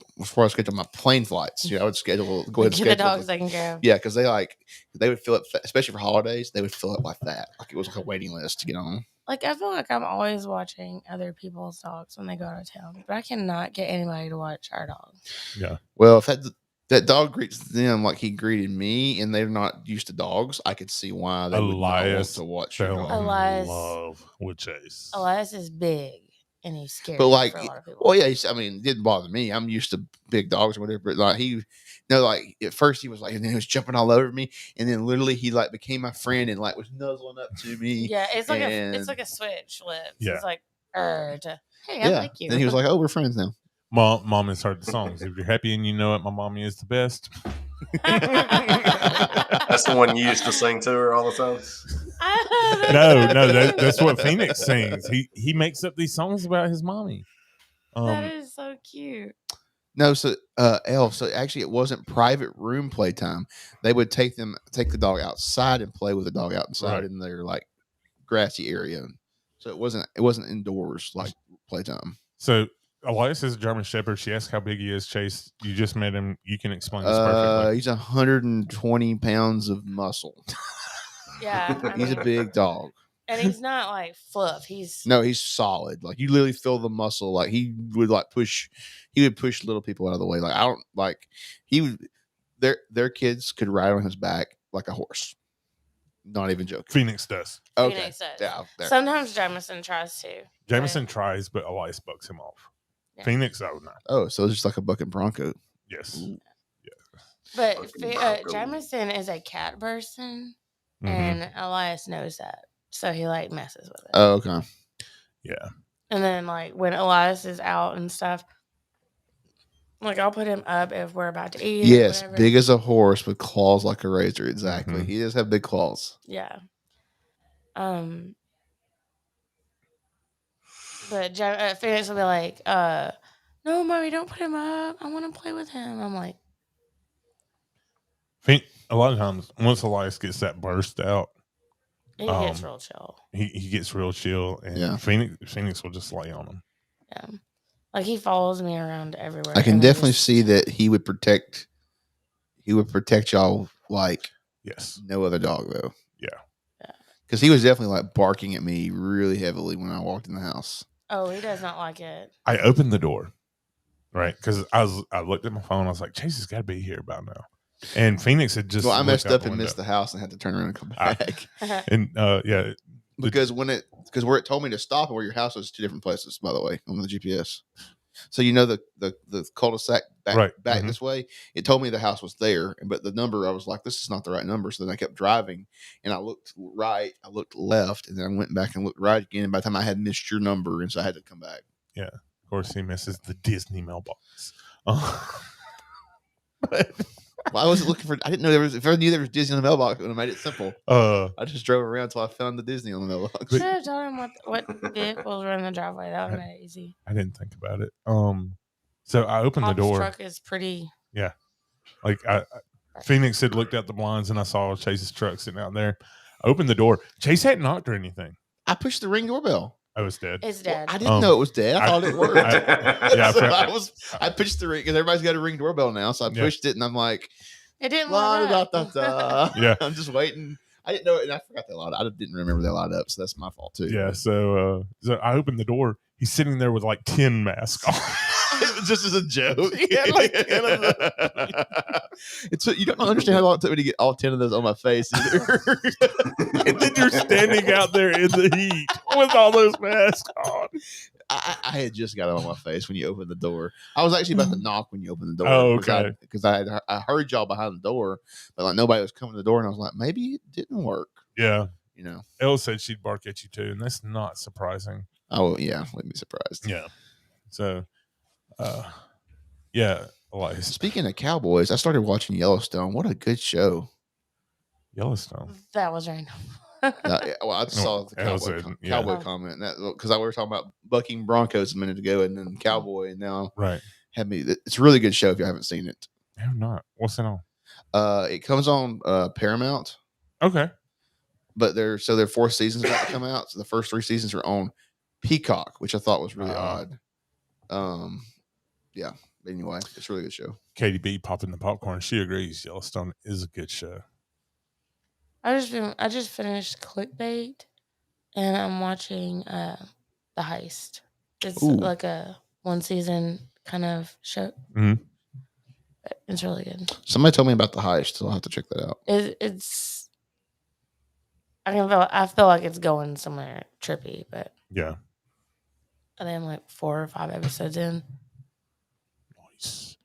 plane flights, I would go ahead and schedule the dogs taken care of. Yeah, because they would fill it, especially for holidays. They would fill it like that, like it was like a waiting list to get on. Like I feel like I'm always watching other people's dogs when they go out of town, but I cannot get anybody to watch our dog. Yeah. Well, if that dog greets them like he greeted me, and they're not used to dogs, I could see why they would not want to watch your dog. Love would chase. Elias is big. And he's scary. But like, for a lot of people. well, yeah, it didn't bother me. I'm used to big dogs or whatever. But like like at first he was like, and then he was jumping all over me, and then literally he like became my friend and like was nuzzling up to me. Yeah, it's like a switch lips. Yeah. It's like, hey, I like you. And he was like, oh, we're friends now. Mom has heard the songs. If you're happy and you know it, my mommy is the best. That's the one you used to sing to her all the time. No, that's what Phoenix sings. He makes up these songs about his mommy. That is so cute. No, so so actually it wasn't private room playtime. They would take the dog outside and play with the dog outside in their like grassy area. So it wasn't indoors like playtime. So Elias is a German Shepherd. She asked how big he is. Chase, you just met him. You can explain this perfectly. He's 120 pounds of muscle. Yeah, he's a big dog, and he's not like fluff. He's solid. Like you literally feel the muscle. Like he would push little people out of the way. Like I don't like he would. Their kids could ride on his back like a horse. Not even joking. Phoenix does. Okay. Phoenix does. Yeah. Sometimes Jameson tries to. Jameson tries, but Elias bucks him off. Yeah. Phoenix, I would not. Oh, so it's just like a bucking bronco. Yes. Yeah. But Jameson is a cat person. And Elias knows that, so he like messes with it. Oh, okay. Yeah. And then like when Elias is out and stuff, like I'll put him up if we're about to eat. Yes, big as a horse with claws like a razor. Exactly. He does have big claws. Yeah. But Phoenix will be like, "No, mommy, don't put him up. I want to play with him." I'm like. A lot of times, once Elias gets that burst out, he gets real chill. He gets real chill, and Phoenix will just lay on him. Yeah, like he follows me around everywhere. I can definitely see that he would protect he would protect y'all like no other dog though. Yeah. Because he was definitely like barking at me really heavily when I walked in the house. Oh, he does not like it. I opened the door, right? Because I looked at my phone. I was like, Chase has got to be here by now. And Phoenix had just. Well, I messed up and missed the house and had to turn around and come back. And yeah, because where it told me to stop and where your house was 2 different places, by the way, on the GPS. So the cul-de-sac back this way. It told me the house was there, but the number I was like, this is not the right number. So then I kept driving, and I looked right, I looked left, and then I went back and looked right again. And by the time I had missed your number, and so I had to come back. Yeah, of course he misses the Disney mailbox. Well, I wasn't looking for. I didn't know there was. If I knew there was Disney on the mailbox, it would have made it simple. I just drove around until I found the Disney on the mailbox. Should have told him what vehicles were in the driveway. That would have made it easy. I didn't think about it. So I opened Pop's the door. truck is pretty. Yeah, like Phoenix had looked out the blinds, and I saw Chase's truck sitting out there. I opened the door. Chase hadn't knocked or anything. I pushed the Ring doorbell. Oh, it's dead. It's dead. Well, I didn't know it was dead. I thought it worked. I pushed the ring because everybody's got a Ring doorbell now. So I pushed it, and I'm like, it didn't light up. Yeah, I'm just waiting. I didn't know it, and I forgot that light. I didn't remember that light up, so that's my fault too. Yeah. So I opened the door. He's sitting there with like 10 masks on. Just as a joke. He had like 10 of them. You don't understand how long it took me to get all 10 of those on my face either. And then you're standing out there in the heat with all those masks on. I had just got it on my face when you opened the door. I was actually about to knock when you opened the door. Oh, okay. Because I heard y'all behind the door, but like nobody was coming to the door, and I was like, maybe it didn't work. Yeah. You know, Elle said she'd bark at you too, and that's not surprising. Oh yeah, wouldn't be surprised. Yeah. So, yeah. Like, speaking of cowboys, I started watching Yellowstone. What a good show! Yellowstone. That was random. Well, I just saw the cowboy comment because we were talking about bucking Broncos a minute ago, and then cowboy, and now had me. It's a really good show if you haven't seen it. I have not. What's it on? It comes on Paramount. Okay, but there are 4 seasons about to come out. So the first 3 seasons are on Peacock, which I thought was really odd. Yeah. But anyway, it's a really good show. Katie B popping the popcorn. She agrees. Yellowstone is a good show. I just finished Clickbait, and I'm watching The Heist. It's like a 1 season kind of show. Mm-hmm. It's really good. Somebody told me about The Heist, so I'll have to check that out. It's. I feel like it's going somewhere trippy, but yeah. I think I'm like 4 or 5 episodes in. Nice.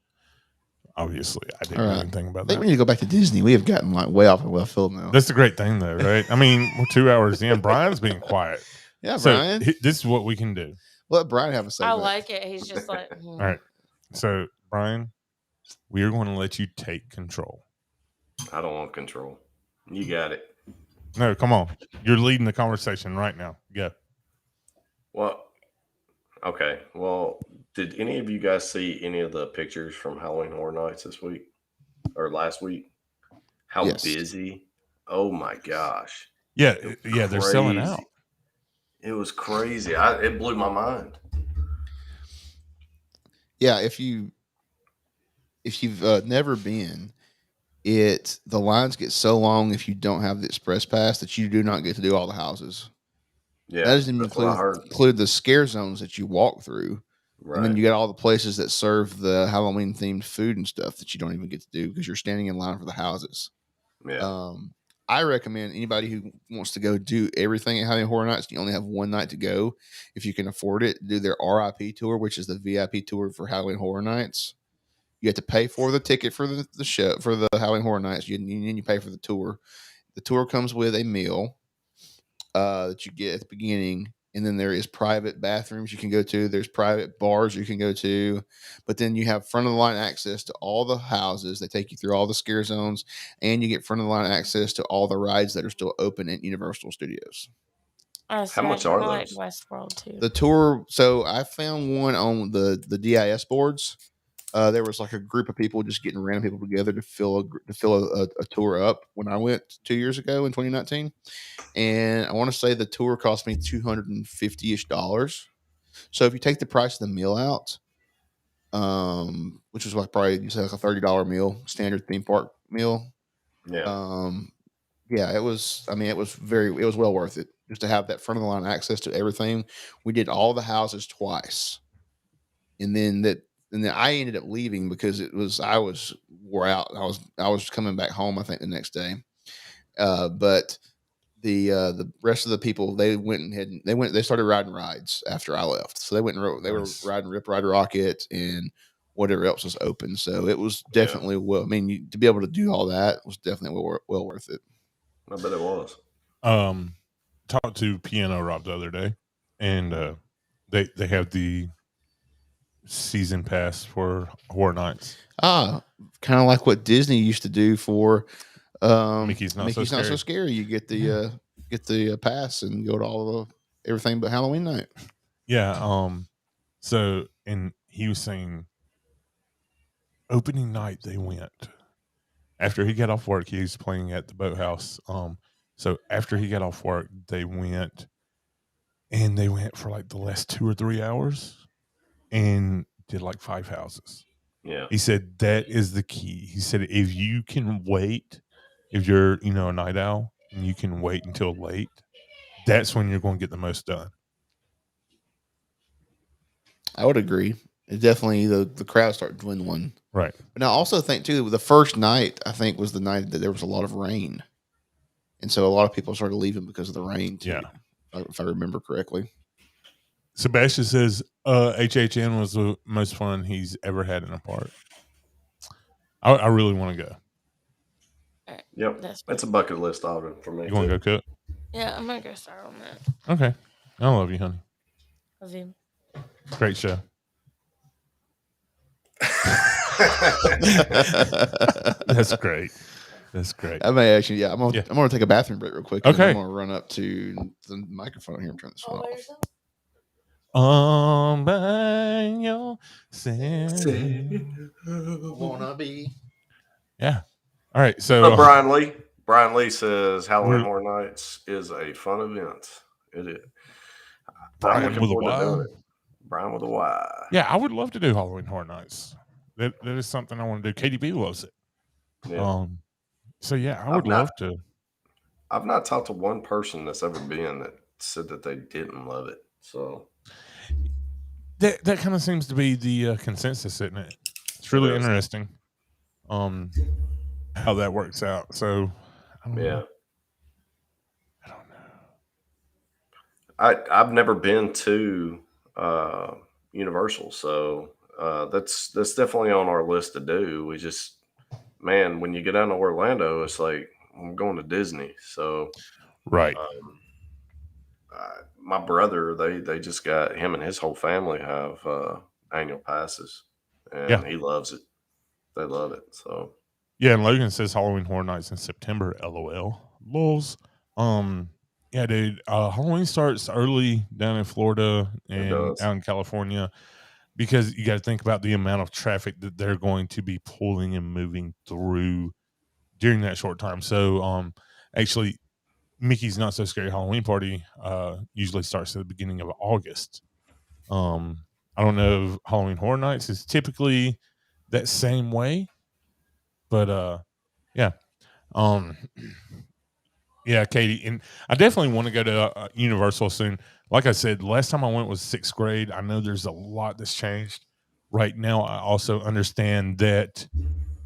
Obviously, I didn't know anything about that. I think we need to go back to Disney. We have gotten like way off of left field now. That's the great thing, though, right? I mean, we're 2 hours in. Brian's being quiet. Yeah, so Brian. This is what we can do. Let Brian have a say. I like it. He's just like. All right. So, Brian, we are going to let you take control. I don't want control. You got it. No, come on. You're leading the conversation right now. Go. Well, okay. Well, did any of you guys see any of the pictures from Halloween Horror Nights this week or last week? How busy? Oh my gosh! Yeah, they're selling out. It was crazy. It blew my mind. Yeah, if you've never been, the lines get so long if you don't have the express pass that you do not get to do all the houses. Yeah, that doesn't even include the scare zones that you walk through. Right. And then you got all the places that serve the Halloween themed food and stuff that you don't even get to do because you're standing in line for the houses. Yeah. I recommend anybody who wants to go do everything at Halloween Horror Nights. You only have 1 night to go. If you can afford it, do their RIP tour, which is the VIP tour for Halloween Horror Nights. You have to pay for the ticket for the show for the Halloween Horror Nights. And you pay for the tour. The tour comes with a meal that you get at the beginning. And then there is private bathrooms you can go to. There's private bars you can go to. But then you have front of the line access to all the houses. They take you through all the scare zones. And you get front of the line access to all the rides that are still open at Universal Studios. How much are those? Like Westworld too. The tour. So I found one on the DIS boards. There was like a group of people just getting random people together to fill a tour up when I went 2 years ago in 2019. And I want to say the tour cost me $250-ish. So if you take the price of the meal out, which was like probably you say like a $30 meal, standard theme park meal. Yeah. Yeah, it was. I mean, it was well worth it just to have that front of the line access to everything. We did all the houses twice, and then I ended up leaving because I was wore out. I was coming back home. I think the next day, but the rest of the people they started riding rides after I left. So they went and they were riding Rip Ride Rocket and whatever else was open. So it was definitely well. I mean, to be able to do all that was definitely well worth it. I bet it was. Talked to Piano Rob the other day, and they have the season pass for Horror Nights. Kind of like what Disney used to do for Mickey's Not So Scary. You get the pass and go to everything but Halloween night. Yeah. So, and he was saying opening night they went. After he got off work, he was playing at the boathouse. So after he got off work, they went for like the last 2 or 3 hours and did like 5 houses. Yeah. He said that is the key. He said if you can wait, if you're, a night owl and you can wait until late, that's when you're going to get the most done. I would agree. It definitely the crowd started dwindling. Right. But I also think too the first night I think was the night that there was a lot of rain, and so a lot of people started leaving because of the rain too. Yeah, if I remember correctly. Sebastian says HHN was the most fun he's ever had in a park. I really want to go. Yep, that's a bucket list item for me. You want to go cook? Yeah, I'm gonna go start on that. Okay, I love you, honey. Love you. Great show. That's great. That's great. I may actually, I'm gonna take a bathroom break real quick. Okay. I'm gonna run up to the microphone here and turn this one off. By your Wanna be. Yeah. All right. So Brian Lee says Halloween Horror Nights is a fun event. It is. Brian with a Y. Brian with a Y. Yeah, I would love to do Halloween Horror Nights. That is something I want to do. KDB loves it. Yeah. So yeah, I would love to. I've not talked to one person that's ever been that said that they didn't love it. So that kind of seems to be the consensus, isn't it? It's really interesting. How that works out. So I don't know. I don't know. I've never been to Universal, so that's definitely on our list to do. We just, man, when you get down to Orlando, it's like I'm going to Disney. So right. My brother, they just got him and his whole family have annual passes, and he loves it. They love it. So yeah, and Logan says Halloween Horror Nights in September. LOL. Lols. Yeah, dude. Halloween starts early down in Florida and out in California because you got to think about the amount of traffic that they're going to be pulling and moving through during that short time. So, actually, Mickey's Not So Scary Halloween Party usually starts at the beginning of August. I don't know if Halloween Horror Nights is typically that same way, but yeah. Yeah, Katie, and I definitely want to go to Universal soon. Like I said, last time I went was 6th grade. I know there's a lot that's changed. Right now, I also understand that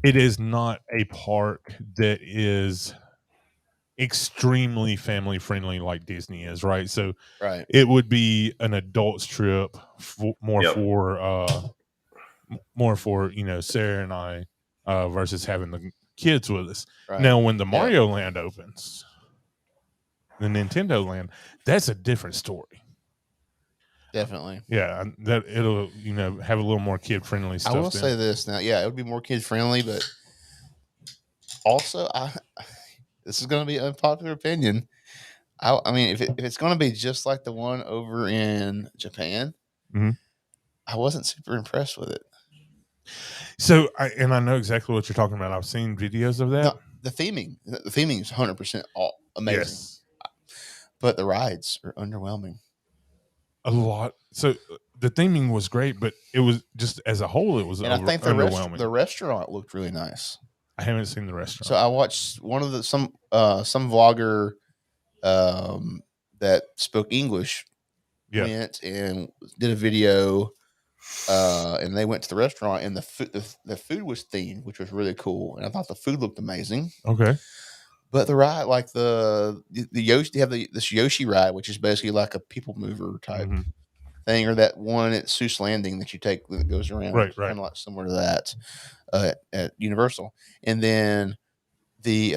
it is not a park that is extremely family friendly like Disney is, right? So it would be an adult's trip more for Sarah and I versus having the kids with us. Right. Now, when the Mario Land opens, the Nintendo Land, that's a different story. Definitely. Yeah, that it'll have a little more kid friendly stuff. I will say this now. Yeah, it would be more kid friendly, but also this is going to be an unpopular opinion. I mean, if it's going to be just like the one over in Japan, I wasn't super impressed with it. So, I know exactly what you're talking about. I've seen videos of that. No, the theming is 100% amazing. Yes. But the rides are underwhelming. A lot. So the theming was great, but it was just as a whole, it was and I think underwhelming. The restaurant looked really nice. I haven't seen the restaurant. So I watched one of some vlogger that spoke English went and did a video, and they went to the restaurant, and the food was themed, which was really cool, and I thought the food looked amazing. Okay. But the ride, like the Yoshi, they have this Yoshi ride, which is basically like a people mover type thing, or that one at Seuss Landing that you take that goes around, right, kind of like similar to that at Universal. And then the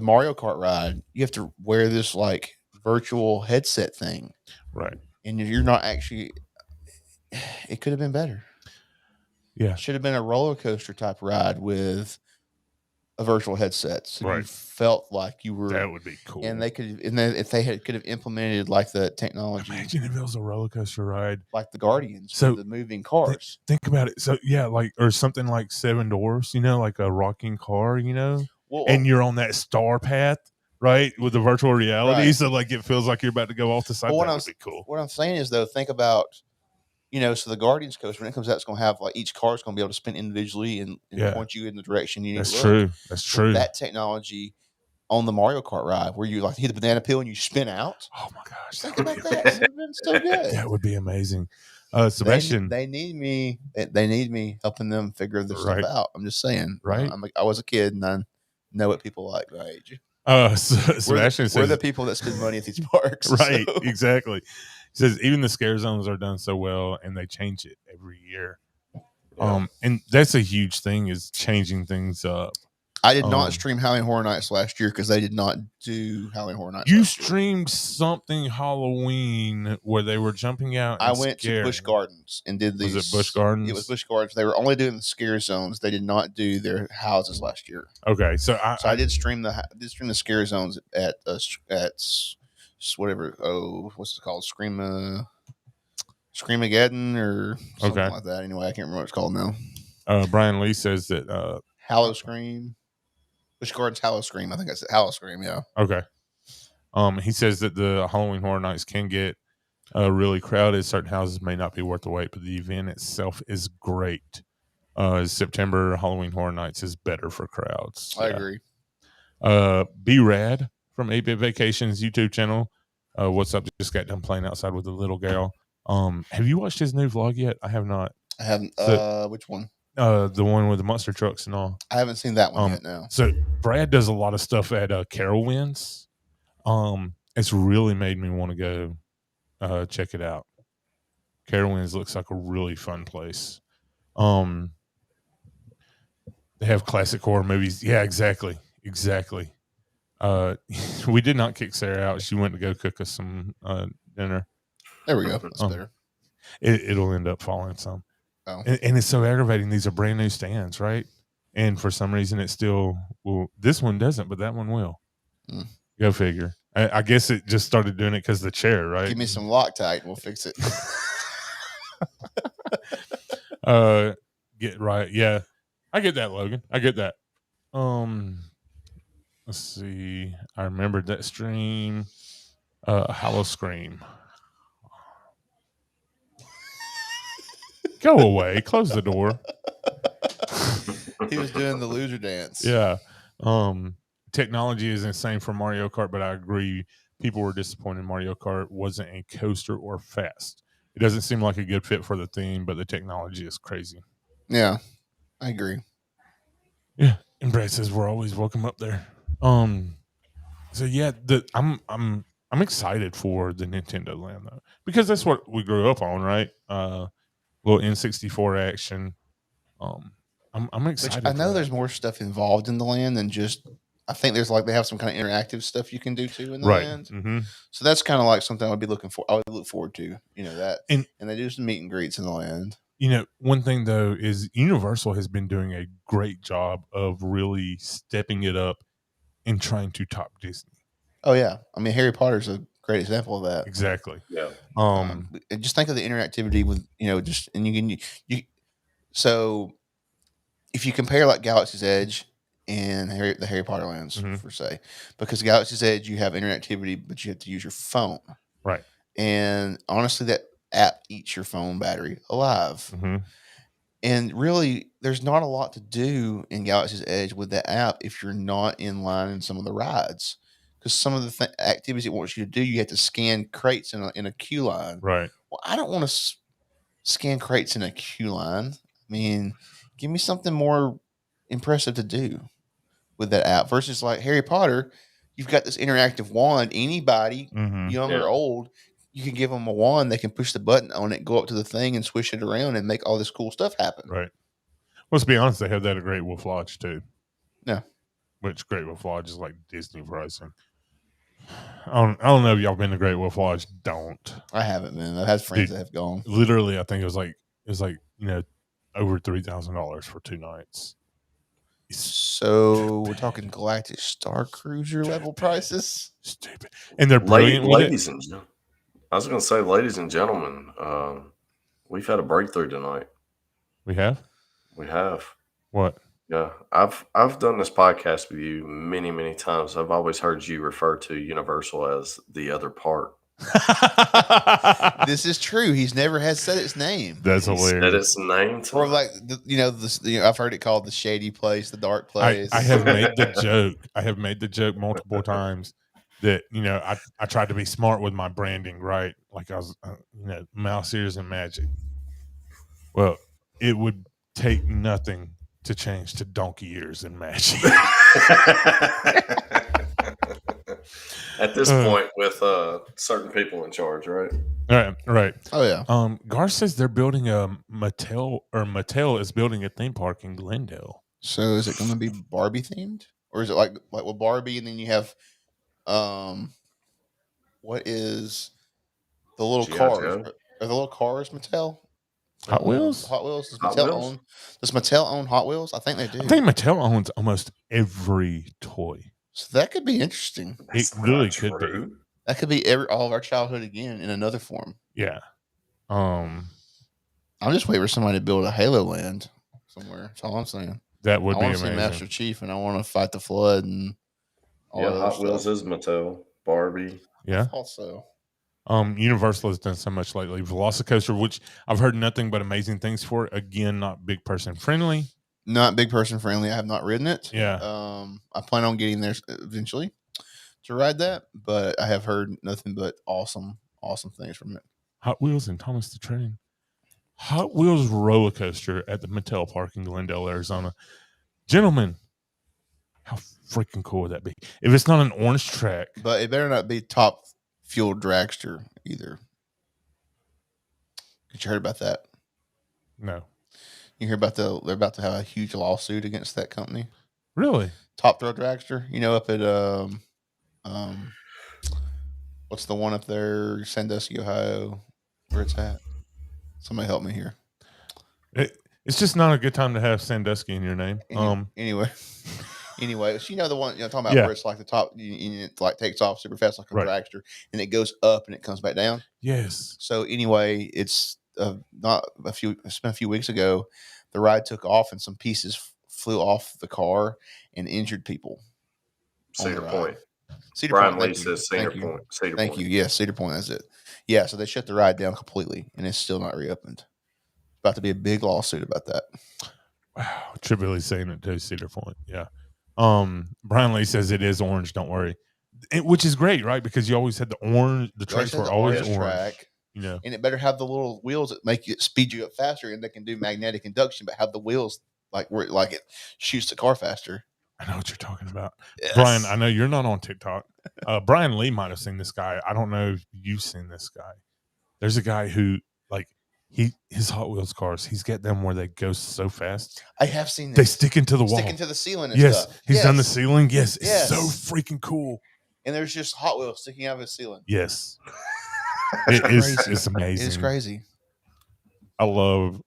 Mario Kart ride, you have to wear this like virtual headset thing, right? And you're not actually. It could have been better. Yeah, should have been a roller coaster type ride with a virtual headset, so you right. felt like you were. That would be cool. And they could, and then if they could have implemented like the technology. Imagine if it was a roller coaster ride, like the Guardians, so the moving cars. Think about it. So yeah, like or something like Seven Dwarfs, like a rocking car, and you're on that star path, right, with the virtual reality. Right. So like it feels like you're about to go off the side. That would be cool. What I'm saying is though, think about. So the Guardians coaster, when it comes out, it's going to have like each car is going to be able to spin individually and point you in the direction you need to look. True. That's true. That technology on the Mario Kart ride, where you like hit the banana peel and you spin out. Oh my gosh! Think about that. It would have been so good. That would be amazing. Sebastian, they need me. They need me helping them figure this stuff out. I'm just saying. Right. I was a kid and I know what people like my age. Sebastian we're the people that spend money at these parks. Right. So. Exactly. He says even the scare zones are done so well, and they change it every year. Yeah. And that's a huge thing is changing things up. I did not stream Halloween Horror Nights last year because they did not do Halloween Horror Nights. You streamed something Halloween where they were jumping out. I went to Busch Gardens and did these. Was it Busch Gardens? It was Busch Gardens. They were only doing the scare zones. They did not do their houses last year. Okay, so I did stream the scare zones at whatever. Oh, what's it called? Screamageddon or something like that. Anyway, I can't remember what it's called now. Brian Lee says that Hallow Scream. Busch Gardens Hallow Scream. I think that's Hallow Scream, yeah. Okay. He says that the Halloween Horror Nights can get really crowded. Certain houses may not be worth the wait, but the event itself is great. September Halloween Horror Nights is better for crowds. I agree. B-Rad from 8-Bit Vacations YouTube channel. What's up? Just got done playing outside with the little gal. Have you watched his new vlog yet? I have not. I haven't. Which one? The one with the monster trucks and all. I haven't seen that one yet. No. So Brad does a lot of stuff at Carowinds. It's really made me want to go check it out. Carowinds looks like a really fun place. They have classic horror movies. Yeah, exactly. We did not kick Sarah out. She went to go cook us some dinner. There we go. That's better. It'll end up falling some. Oh. And it's so aggravating. These are brand new stands, right? And for some reason, it still will. This one doesn't, but that one will. Go figure. I guess it just started doing it because of the chair, right? Give me some Loctite and we'll fix it. Get right. Yeah, I get that, Logan. I get that. Let's see. I remembered that stream. Hollow Scream. Go away. Close the door. He was doing the loser dance. Yeah. Technology is insane for Mario Kart, but I agree. People were disappointed Mario Kart wasn't a coaster or fast. It doesn't seem like a good fit for the theme, but the technology is crazy. Yeah, I agree. Yeah. And Brad says we're always welcome up there. So yeah, I'm excited for the Nintendo Land though, because that's what we grew up on, right? Little N64 action. I'm excited. I know there's more stuff involved in the land than just. I think there's they have some kind of interactive stuff you can do too in the land. Mm-hmm. So that's kind of like something I would be looking for. I would look forward to, that. And they do some meet and greets in the land. One thing though is Universal has been doing a great job of really stepping it up and trying to top Disney. Oh yeah, I mean Harry Potter's a great example of that. Exactly. Yeah. Just think of the interactivity with and you. So, if you compare like Galaxy's Edge and the Harry Potter lands per se, because Galaxy's Edge you have interactivity, but you have to use your phone. Right. And honestly, app eats your phone battery alive. Mm-hmm. And really, there's not a lot to do in Galaxy's Edge with that app if you're not in line in some of the rides. Because some of the activities it wants you to do, you have to scan crates in a queue line. Right. Well, I don't want to scan crates in a queue line. I mean, give me something more impressive to do with that app versus like Harry Potter. You've got this interactive wand. Anybody, young or old, you can give them a wand. They can push the button on it, go up to the thing, and swish it around and make all this cool stuff happen. Right. Well, let's be honest. They have that at Great Wolf Lodge too. Yeah. Which Great Wolf Lodge is like Disney pricing. I don't know if y'all been to Great Wolf Lodge. Don't. I haven't been. I've had friends that have gone. Literally, I think it was like over $3,000 for 2 nights. So we're talking Galactic Star Cruiser level prices. Stupid. And they're brilliant with ladies and gentlemen. I was going to say, ladies and gentlemen, we've had a breakthrough tonight. We have? We have. What? Yeah, I've done this podcast with you many, many times. I've always heard you refer to Universal as the other part. This is true. He's never had said its name. That's hilarious. Said its name, or like I've heard it called the shady place, the dark place. I have made the joke. I have made the joke multiple times that I tried to be smart with my branding, right? Like I was, mouse ears and magic. Well, it would take nothing to change to donkey ears and magic. At this point, with certain people in charge, right? Right. Oh yeah. Gar says they're building a Mattel is building a theme park in Glendale. So is it going to be Barbie themed, or is it like with Barbie, and then you have, what is the little cars? Are the little cars Mattel? Hot Wheels? Hot Wheels. Does Mattel own Hot Wheels? I think they do. I think Mattel owns almost every toy. So that could be interesting. It really could be. That could be all of our childhood again in another form. Yeah. I'm just waiting for somebody to build a Halo Land somewhere. That's all I'm saying. That would be amazing. I want to see Master Chief, and I want to fight the Flood and all that Hot stuff. Wheels is Mattel. Barbie. Yeah. Also. Universal has done so much lately. Velocicoaster, which I've heard nothing but amazing things for. Again, not big person friendly. Not big person friendly. I have not ridden it. Yeah. I plan on getting there eventually to ride that, but I have heard nothing but awesome things from it. Hot Wheels and Thomas the Train. Hot Wheels roller coaster at the Mattel Park in Glendale, Arizona. Gentlemen, how freaking cool would that be? If it's not an orange track. But it better not be top fuel dragster either. Did you heard about that? No. You hear about they're about to have a huge lawsuit against that company? Really? Top Thrill Dragster, up at what's the one up there, Sandusky, Ohio, where it's at? Somebody help me here. It's just not a good time to have Sandusky in your name. Anyway, so the one talking about where it's like the top, it like takes off super fast like a dragster, and it goes up and it comes back down. Yes. So anyway, it's it's been a few weeks ago. The ride took off and some pieces flew off the car and injured people. Cedar Point. Cedar Brian Point. Lee says Cedar Point. Thank you. Yes, Cedar Point. That's it. Yeah. So they shut the ride down completely, and it's still not reopened. About to be a big lawsuit about that. Wow. Tripoli saying it to Cedar Point. Yeah. Brian Lee says it is orange. Don't worry. Which is great, right? Because you always had the orange. The tracks were always orange. Track, and it better have the little wheels that make it speed you up faster, and they can do magnetic induction, but have the wheels where it shoots the car faster. I know what you're talking about. Yes. Brian, I know you're not on TikTok. Brian Lee might have seen this guy. I don't know if you've seen this guy. There's a guy who his Hot Wheels cars, he's got them where they go so fast. I have seen this. They stick into the wall. Stick into the ceiling and yes. stuff. He's done the ceiling. Yes. It's so freaking cool. And there's just Hot Wheels sticking out of his ceiling. Yes. It's amazing. It's crazy. I love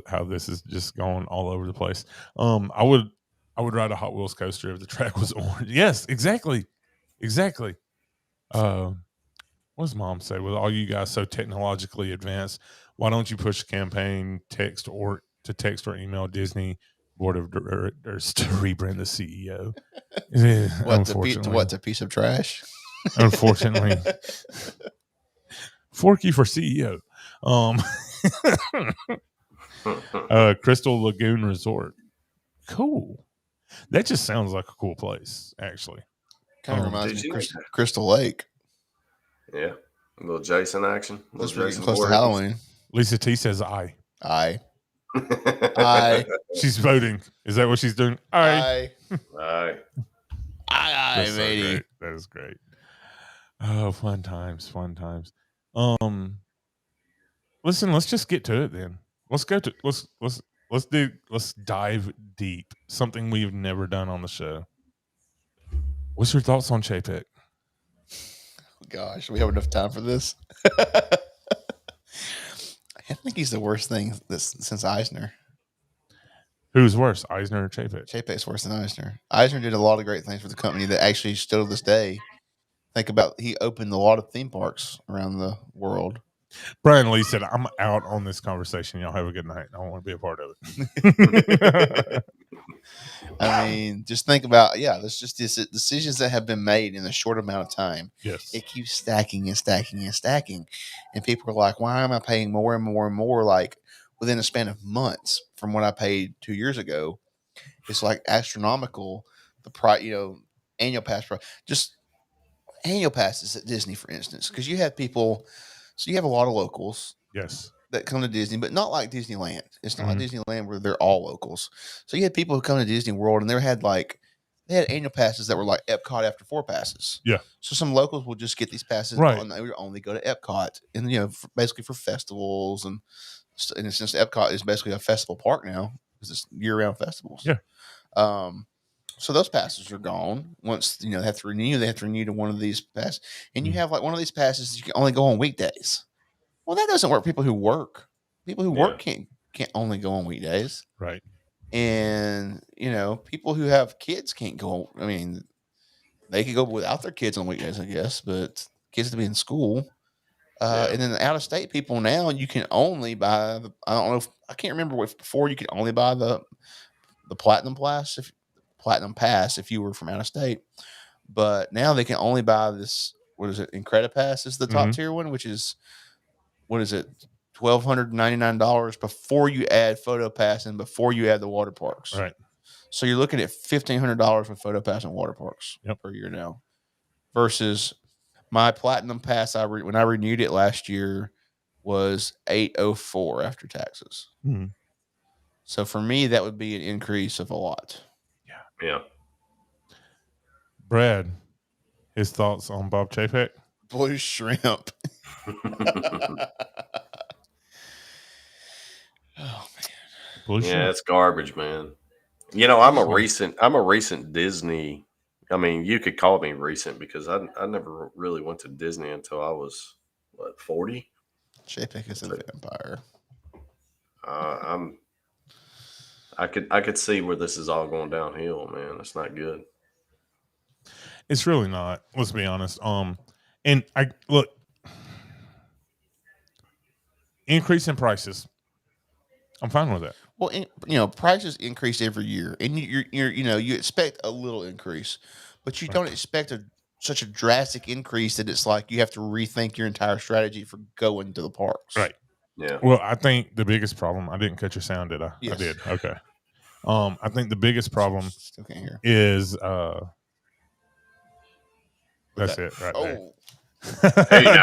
how this is just going all over the place. I would ride a Hot Wheels coaster if the track was orange. Yes, exactly. What does Mom say? With all you guys so technologically advanced, why don't you push a campaign text or email Disney board of directors to rebrand the CEO? What's a piece of trash? Unfortunately. Forky for CEO. Crystal Lagoon Resort. Cool. That just sounds like a cool place, actually. Kind of reminds me of Crystal Lake. Yeah. A little Jason action. That's pretty close to Halloween. Lisa T says aye. Aye. She's voting. Is that what she's doing? Aye. Aye. Aye, matey. So that is great. Oh, fun times. Listen, let's just get to it then. Let's dive deep. Something we've never done on the show. What's your thoughts on Chapek? Gosh, we have enough time for this. I think he's the worst thing since Eisner. Who's worse, Eisner or Chapek? Chapek's worse than Eisner. Eisner did a lot of great things for the company that actually still to this day. Think about he opened a lot of theme parks around the world. Brian Lee said, I'm out on this conversation. Y'all have a good night. I don't want to be a part of it. I mean, just think about, there's just these decisions that have been made in a short amount of time. Yes. It keeps stacking and stacking and stacking. And people are like, why am I paying more and more and more? Like within a span of months from what I paid 2 years ago, it's like astronomical. The price, annual pass price, just annual passes at Disney, for instance, because you have people, so you have a lot of locals. Yes. That come to Disney, but not like Disneyland. It's not like Disneyland where they're all locals. So you had people who come to Disney World and they had annual passes that were like Epcot after 4 passes. Yeah. So some locals would just get these passes and they would only go to Epcot and basically for festivals and since Epcot is basically a festival park now because it's year-round festivals. Yeah. So those passes are gone. Once they have to renew to one of these passes, and you have like one of these passes you can only go on weekdays. Well, that doesn't work. People who work can't only go on weekdays, right? And people who have kids can't go. I mean, they could go without their kids on weekdays, I guess, but kids have to be in school. And then the out of state people now, you can only buy. I can't remember if before you could only buy the platinum pass if you were from out of state, but now they can only buy this. What is it? Incredipass is the top tier one, which is. What is it? $1,299 before you add Photo Pass and before you add the water parks. Right. So you're looking at $1,500 with Photo Pass and water parks per year now. Versus my Platinum Pass, when I renewed it last year, was $804 after taxes. Mm-hmm. So for me, that would be an increase of a lot. Yeah. Brad, his thoughts on Bob Chapek? Blue shrimp. Oh man. Yeah, it's garbage, man. I'm a recent Disney. I mean, you could call me recent because I never really went to Disney until I was 40. Chapek is a vampire. I could see where this is all going downhill, man. It's not good. It's really not. Let's be honest. And I look, increase in prices. I'm fine with that. Well, prices increase every year, and you expect a little increase, but you don't expect such a drastic increase that it's like you have to rethink your entire strategy for going to the parks. Right. Yeah. Well, I think the biggest problem. I didn't cut your sound, did I? Yes. I did. Okay. I think the biggest problem still can't hear is that's it right there.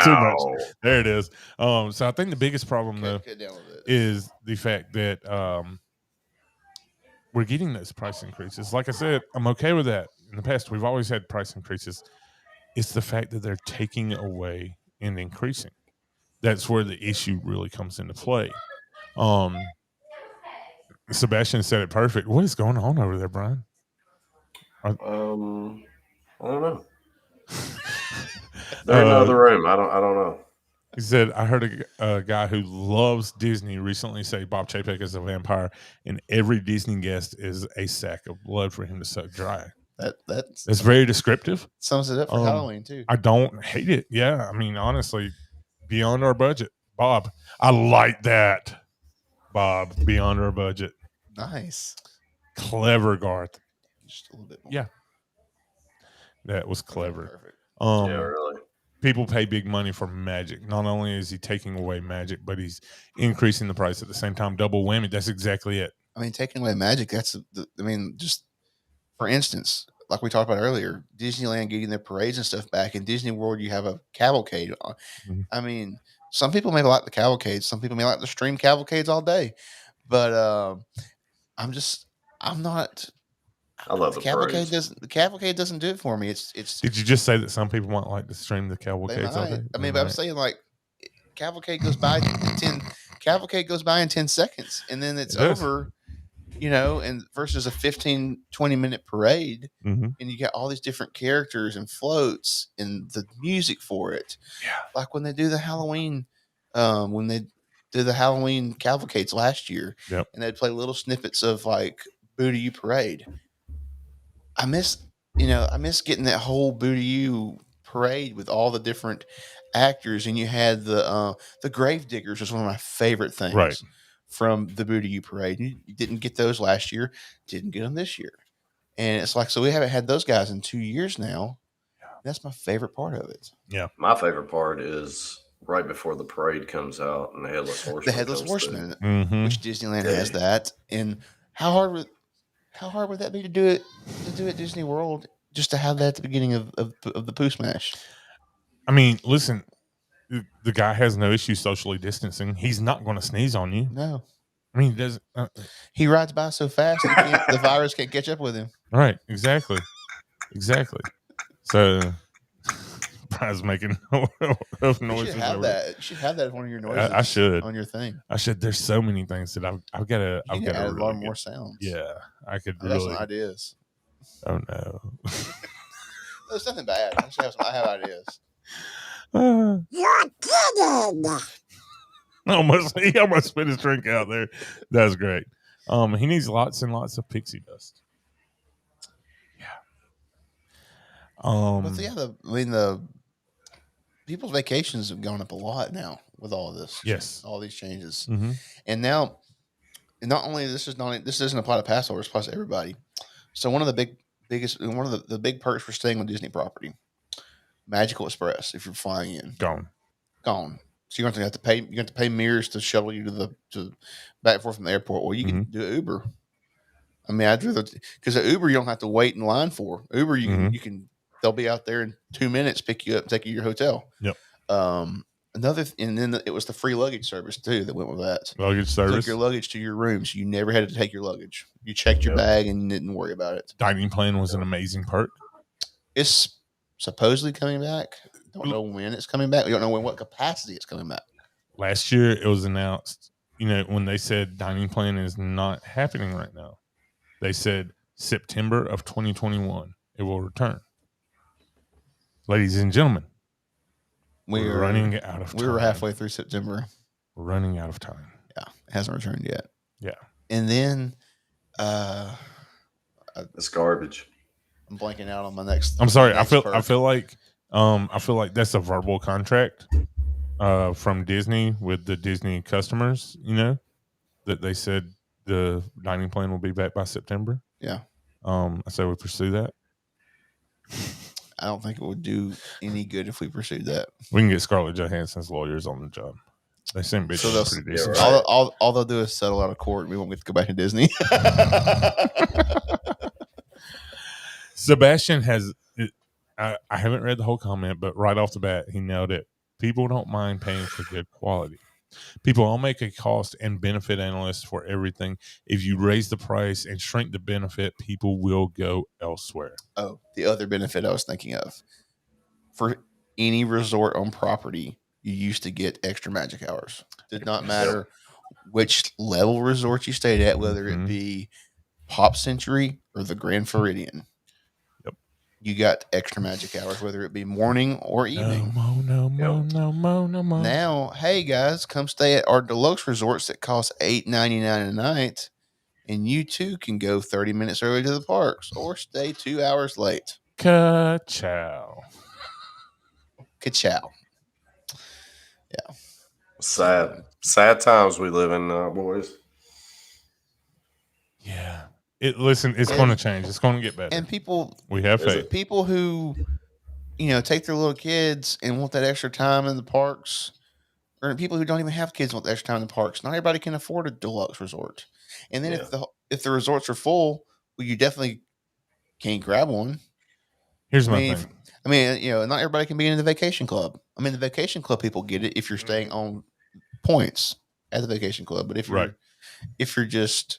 Too much. There it is. So I think the biggest problem though is the fact that we're getting those price increases. Like I said, I'm okay with that. In the past, we've always had price increases. It's the fact that they're taking away and increasing. That's where the issue really comes into play. Sebastian said it perfect. What is going on over there, Brian? I don't know. They're in another room. I don't know. He said, I heard a guy who loves Disney recently say Bob Chapek is a vampire, and every Disney guest is a sack of blood for him to suck dry. That's very descriptive. Sums it up for Halloween, too. I don't hate it. Yeah. I mean, honestly, beyond our budget. Bob, I like that. Bob, beyond our budget. Nice. Clever, Garth. Just a little bit more. Yeah. That was clever. Perfect. Yeah, really. people pay big money for magic. Not only is he taking away magic, but he's increasing the price at the same time. Double whammy. That's exactly it. I mean, taking away magic. Just for instance, like we talked about earlier, Disneyland getting their parades and stuff back. In Disney World, you have a cavalcade. Mm-hmm. I mean, some people may like the cavalcades. Some people may like the stream cavalcades all day. But I'm not. I love the cavalcade. parades. The cavalcade doesn't do it for me. It's. Did you just say that some people might like to stream the They cavalcades all might. day? I mean, but I'm saying like cavalcade goes by in 10 seconds, and then it's over. And versus a 15-20 minute parade, mm-hmm. and you got all these different characters and floats and the music for it. Yeah, like when they do the Halloween, when they did the Halloween cavalcades last year, yep. and they'd play little snippets of like Boo to You parade. I miss getting that whole Boo to You parade with all the different actors, and you had the Gravediggers was one of my favorite things. Right. From the Boo to You parade. You didn't get those last year, didn't get them this year. And it's like, so we haven't had those guys in 2 years now. Yeah. That's my favorite part of it. Yeah. My favorite part is right before the parade comes out and the Headless Horseman. The Headless Horseman, mm-hmm. which Disneyland has that. And how hard would that be to do it at Disney World, just to have that at the beginning of the Pooh Smash? I mean, listen, the guy has no issue socially distancing. He's not going to sneeze on you. No. I mean, does he rides by so fast the virus can't catch up with him. Right. Exactly. So, Brian's making noises. You should have that. You should have that as one of your noises. I should on your thing. I should. There's so many things that I've got to. I've got to add a lot more sounds. Yeah, I could. I got some ideas. Oh no. There's nothing bad. I have ideas. You're kidding. He almost spit his drink out there. That's great. He needs lots and lots of pixie dust. Yeah. But yeah, the people's vacations have gone up a lot now with all of this. Yes. All these changes. Mm-hmm. And now, not only this doesn't apply to pass holders, applies to everybody. So one of the big perks for staying on Disney property, Magical Express, if you're flying in. Gone. So you're going to have to pay. You're going to pay Mears to shuttle you to back and forth from the airport. Well, you can do Uber. I mean, I'd rather, because at Uber you don't have to wait in line for. Uber you can they'll be out there in 2 minutes, pick you up, take you to your hotel. Yep. And then it was the free luggage service too that went with that. Luggage service. Took your luggage to your room, so you never had to take your luggage. You checked your bag and didn't worry about it. Dining plan was an amazing perk. It's supposedly coming back. Don't know when it's coming back. We don't know in what capacity it's coming back. Last year it was announced, when they said dining plan is not happening right now. They said September of 2021 it will return. Ladies and gentlemen, we're running out of time. We were halfway through September. We're running out of time. Yeah, it hasn't returned yet. Yeah. And then it's garbage. I'm blanking out on my next. I'm sorry. I feel like that's a verbal contract from Disney with the Disney customers, that they said the dining plan will be back by September. Yeah. I say we pursue that. I don't think it would do any good if we pursued that. We can get Scarlett Johansson's lawyers on the job. They seem bitches pretty decent. Right. All they'll do is settle out of court. We won't get to go back to Disney. Sebastian has, I haven't read the whole comment, but right off the bat, he nailed it. People don't mind paying for good quality. People all make a cost and benefit analysis for everything. If you raise the price and shrink the benefit, people will go elsewhere. Oh, the other benefit I was thinking of. For any resort on property, you used to get extra magic hours. Did not matter which level resort you stayed at, whether it be Pop Century or the Grand Floridian. Yep. You got extra magic hours, whether it be morning or evening. No more. Now, hey guys, come stay at our deluxe resorts that cost $8.99 a night, and you too can go 30 minutes early to the parks or stay 2 hours late. Ka-chow. Yeah. Sad times we live in, boys. Yeah. It's going to change. It's going to get better. And people, we have faith. People who, take their little kids and want that extra time in the parks, or people who don't even have kids want the extra time in the parks. Not everybody can afford a deluxe resort. And then if the resorts are full, well, you definitely can't grab one. Here's my thing. Not everybody can be in the vacation club. The vacation club people get it if you're staying on points at the vacation club. But if you're just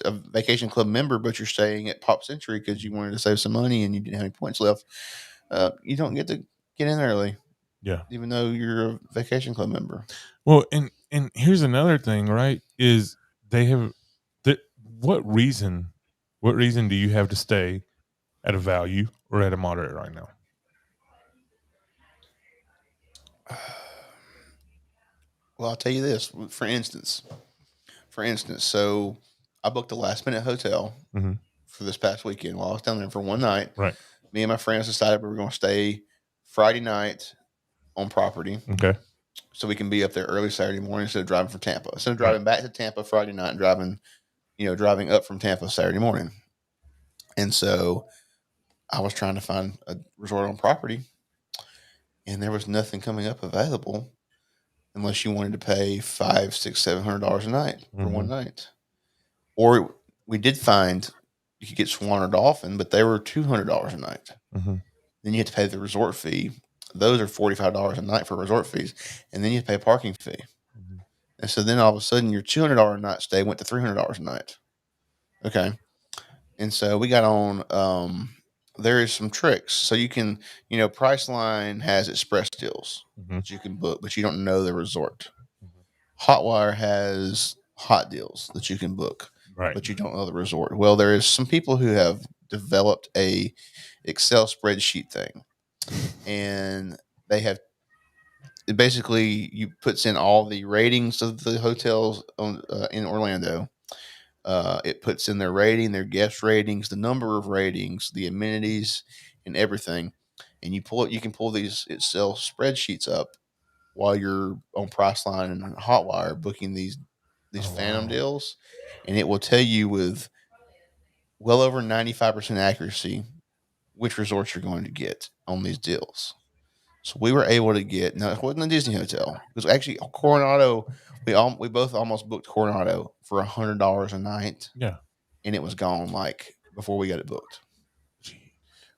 a vacation club member, but you're staying at Pop Century because you wanted to save some money and you didn't have any points left, you don't get to get in early. Yeah. Even though you're a vacation club member. Well, and here's another thing, right? Is they have what reason do you have to stay at a value or at a moderate right now? Well, I'll tell you this. For instance, so I booked a last minute hotel for this past weekend while I was down there for one night. Right. Me and my friends decided we were going to stay Friday night on property. Okay. So we can be up there early Saturday morning instead of driving from Tampa. Instead of driving back to Tampa Friday night and driving up from Tampa Saturday morning. And so I was trying to find a resort on property, and there was nothing coming up available unless you wanted to pay $500, $600, $700 a night for one night. Or we did find you could get Swan or Dolphin, but they were $200 a night. Then you have to pay the resort fee. Those are $45 a night for resort fees, and then you have to pay a parking fee. And so then all of a sudden your $200 a night stay went to $300 a night. Okay. And so we got on, there is some tricks. So you can, Priceline has express deals that you can book, but you don't know the resort. Hotwire has hot deals that you can book, but you don't know the resort. Well, there is some people who have developed a Excel spreadsheet thing, and they have you puts in all the ratings of the hotels in Orlando. It puts in their rating, their guest ratings, the number of ratings, the amenities, and everything. And you can pull these Excel spreadsheets up while you're on Priceline and Hotwire booking these Phantom deals, and it will tell you with well over 95% accuracy which resorts you're going to get on these deals. So we were able to get, now it wasn't a Disney hotel. It was actually Coronado. We both almost booked Coronado for $100 a night. Yeah. And it was gone before we got it booked.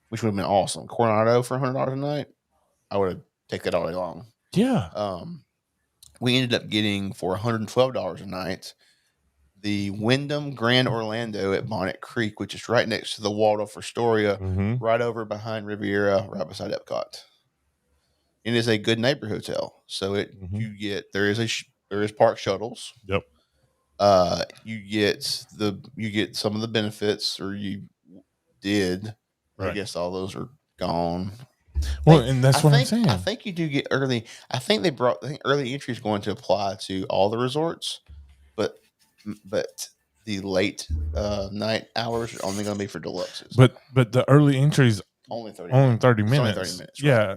Which would have been awesome. Coronado for $100 a night, I would have taken that all day long. Yeah. We ended up getting for $112 a night the Wyndham Grand Orlando at Bonnet Creek, which is right next to the Waldorf Astoria, right over behind Riviera, right beside Epcot. It is a good neighbor hotel, so there is park shuttles. Yep. You get some of the benefits, or you did. Right. I guess all those are gone. Well, and that's what I'm saying. I think you do get early. I think early entry is going to apply to all the resorts, but the late night hours are only going to be for deluxes. But the early entries only 30 minutes. Only 30 minutes. Right? Yeah,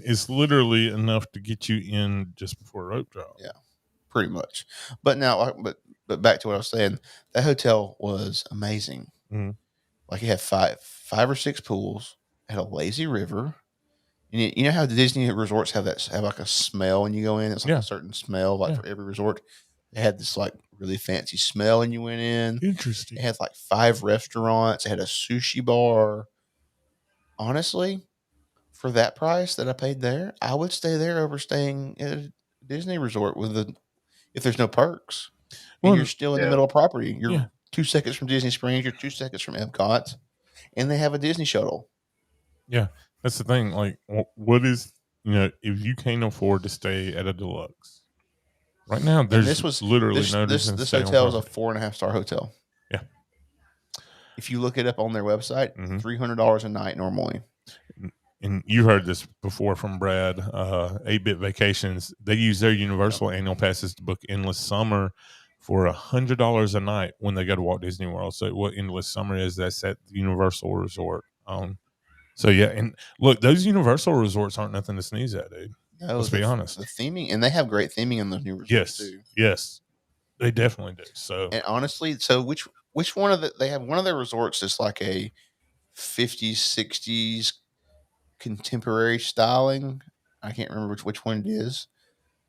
it's literally enough to get you in just before rope drop. Yeah, pretty much. But now, but back to what I was saying, that hotel was amazing. Like it had five or six pools, it had a lazy river. And you know how the Disney resorts have like a smell when you go in? It's like a certain smell, for every resort. It had this really fancy smell when you went in. Interesting. It had 5 restaurants. It had a sushi bar. Honestly, for that price that I paid there, I would stay there over staying at a Disney resort if there's no perks. And you're still in the middle of property. You're 2 seconds from Disney Springs. You're 2 seconds from Epcot, and they have a Disney shuttle. Yeah, that's the thing. What is if you can't afford to stay at a deluxe right now? This hotel is a 4.5-star hotel. Yeah. If you look it up on their website, $300 a night normally. And you heard this before from Brad, 8-Bit Vacations. They use their Universal annual passes to book Endless Summer for $100 a night when they go to Walt Disney World. So what Endless Summer is, that's at the Universal Resort. So yeah, and look, those Universal resorts aren't nothing to sneeze at, dude. No, let's be honest. The theming, and they have great theming in those new resorts too. Yes, they definitely do. So, and honestly, which one of they have one of their resorts that's like a 50s, 60s contemporary styling. I can't remember which one it is,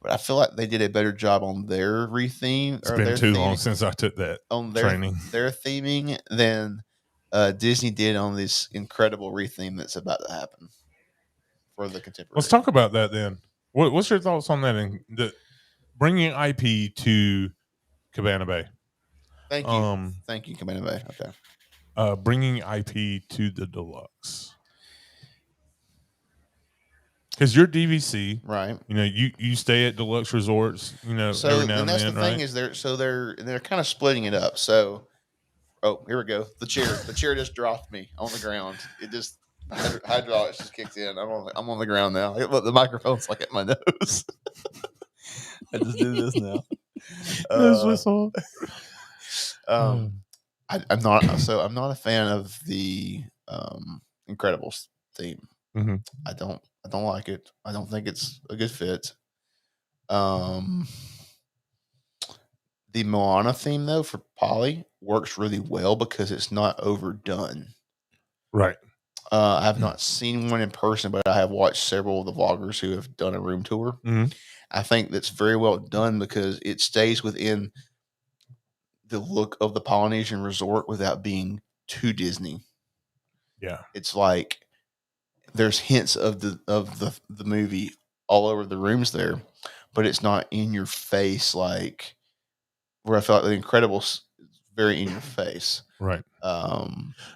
but I feel like they did a better job on their retheme. It's been too long since I took that on training. Their theming than Disney did on this incredible retheme that's about to happen for the contemporary. Let's talk about that then. What's your thoughts on that? And bringing IP to Cabana Bay. Thank you, Cabana Bay. Okay. Bringing IP to the deluxe. Because you're DVC, right? You know, you stay at deluxe resorts. You know, so every now and that's then, the thing right? is they're kind of splitting it up. So, oh, here we go. The chair just dropped me on the ground. It just hydraulics just kicked in. I'm on the ground now. Look, the microphone's like at my nose. I just do this now. I'm not a fan of the Incredibles theme. Mm-hmm. I don't like it. I don't think it's a good fit. The Moana theme though for Polly works really well because it's not overdone. Right. I have not seen one in person, but I have watched several of the vloggers who have done a room tour. Mm-hmm. I think that's very well done because it stays within the look of the Polynesian resort without being too Disney. Yeah. It's like there's hints of the movie all over the rooms there, but it's not in your face like where I felt The Incredibles very in your face. Right.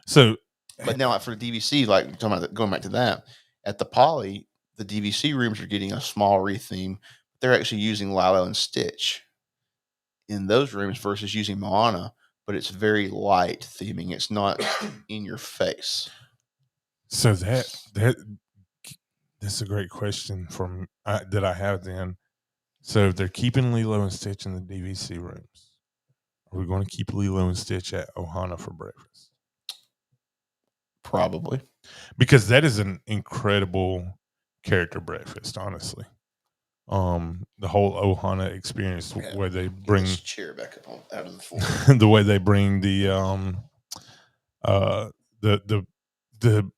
So but now for DVC, like going back to that, at the Poly, the DVC rooms are getting a small retheme. They're actually using Lilo and Stitch in those rooms versus using Moana, but it's very light theming. It's not in your face. So that's a great question that I have then. So if they're keeping Lilo and Stitch in the DVC rooms, are we going to keep Lilo and Stitch at Ohana for breakfast? Probably. Because that is an incredible character breakfast, honestly. The whole Ohana experience where they bring this chair back up out of the floor. the way they bring the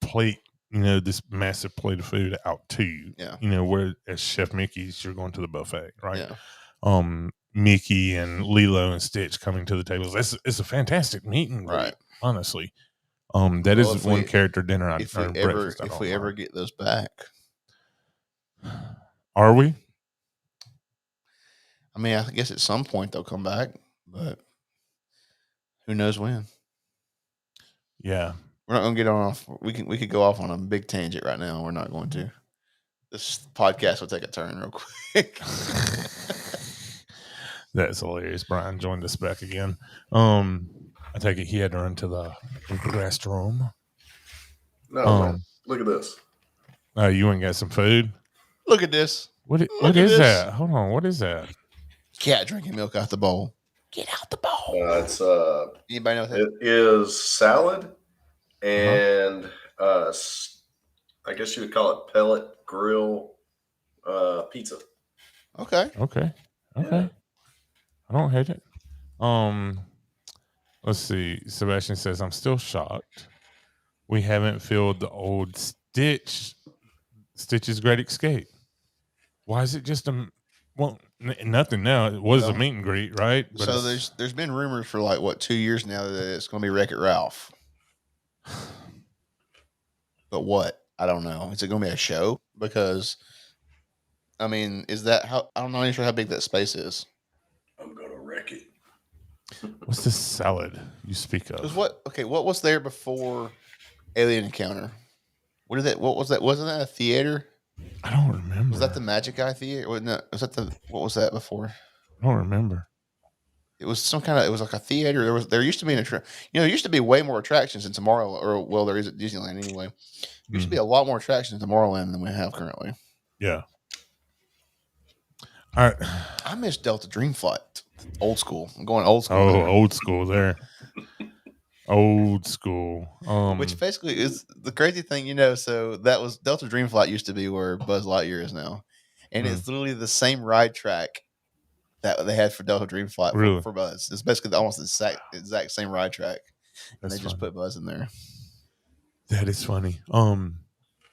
plate, you know, this massive plate of food out to you. Yeah. You know, where as Chef Mickey's you're going to the buffet, right? Yeah. Mickey and Lilo and Stitch coming to the tables. It's a fantastic meeting, right? Honestly. That is one character dinner if we ever get those back. Are we? I mean, I guess at some point they'll come back, but who knows when? Yeah. We're not going to get off. We could go off on a big tangent right now. We're not going to. This podcast will take a turn real quick. That's hilarious. Brian joined us back again. I take it he had to run to the restroom. No, man. Look at this. You went and got some food? Look at this. What is that? Hold on. What is that? Cat drinking milk out the bowl. Get out the bowl. It's anybody know what that it is? Salad and I guess you would call it pellet grill pizza. Okay. Yeah. I don't hate it. Let's see. Sebastian says, I'm still shocked. We haven't filled the old Stitch's Great Escape. Why is it just nothing now? It was a meet and greet, right? But so there's been rumors for like 2 years now that it's going to be Wreck-It Ralph. But what? I don't know. Is it going to be a show? Because I mean, I'm not even sure how big that space is. I'm going to wreck it. What's this salad you speak of? What was there before Alien Encounter? What was that? Wasn't that a theater? I don't remember. Was that the Magic Eye Theater? What was that before? I don't remember. It was it was like a theater. There used to be there used to be way more attractions in Tomorrowland, there is at Disneyland anyway. There used to be a lot more attractions in Tomorrowland than we have currently. Yeah. All right. I miss Delta Dream Flight. Old school. I'm going old school. Oh, old school there. Old school. Which basically is the crazy thing, so that was Delta Dream Flight used to be where Buzz Lightyear is now. And it's literally the same ride track that they had for Delta Dream Flight for Buzz. It's basically almost the exact same ride track. And they just put Buzz in there. That is funny.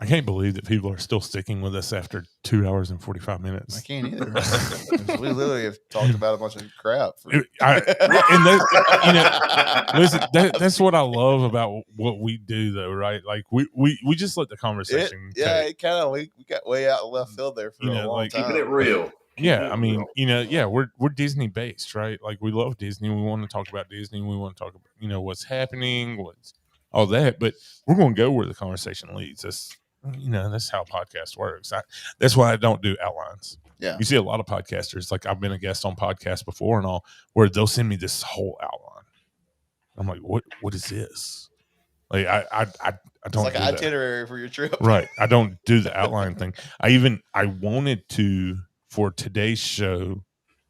I can't believe that people are still sticking with us after 2 hours and 45 minutes. I can't either. We literally have talked about a bunch of crap. Listen, that's what I love about what we do, though, right? Like we just let the conversation. We got way out of left field there for a long time. Keeping it real. Yeah, I mean, we're Disney based, right? Like we love Disney. We want to talk about Disney. We want to talk about what's happening, what's all that. But we're going to go where the conversation leads. That's how a podcast works. That's why I don't do outlines. Yeah, you see a lot of podcasters. Like I've been a guest on podcasts before and all, where they'll send me this whole outline. I'm like, what is this? Like I don't. It's like an itinerary for your trip, right? I don't do the outline thing. I wanted to for today's show,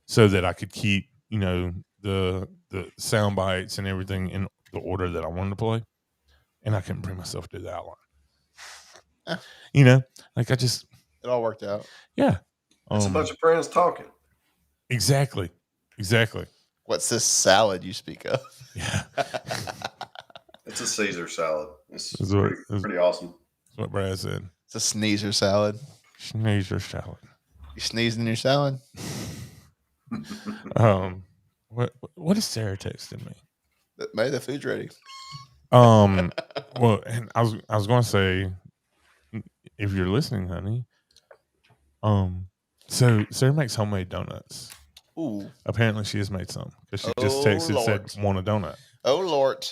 so that I could keep the sound bites and everything in the order that I wanted to play, and I couldn't bring myself to do the outline. Like it all worked out. Yeah. It's a bunch of friends talking. Exactly. What's this salad you speak of? Yeah. It's a Caesar salad. It's pretty awesome. That's what Brad said. It's a sneezer salad. Sneezer salad. You sneezing in your salad? What is Sarah texting me? Maybe the food's ready. Well, and I was going to say, if you're listening, honey, so Sarah makes homemade donuts. Ooh. Apparently she has made some because she just texted and said want a donut. Oh Lord.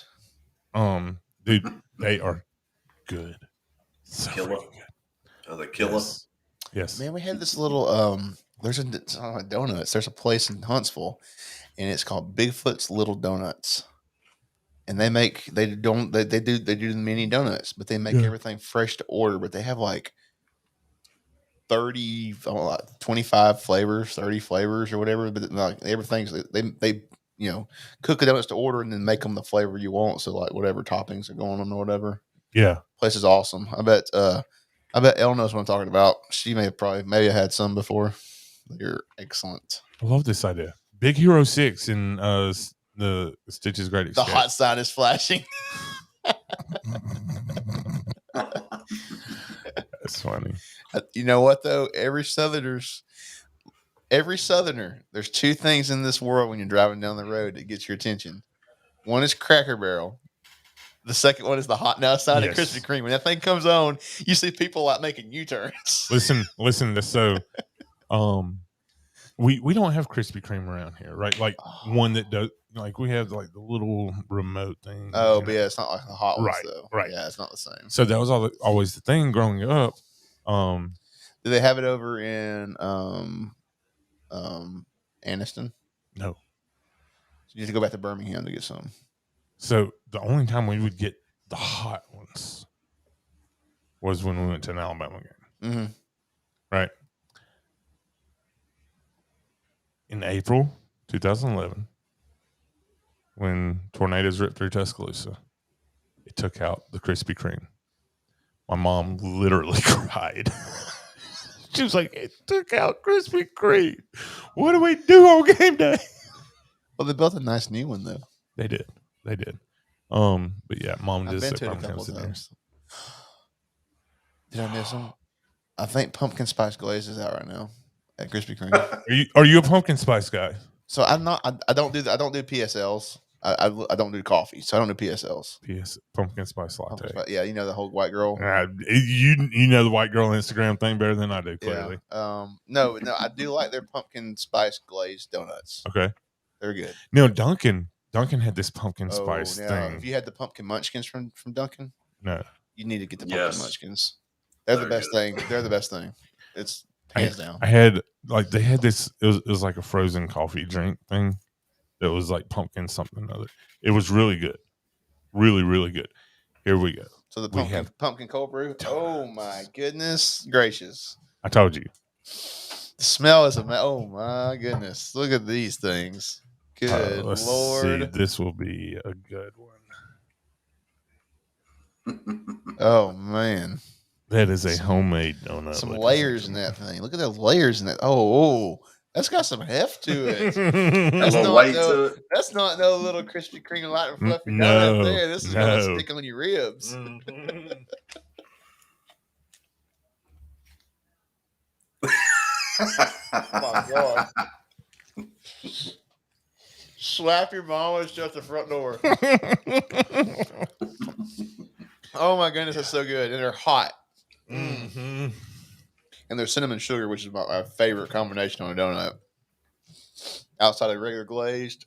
Dude, they are good. So killer. Good. Oh, the killer. Yes. Man, we had this little there's donuts. There's a place in Huntsville, and it's called Bigfoot's Little Donuts. And they do the mini donuts, but they make everything fresh to order. But they have like 25 flavors, 30 flavors or whatever. But like everything's they cook the donuts to order and then make them the flavor you want. So like whatever toppings are going on or whatever. Yeah, place is awesome. I bet Elle knows what I'm talking about. She maybe had some before. They're excellent. I love this idea. Big Hero 6 in the Stitch's Great Escape. The hot sign is flashing. That's funny. You know what though? Every Southerner, there's two things in this world when you're driving down the road that gets your attention. One is Cracker Barrel. The second one is the hot now sign of Krispy Kreme. When that thing comes on, you see people like making U-turns. Listen. So, we don't have Krispy Kreme around here, right? Like one that does. Like we have like the little remote thing. Oh, but yeah, it's not like the hot ones, right, though. Right. Yeah, it's not the same. So that was always the thing growing up. Do they have it over in Anniston? No. So you have to go back to Birmingham to get some. So the only time we would get the hot ones was when we went to an Alabama game. Mm-hmm. Right. In April 2011, when tornadoes ripped through Tuscaloosa, it took out the Krispy Kreme. My mom literally cried. She was like, it took out Krispy Kreme. What do we do on game day? Well, they built a nice new one, though. They did. But yeah, Mom I've just been to it a couple of times. Did I miss them? I think pumpkin spice glaze is out right now at Krispy Kreme. Are you a pumpkin spice guy? So I'm not. I don't do PSLs. I don't do coffee, so I don't do PSLs. Pumpkin spice latte. Yeah, you know the whole white girl. You know the white girl Instagram thing better than I do. Clearly. Yeah. No, I do like their pumpkin spice glazed donuts. Okay, they're good. No, Dunkin' had this pumpkin spice thing. If you had the pumpkin munchkins from Dunkin', no, you need to get the pumpkin munchkins. They're the best thing. They're the best thing. It's hands down. They had this. It was like a frozen coffee drink thing. It was like pumpkin something or other. It was really good. Really, really good. Here we go. So the pumpkin cold brew. Oh my goodness gracious. I told you. The smell is amazing. Oh my goodness. Look at these things. Good let's Lord. See. This will be a good one. Oh man. That is a homemade donut. Some layers in that thing. Look at those layers in that. Oh, That's got some heft to it. A little weight to it. That's not no little Krispy Kreme light and fluffy No, donut there. This is going to stick on your ribs. Oh my God. Slap your mama and shut the front door. Oh my goodness, that's so good. And they're hot. Mm-hmm. And they're cinnamon sugar, which is my favorite combination on a donut. Outside of regular glazed,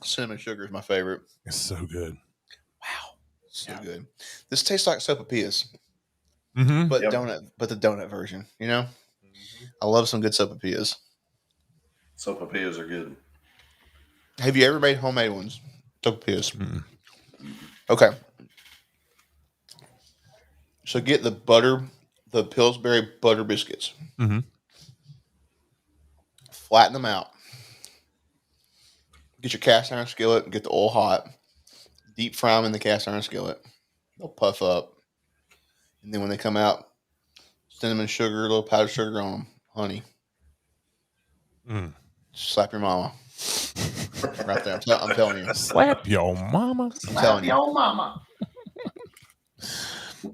cinnamon sugar is my favorite. It's so good. Wow. So good. This tastes like sopapillas. Mm-hmm. But the donut version, you know? Mm-hmm. I love some good sopapillas. Sopapillas are good. Have you ever made homemade ones? Sopapillas. Mm-hmm. Okay. So get the Pillsbury butter biscuits. Mm-hmm. Flatten them out. Get your cast iron skillet and get the oil hot. Deep fry them in the cast iron skillet. They'll puff up. And then when they come out, cinnamon sugar, a little powdered sugar on them. Honey. Slap your mama. Right there. I'm telling you. Slap your mama. I'm telling you. Your mama.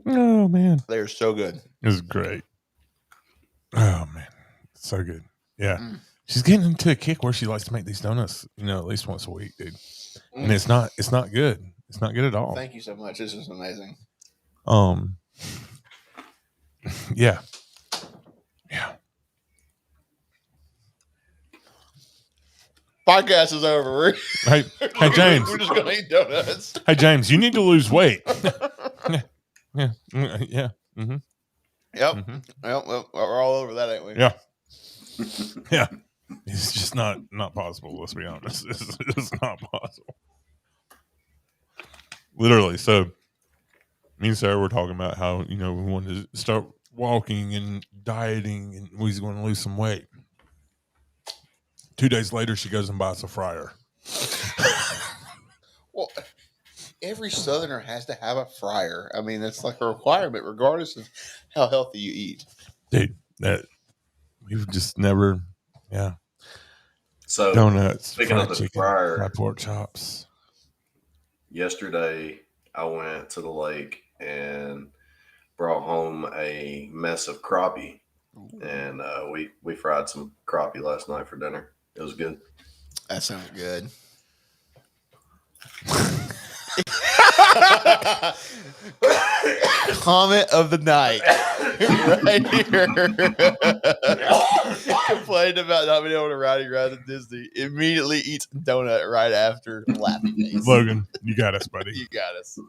Oh, man. They're so good. It's great. Oh, man. So good. Yeah. She's getting into a kick where she likes to make these donuts, at least once a week, dude. And it's not good. It's not good at all. Thank you so much. This is amazing. Yeah. Yeah. Podcast is over. Hey, James. We're just going to eat donuts. Hey, James, you need to lose weight. Yeah. Mm-hmm. Yep. Mm-hmm. Well, we're all over that, ain't we? Yeah. Yeah. It's just not possible. Let's be honest. It's not possible. Literally. So me and Sarah were talking about how, we wanted to start walking and dieting and we was going to lose some weight. 2 days later, she goes and buys a fryer. Well, every Southerner has to have a fryer. I mean, it's like a requirement, regardless of how healthy you eat. Dude, we've just never, yeah. So donuts, speaking of the chicken, fryer, fried pork chops. Yesterday, I went to the lake and brought home a mess of crappie, and we fried some crappie last night for dinner. It was good. That sounds good. Comment of the night. Right here. Complained about not being able to ride around at Disney. Immediately eats donut right after laughing face. Logan, you got us, buddy. You got us.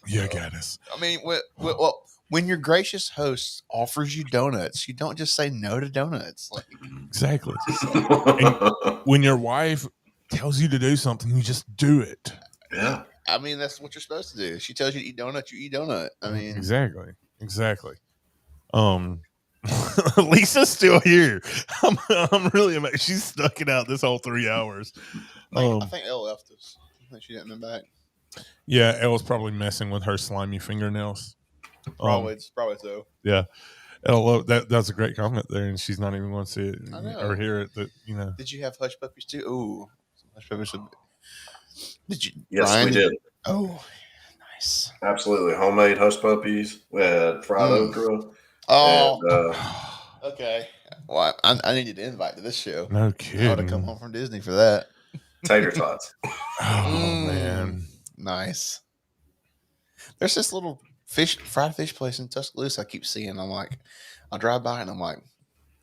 Yeah. You got us. I mean, when your gracious host offers you donuts, you don't just say no to donuts. Exactly. And when your wife tells you to do something, you just do it. Yeah. I mean, that's what you're supposed to do. She tells you to eat donut, you eat donut. I mean, exactly. Lisa's still here. I'm really amazed. She's stuck it out this whole 3 hours. I think Elle left us. I think she didn't come back. Yeah, Elle's probably messing with her slimy fingernails. Probably so. Yeah. Elle, that's a great comment there, and she's not even going to see it or hear it. Did you have hush puppies too? Ooh, hush puppies. Did you? Yes, Brian, we did. Oh, nice. Absolutely. Homemade hush puppies. We had fried okra. Oh, okay. Well, I needed an invite to this show. No kidding. I ought to come home from Disney for that. Tater tots. Oh, man. Nice. There's this little fried fish place in Tuscaloosa I keep seeing. I'm like, I'll drive by and I'm like,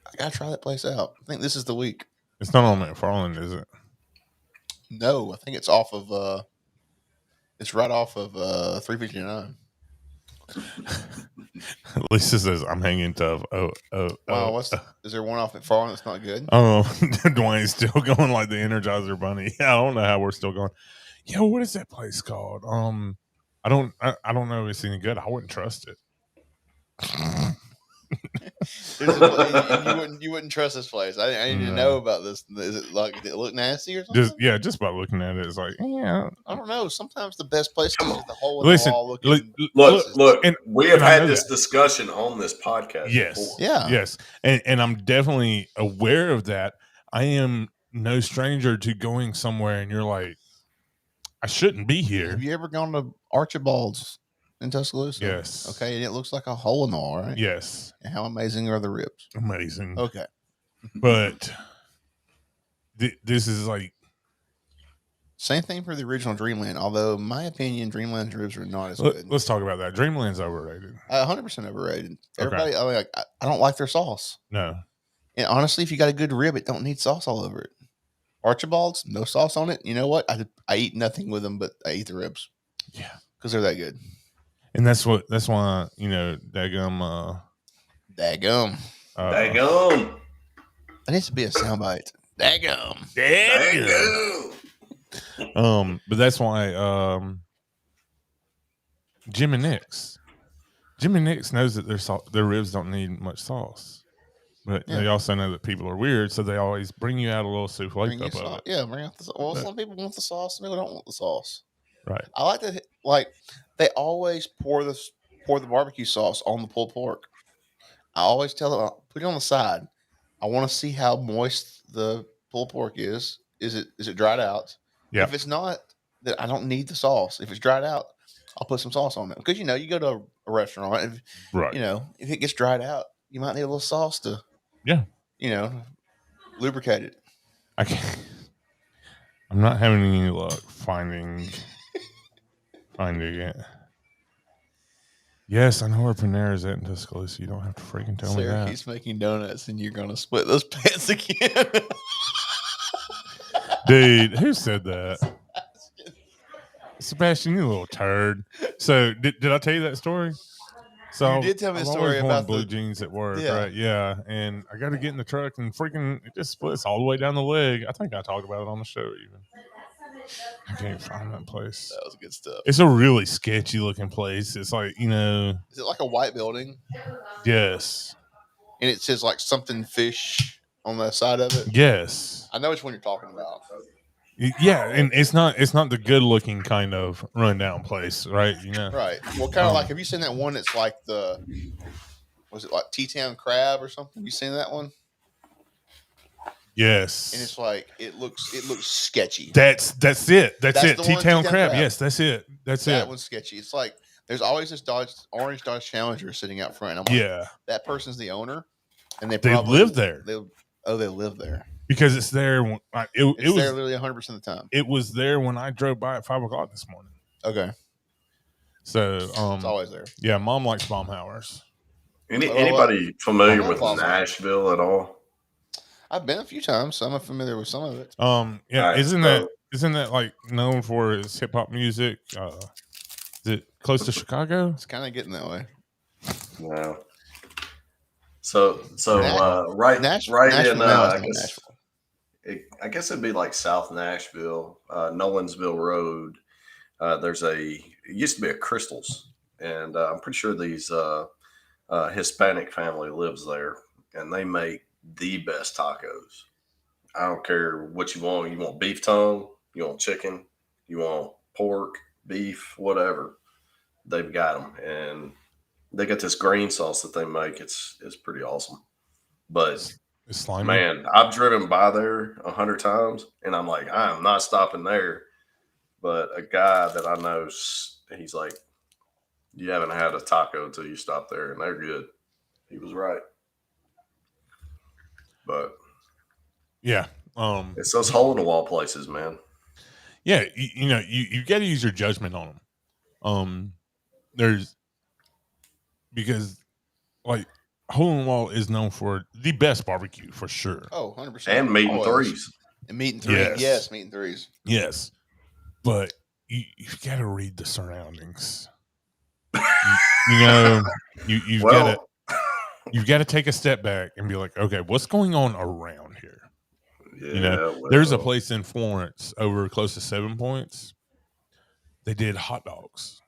I gotta try that place out. I think this is the week. It's not on McFarland, is it? No, I think it's off of it's right off of 359. Lisa says I'm hanging tough. Wow, is there one off McFarland that's not good? Oh, Dwayne's still going like the Energizer Bunny. I don't know how we're still going. Yo, what is that place called? I don't know if it's any good. I wouldn't trust it. You wouldn't trust this place. I didn't even know about this. Is it like, did it look nasty or something? Just by looking at it, it's like, yeah. I don't know. Sometimes the best places is the hole in Listen, the wall looking. Look, and we have I had know this that. discussion on this podcast. Yes. Before. Yeah. Yes. And I'm definitely aware of that. I am no stranger to going somewhere and you're like, I shouldn't be here. Have you ever gone to Archibald's in Tuscaloosa? Yes. Okay, and it looks like a hole in the wall, right? Yes. And how amazing are the ribs? Amazing. Okay. But this is like same thing for the original Dreamland. Although, in my opinion, Dreamland's ribs are not as good. Let's talk about that. Dreamland's overrated. 100% overrated. Everybody, Okay. I don't like their sauce. No. And honestly, if you got a good rib, it don't need sauce all over it. Archibald's, no sauce on it. You know what? I eat nothing with them, but I eat the ribs. Yeah, because they're that good. And that's why daggum. Daggum. Daggum. That needs to be a soundbite. Daggum. But that's why Jim and Nick's knows that their ribs don't need much sauce. But they also know that people are weird, so they always bring you out a little souffle cup of it. Yeah, bring out the sauce. Well, some people want the sauce, some people don't want the sauce. Right. I like to they always pour the barbecue sauce on the pulled pork. I always tell them, put it on the side. I want to see how moist the pulled pork is. Is it dried out? Yeah. If it's not, then I don't need the sauce. If it's dried out, I'll put some sauce on it. Because you go to a restaurant, and right? If it gets dried out, you might need a little sauce to. Yeah. Lubricate it. I'm not having any luck finding it. Yes, I know where Panera's at in Tuscaloosa. You don't have to freaking tell me that. He's making donuts and you're going to split those pants again. Dude, who said that? Sebastian, you little turd. So, did I tell you that story? So you did tell me the I've story always worn about blue jeans at work, yeah. right? Yeah, and I got to get in the truck and freaking it just splits all the way down the leg. I think I talked about it on the show even. I can't find that place. That was good stuff. It's a really sketchy looking place. It's like, Is it like a white building? Yes. And it says like something fish on the side of it? Yes. I know which one you're talking about. Yeah, and it's not the good looking kind of rundown place, right? Right. Well, kind of like, have you seen that one that's like was it like T-Town Crab or something? Have you seen that one? Yes. And it's like it looks sketchy. That's it. That's it. T-Town Crab. Yes, that's it. That one's sketchy. It's like there's always this orange Dodge Challenger sitting out front. I'm like, that person's the owner, and they live there. They live there because it's there. It was there literally 100% of the time. It was there when I drove by at 5:00 this morning. Okay. So it's always there. Yeah, Mom likes Baumhauer's. Anybody familiar with Nashville at all? I've been a few times, so I'm familiar with some of it. Yeah, right, isn't that like known for its hip hop music? Is it close to Chicago? It's kind of getting that way. No. So right in I guess it'd be like South Nashville, Nolensville Road. It used to be a Crystals, and I'm pretty sure these Hispanic family lives there, and they make the best tacos. I don't care what you want. You want beef tongue, you want chicken, you want pork, beef, whatever. They've got them, and they got this green sauce that they make. It's pretty awesome. But man, I've driven by there 100 times, and I'm like, I am not stopping there. But a guy that I know, he's like, you haven't had a taco until you stop there, and they're good. He was right. But yeah, it's those hole in the wall places, man. Yeah, you got to use your judgment on them. Because like hole in the wall is known for the best barbecue for sure. Oh, 100%. And meat and threes. And meat and threes. Yes, meat and threes. Yes, but you've got to read the surroundings. You've got to take a step back and be like, okay, what's going on around here? Yeah, there's a place in Florence over close to 7 Points. They did hot dogs.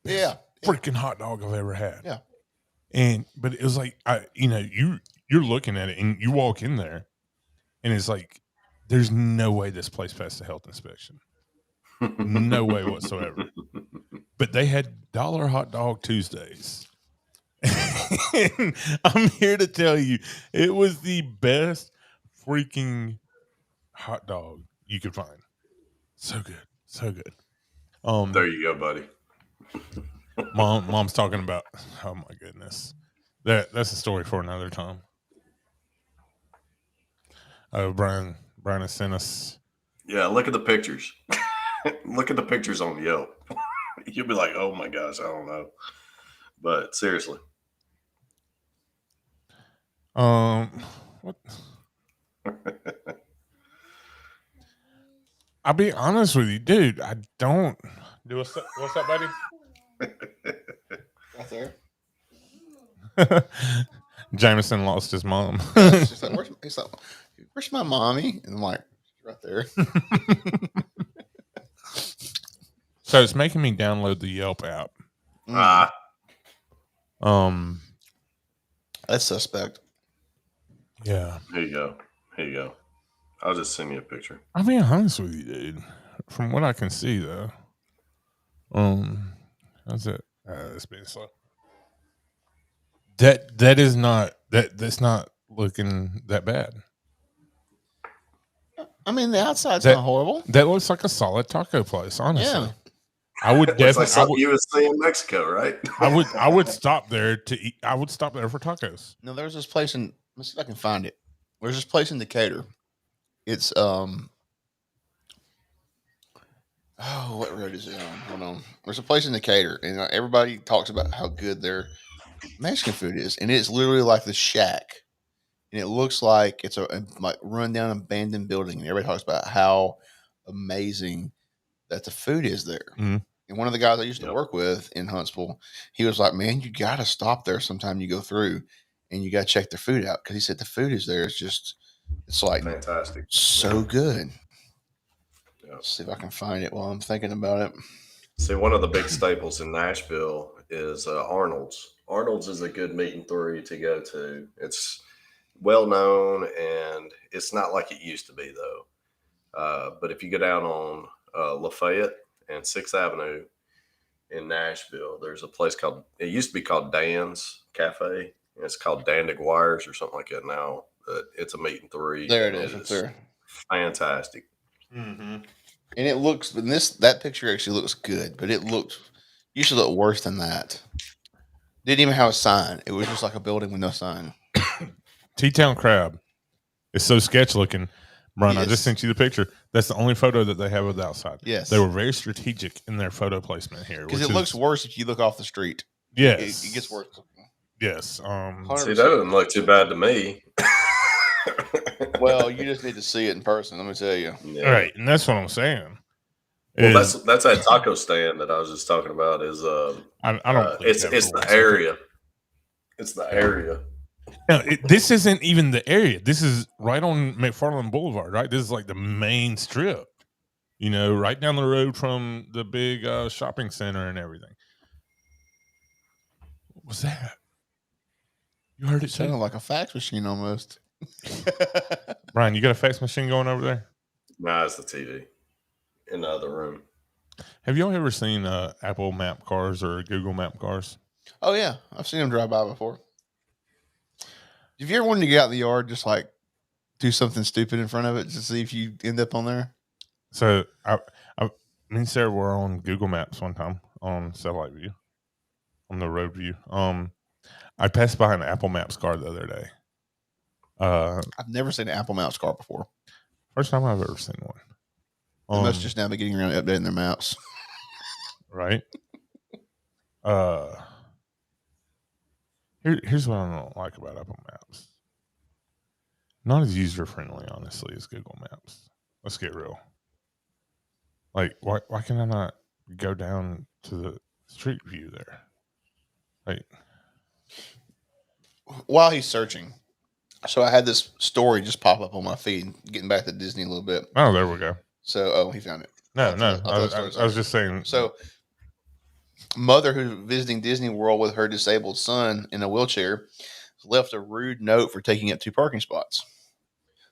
Yeah. Freaking hot dog I've ever had. Yeah. But it was like, you're looking at it and you walk in there and it's like, there's no way this place passed the health inspection. No way whatsoever. But they had $1 hot dog Tuesdays. And I'm here to tell you, it was the best freaking hot dog you could find. So good. So good. There you go, buddy. Mom's talking about, oh my goodness. That's a story for another time. Brian has sent us. Yeah, look at the pictures. Look at the pictures on Yelp. You'll be like, oh my gosh, I don't know. But seriously. What? I'll be honest with you, dude. I don't do what's up, buddy? Right there. Jameson lost his mom. She's like, where's my mommy? And I'm like, right there. So it's making me download the Yelp app. That's suspect. Yeah. Here you go. I'll just send you a picture. I'll be honest with you, dude. From what I can see, though, how's it? It's being slow. That's not looking that bad. I mean, the outside's not horrible. That looks like a solid taco place, honestly. Yeah. I would definitely. Like something you would see in Mexico, right? I would stop there to eat. I would stop there for tacos. No, there's this place in. Let's see if I can find it. There's this place in Decatur. It's what road is it on? Hold on. There's a place in Decatur, and everybody talks about how good their Mexican food is, and it's literally like the Shack, and it looks like it's a like rundown abandoned building, and everybody talks about how amazing that the food is there. Mm-hmm. And one of the guys I used to work with in Huntsville, he was like, "Man, you got to stop there sometime you go through, and you got to check their food out," because he said the food is there. It's like fantastic, so good. Let's see if I can find it while I'm thinking about it. See, one of the big staples in Nashville is Arnold's. Arnold's is a good meat and three to go to. It's well known, and it's not like it used to be, though. But if you go down on Lafayette and 6th Avenue in Nashville, there's a place it used to be called Dan's Cafe. And it's called Dan DeGuire's or something like that now. It's a meat and three. There it is. It's there. Fantastic. Mm-hmm. And it looks, that picture actually looks good, but it used to look worse than that. Didn't even have a sign. It was just like a building with no sign. T-Town Crab. It's so sketch looking. Brian, yes. I just sent you the picture. That's the only photo that they have of the outside. Yes. They were very strategic in their photo placement here. Because it looks worse if you look off the street. Yes. It gets worse. Yes. See, that doesn't look too bad to me. Well, you just need to see it in person. Let me tell you. Yeah. All right, and that's what I'm saying. Well, that's that taco stand that I was just talking about. Is I don't. It's the area. It's the area. No, this isn't even the area. This is right on McFarland Boulevard, right? This is like the main strip. Right down the road from the big shopping center and everything. What was that? You heard it sounded like a fax machine almost. Brian, you got a fax machine going over there? Nah, it's the TV in the other room. Have y'all ever seen Apple Map cars or Google Map cars? Oh, yeah. I've seen them drive by before. Have you ever wanted to get out in the yard, just like do something stupid in front of it to see if you end up on there? So, me and Sarah were on Google Maps one time on satellite view, on the road view. I passed by an Apple Maps car the other day. I've never seen an Apple Maps car before. First time I've ever seen one. They must just now be getting around to updating their maps. Right. Here's what I don't like about Apple Maps. Not as user friendly, honestly, as Google Maps. Let's get real. Like, why can I not go down to the street view there? Like, while he's searching, so I had this story just pop up on my feed, getting back to Disney a little bit. Oh, there we go. So, he found it. No, I was just saying. So, mother who's visiting Disney World with her disabled son in a wheelchair left a rude note for taking up 2 parking spots.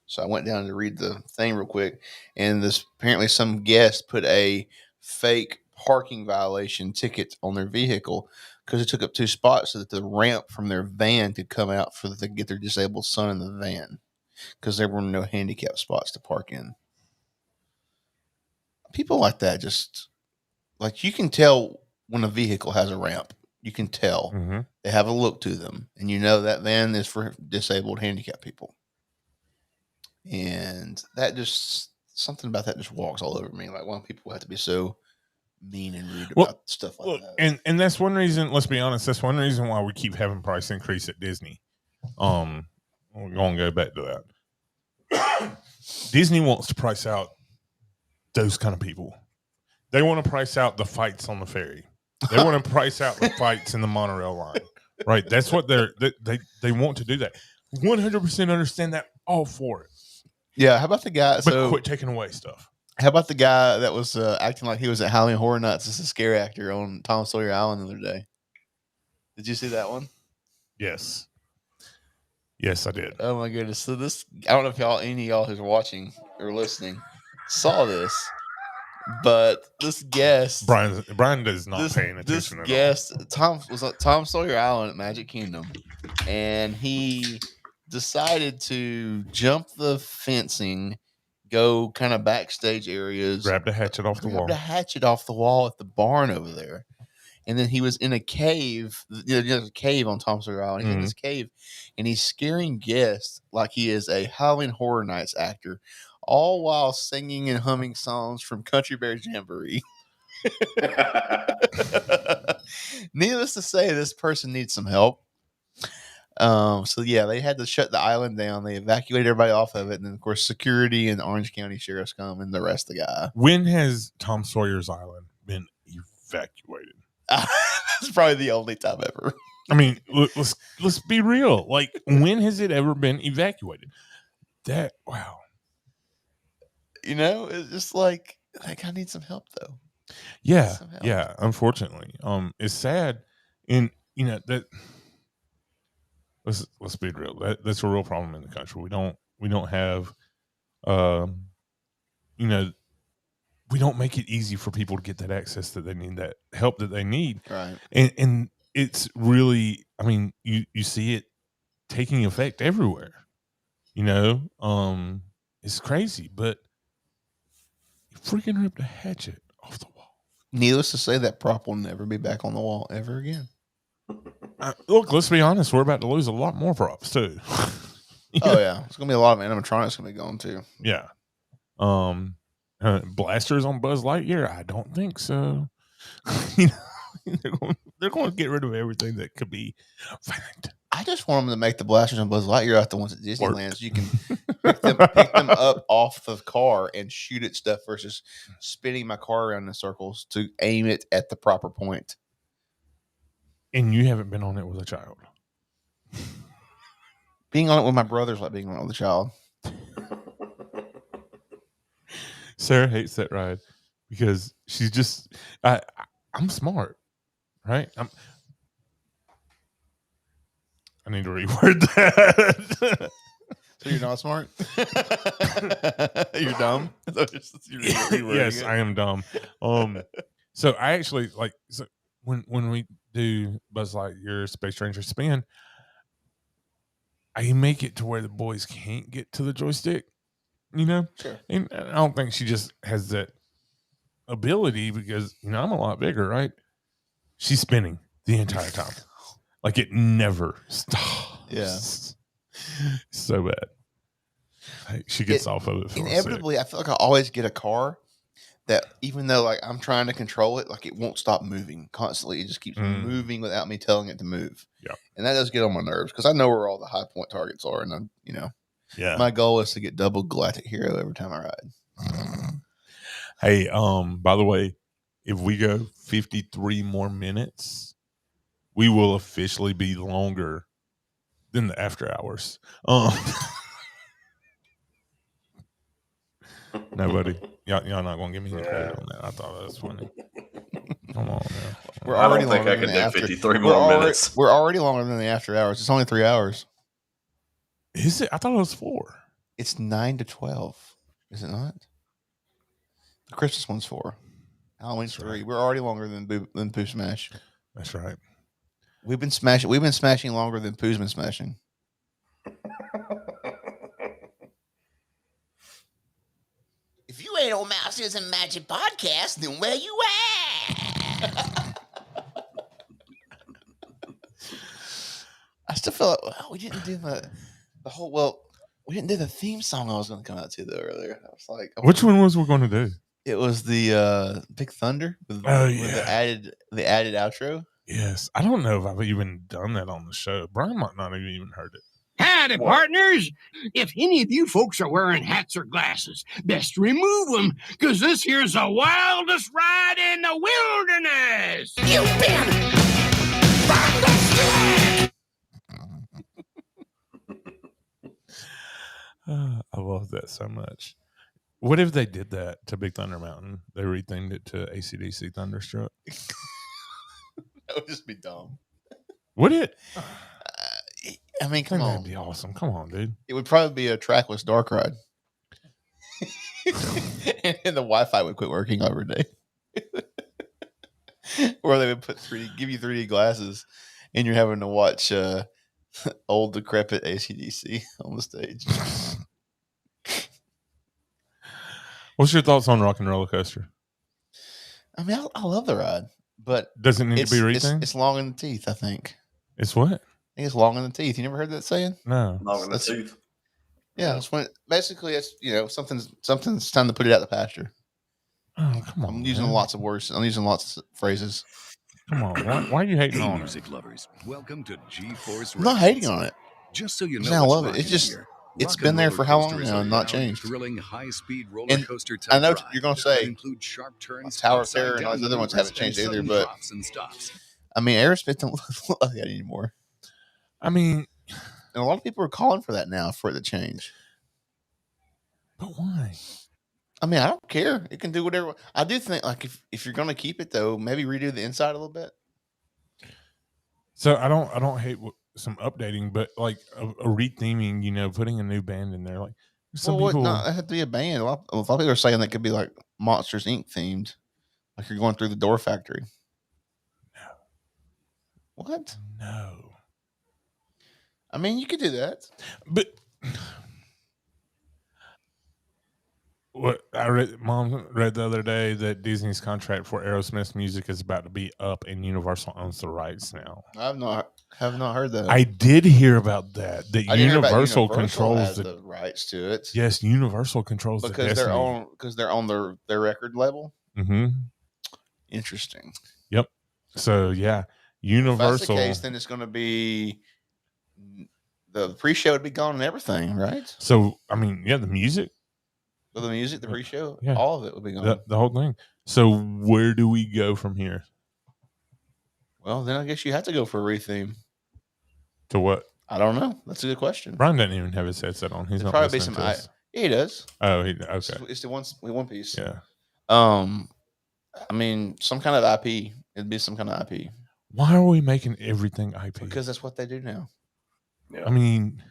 So I went down to read the thing real quick, and this apparently some guest put a fake parking violation ticket on their vehicle because it took up 2 spots so that the ramp from their van could come out for them to get their disabled son in the van because there were no handicap spots to park in. People like that just like you can tell when a vehicle has a ramp. You can tell they have a look to them, and you know that van is for disabled handicapped people. And that just something about that just walks all over me. Like, why people have to be so mean and rude about stuff like that. And that's one reason. Let's be honest. That's one reason why we keep having price increase at Disney. We're gonna go back to that. Disney wants to price out those kind of people. They want to price out the fights on the ferry. They want to price out the fights in the monorail line. Right? That's what they want to do. That 100% understand that. All for it. Yeah, how about the guy? But quit taking away stuff. How about the guy that was acting like he was at Halloween Horror Nights as a scare actor on Tom Sawyer Island the other day? Did you see that one? Yes. Yes, I did. Oh my goodness! So this, I don't know if any of y'all who's watching or listening saw this, but this guest, Brian is not paying attention. This guest, Tom was at Tom Sawyer Island at Magic Kingdom, and he decided to jump the fencing, go kind of backstage areas, grab the hatchet off the wall at the barn over there. And then he was in a cave. There's a cave on Tom Sawyer Island. He's in this cave, and he's scaring guests like he is a Halloween Horror Nights actor, all while singing and humming songs from Country Bear Jamboree. Needless to say, this person needs some help. So yeah, they had to shut the island down. They evacuated everybody off of it, and then of course security and Orange County sheriffs come and the rest of the guy. When has Tom Sawyer's Island been evacuated? That's probably the only time ever. I mean, let's be real. Like, when has it ever been evacuated? Wow. You know, it's just like I need some help though. Yeah, yeah. Unfortunately, it's sad, and you know that. Let's be real. That's a real problem in the country. We don't have, you know, we don't make it easy for people to get that access that they need, that help that they need. Right. And it's really, I mean, you see it taking effect everywhere. You know, it's crazy, but you freaking ripped a hatchet off the wall. Needless to say, that prop will never be back on the wall ever again. Look, let's be honest. We're about to lose a lot more props too. Oh yeah, it's gonna be a lot of animatronics gonna be gone too. Yeah. Blasters on Buzz Lightyear? I don't think so. You know, they're going to get rid of everything that could be violent. I just want them to make the blasters on Buzz Lightyear out the ones at Disneyland, so you can pick them up off the car and shoot at stuff versus spinning my car around in circles to aim it at the proper point. And you haven't been on it with a child. Being on it with my brother's like being on it with a child. Sarah hates that ride because she's just, I'm smart, right? I need to reword that. So you're not smart? You're dumb? Yes, I am dumb. So I actually when we do Buzz Lightyear Space Ranger Spin, I make it to where the boys can't get to the joystick, you know? Sure. And I don't think she just has that ability because, you know, I'm a lot bigger, right? She's spinning the entire time. Like it never stops. Yeah. So bad. She gets off of it. Inevitably, I feel like I always get a car that even though like I'm trying to control it, like it won't stop moving constantly. It just keeps moving without me telling it to move. Yeah. And that does get on my nerves because I know where all the high point targets are. And I'm, you know, my goal is to get double Galactic Hero every time I ride. Hey, by the way, if we go 53 more minutes, we will officially be longer than the after hours. Nobody, y'all not gonna give me any credit on that. I thought that was funny. Come on now. We're I already don't think longer I than can the do after. 53 We're more already, minutes. we're already longer than the after hours. It's only 3 hours. Is it? I thought it was 4. It's 9 to 12. Is it not? The Christmas one's 4. Halloween's 3. Right. We're already longer than Pooh Smash. That's right. We've been smashing longer than Pooh's been smashing. If you ain't on Mouses and Magic Podcast, then where you at? I still feel like we didn't do the whole. Well, we didn't do the theme song I was going to come out to though earlier. I was like, Which one was we going to do? It was the Big Thunder with the added outro. Yes, I don't know if I've even done that on the show. Brian might not have even heard it. Howdy, partners. If any of you folks are wearing hats or glasses, best remove them, because this here's the wildest ride in the wilderness. You've been I love that so much. What if they did that to Big Thunder Mountain? They rethemed it to AC/DC Thunderstruck. That would just be dumb. Would it? I mean, come on. That'd be awesome. Come on, dude. It would probably be a trackless dark ride. And the Wi-Fi would quit working every day. Or they would give you 3D glasses and you're having to watch old decrepit AC/DC on the stage. What's your thoughts on Rock and Roller Coaster? I mean, I love the ride, but does it need to be rethemed? It's long in the teeth, I think. It's what? I think it's long in the teeth. You never heard that saying? No. Long in the tooth. Yeah, it's when basically it's something's time to put it out the pasture. Oh, come on. I'm using lots of words. I'm using lots of phrases. Come on. Why are you hating on it? Music lovers, welcome to G-Force. I'm not hating on it. Just so you know, I love it. It's just it's been there for how long now and not changed. Thrilling high-speed roller And coaster I know type you're going to say include sharp turns, Tower of Terror and all the other ones haven't changed either, but I mean, Aerosmith don't look like that anymore. I mean, and a lot of people are calling for that now for it to change. But why? I mean, I don't care. It can do whatever. I do think, like, if you're going to keep it though, maybe redo the inside a little bit. So I don't hate some updating, but like a retheming, putting a new band in there. Like some people, no, it had to be a band. A lot of people are saying that could be like Monsters Inc. themed, like you're going through the Door Factory. No. What? No. I mean, you could do that, but what Mom read the other day that Disney's contract for Aerosmith's music is about to be up, and Universal owns the rights now. have not heard that. I did hear about that. That Universal controls has the rights to it. Yes, Universal controls because they're on their record label. Mm-hmm. Interesting. Yep. So yeah, Universal. If that's the case, then it's going to be the pre-show would be gone and everything, right? So I mean, yeah, the music. So the music, the pre-show, yeah. all of it would be gone. The whole thing. So where do we go from here? Well, then I guess you have to go for a retheme. To what? I don't know. That's a good question. Brian doesn't even have his headset on. He's not probably be listening some. to us. Yeah, he does. Oh, okay. It's the One Piece. Yeah. I mean, some kind of IP. It'd be some kind of IP. Why are we making everything IP? Because that's what they do now. Yeah. I mean,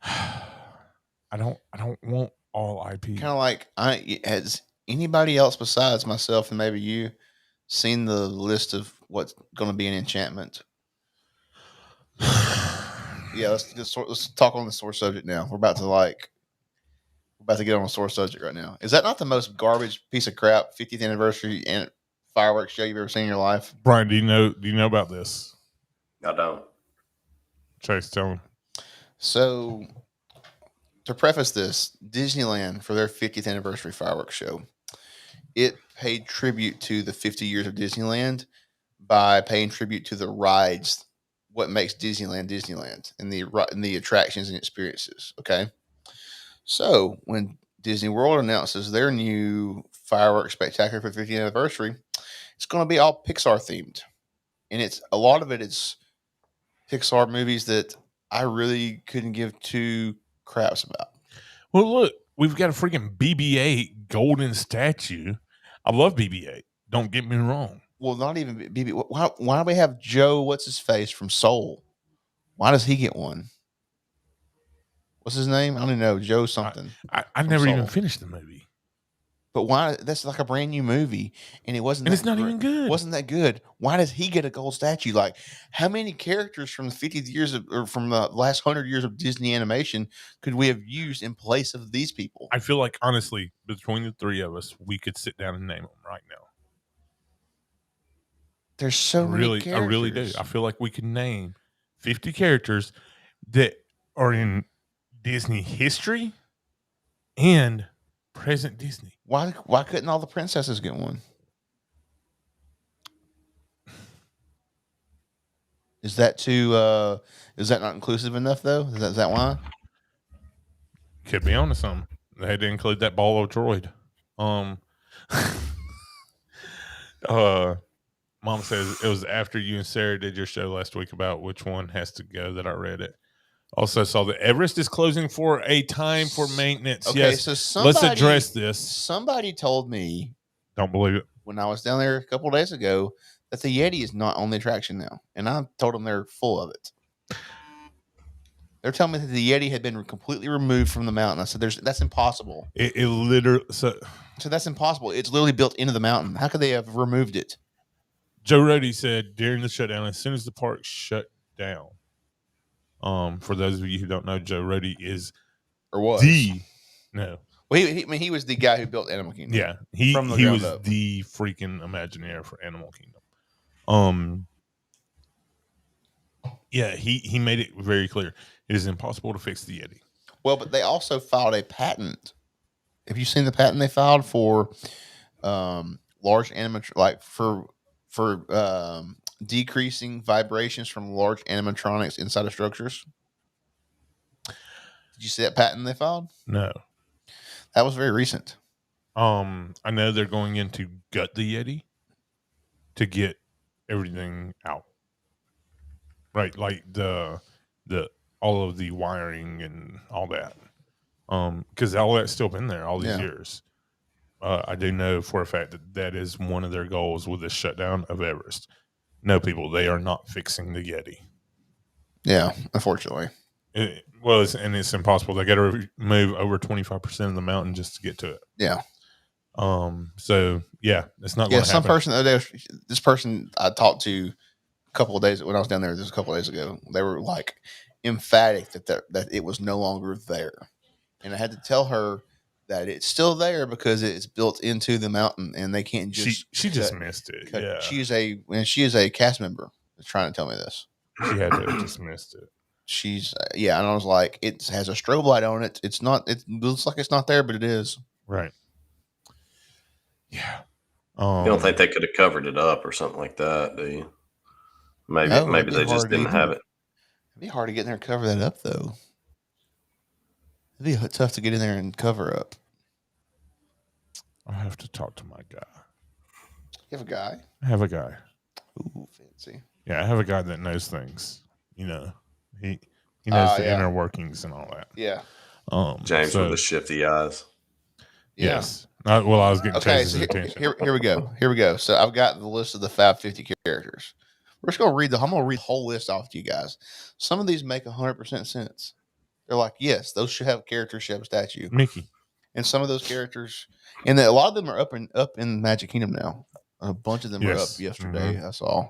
I don't want all IP. Kind of like has anybody else besides myself and maybe you seen the list of what's going to be in Enchantment? Yeah, let's talk on the sore subject now. We're about to get on a sore subject right now. Is that not the most garbage piece of crap 50th anniversary and fireworks show you've ever seen in your life? Brian, do you know about this? I don't. Chase, tell him. So, to preface this, Disneyland, for their 50th anniversary fireworks show, it paid tribute to the 50 years of Disneyland by paying tribute to the rides, what makes Disneyland Disneyland, and the attractions and experiences. Okay, so when Disney World announces their new fireworks spectacular for the 50th anniversary, it's going to be all Pixar themed, and a lot of it is Pixar movies that I really couldn't give two craps about. Well, look, we've got a freaking BB-8 golden statue. I love BB-8. Don't get me wrong. Well, not even BB. Why do we have Joe? What's his face from Soul? Why does he get one? What's his name? I don't even know. Joe something. I never even finished the movie. But why? That's like a brand new movie, and it wasn't. And it's not even good. Wasn't that good? Why does he get a gold statue? Like, how many characters from the 50 years or from the last 100 years of Disney animation could we have used in place of these people? I feel like, honestly, between the three of us, we could sit down and name them right now. There's so many characters. I really do. I feel like we could name 50 characters that are in Disney history and present Disney. Why couldn't all the princesses get one? Is that too? Is that not inclusive enough though? Is that why? Could be onto something. They had to include that ball of droid. Mom says it was after you and Sarah did your show last week about which one has to go that I read it. Also saw that Everest is closing for a time for maintenance. Okay, yes, so let's address this. Somebody told me, don't believe it, when I was down there a couple of days ago, that the Yeti is not on the attraction now, and I told them they're full of it. They're telling me that the Yeti had been completely removed from the mountain. I said, "That's impossible." It literally so that's impossible. It's literally built into the mountain. How could they have removed it? Joe Rody said during the shutdown, as soon as the park shut down. For those of you who don't know, Joe Rody is Well, he was the guy who built Animal Kingdom. Yeah, he was up. The freaking Imagineer for Animal Kingdom. Yeah, he made it very clear it is impossible to fix the Yeti. Well, but they also filed a patent. Have you seen the patent they filed for large animatronics, like for decreasing vibrations from large animatronics inside of structures? Did you see that patent they filed? No. That was very recent. I know they're going in to gut the Yeti to get everything out. Right, like the all of the wiring and all that. Because all that's still been there all these years. I do know for a fact that is one of their goals with the shutdown of Everest. No, people, they are not fixing the Yeti. Yeah, unfortunately. It's impossible. They got to move over 25% of the mountain just to get to it. Yeah. So yeah, it's not going to happen. This person I talked to a couple of days when I was down there just a couple of days ago, they were like emphatic that it was no longer there. And I had to tell her that it's still there because it's built into the mountain and they can't just she just missed it. Yeah. She is a cast member that's trying to tell me this. She had to have just missed it. And I was like, it has a strobe light on it. It's not, it looks like it's not there, but it is. Right. Yeah. You don't think they could have covered it up or something like that, do you? Maybe they just didn't have it. It'd be hard to get in there and cover that up, though. It'd be tough to get in there and cover up. I'll have to talk to my guy. You have a guy? I have a guy. Ooh, fancy. Yeah, I have a guy that knows things. You know, he knows the inner workings and all that. Yeah. James with the shifty eyes. Yes. I was getting Chase's attention. Here we go. Here we go. So I've got the list of the 550 characters. We're just gonna I'm gonna read the whole list off to you guys. Some of these make 100% sense. They're like, yes, those should have characters, should have a statue. Mickey. And some of those characters, and a lot of them are up in Magic Kingdom now. A bunch of them were up yesterday. I saw.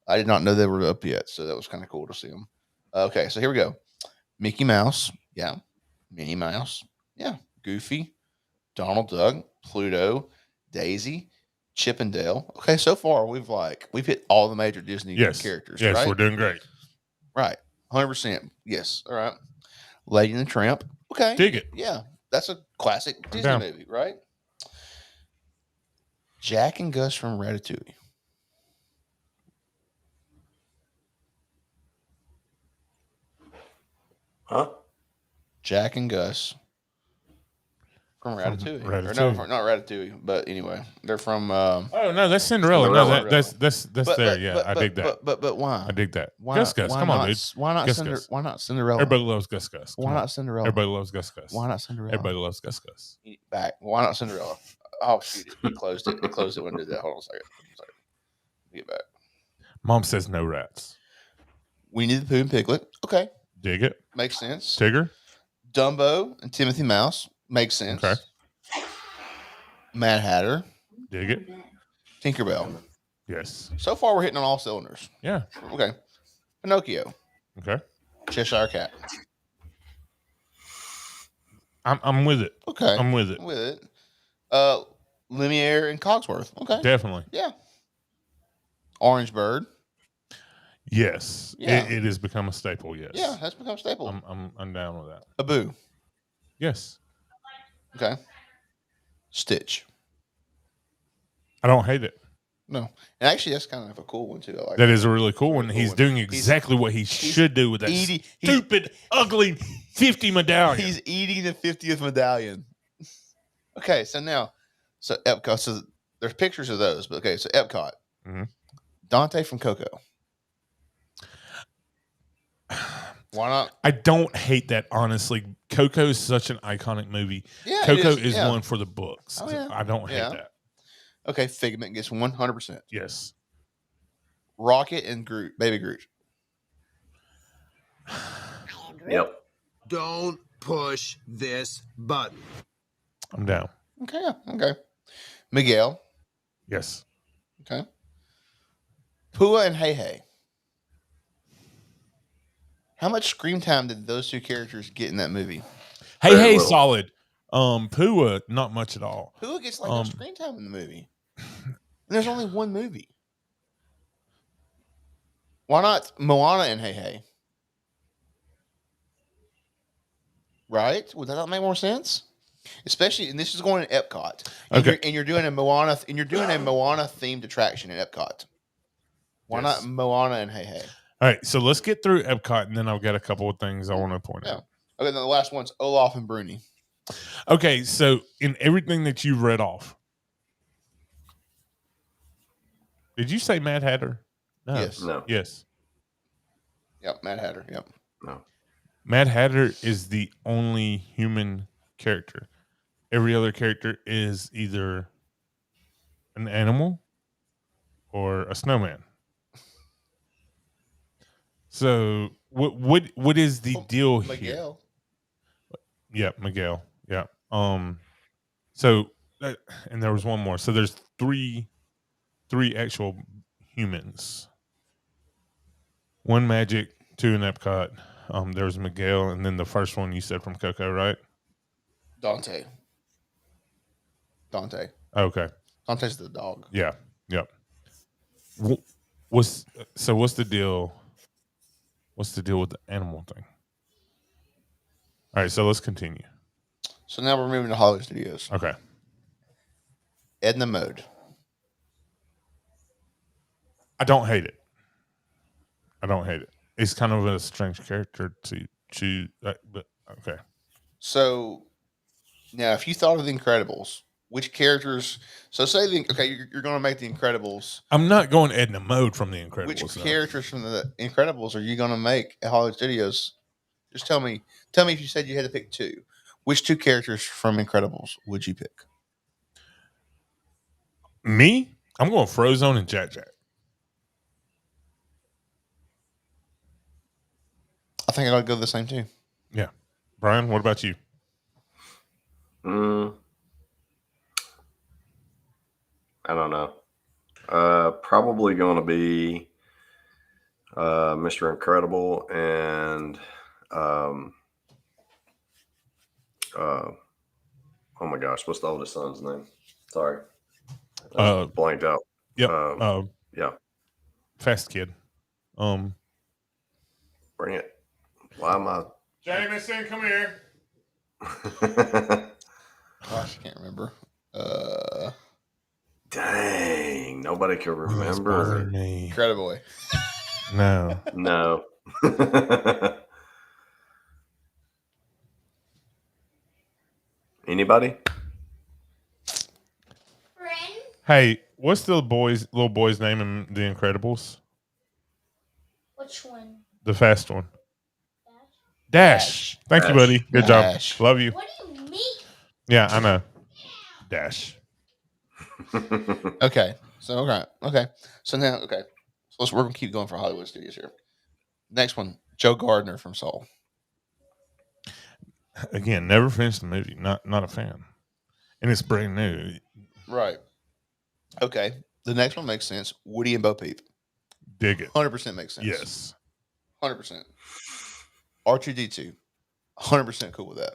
I did not know they were up yet, so that was kind of cool to see them. Okay, so here we go. Mickey Mouse, yeah. Minnie Mouse, yeah. Goofy, Donald Duck, Pluto, Daisy, Chip and Dale. Okay, so far we've hit all the major Disney characters. Yes, right? We're doing great. Right, 100%. Yes, all right. Lady and the Tramp. Okay, dig it. Yeah, that's a classic Disney movie, right? Jack and Gus from Ratatouille. Huh? Jack and Gus from Ratatouille. Ratatouille. Or no, not Ratatouille, but anyway, they're from. Oh no, that's Cinderella. No, that's there. Yeah, I dig that. But why? I dig that. Gus. Come on, dude. Why not Cinderella? Everybody loves Gus. Why not Cinderella? Everybody loves Gus. Why not Cinderella? Everybody loves Gus. Back. Why not Cinderella? Oh shoot! It closed it. It closed it when it did that. Hold on a second. Get back. Mom says no rats. Winnie the Pooh and Piglet. Okay. Dig it. Makes sense. Tigger. Dumbo and Timothy Mouse. Makes sense. Okay. Mad Hatter. Dig it. Tinkerbell. Yes. So far, we're hitting on all cylinders. Yeah. Okay. Pinocchio. Okay. Cheshire Cat. I'm with it. Okay. I'm with it. I'm with it. Lumiere and Cogsworth. Okay. Definitely. Yeah. Orange Bird. Yes. Yeah. It has become a staple. Yes. Yeah, that's become a staple. I'm down with that. Abu. Yes. Okay. Stitch. I don't hate it. No. And actually, that's kind of a cool one, too. I like That is a really cool one. cool He's one. doing exactly what he should do with that eating- stupid, ugly 50 medallion. He's eating the 50th medallion. Okay, so Epcot. So there's pictures of those, but okay, so Epcot. Mm-hmm. Dante from Coco. Why not? I don't hate that, honestly. Coco is such an iconic movie. Yeah, Coco it is, is one for the books. Oh, yeah. I don't hate Yeah. that. Okay, Figment gets 100%. Yes. Rocket and Groot, Baby Groot. Yep. Don't push this button. I'm down. Okay, okay. Miguel. Yes. Okay. Pua and Hey Hey. How much screen time did those two characters get in that movie? Hey, solid. Pua, not much at all. Pua gets like no screen time in the movie. And there's only one movie. Why not Moana and Hey Hey? Right? Would that not make more sense? Especially, and this is going to Epcot. And you're doing a Moana themed attraction at Epcot. Why not Moana and Hey Hey? All right, so let's get through Epcot, and then I've got a couple of things I want to point out. Okay, then the last one's Olaf and Bruni. Okay, so in everything that you've read off, did you say Mad Hatter? No. Yes. No. Yes. Yep, Mad Hatter. Yep. No. Mad Hatter is the only human character. Every other character is either an animal or a snowman. So what is the deal here? Miguel. Yeah, Miguel. Yeah. So and there was one more. So there's three actual humans. One Magic, two in Epcot. There's Miguel, and then the first one you said from Coco, right? Dante. Okay. Dante's the dog. Yeah. Yep. What's the deal? What's the deal with the animal thing? All right, so let's continue. So now we're moving to Hollywood Studios. Okay. Edna Mode. I don't hate it. It's kind of a strange character to choose, but okay. So now, if you thought of the Incredibles, which characters? So say you're going to make the Incredibles. I'm not going Edna Mode from the Incredibles. Which characters from the Incredibles are you going to make at Hollywood Studios? Just tell me if you said you had to pick two. Which two characters from Incredibles would you pick? Me? I'm going Frozone and Jack Jack. I think I'd go the same too. Yeah. Brian, what about you? I don't know. Probably going to be Mr. Incredible and oh my gosh, what's the oldest son's name? Sorry, blanked out. Yep. Yeah. Fast Kid. Bring it. Why am I? Jameson, come here. Gosh, I can't remember. Dang, nobody can remember. Incrediboy. No. No. Anybody? Hey, what's the little boy's name in The Incredibles? Which one? The fast one. Dash. Thank you, buddy. Good Dash. job. Love you. What do you mean? Yeah, I know. Dash. Okay, So okay. So now So we're gonna keep going for Hollywood Studios here. Next one, Joe Gardner from Soul. Again, never finished the movie. Not a fan, and it's brand new. Right. Okay. The next one makes sense. Woody and Bo Peep. Dig it. 100% makes sense. Yes. 100%. R2D2. 100% cool with that.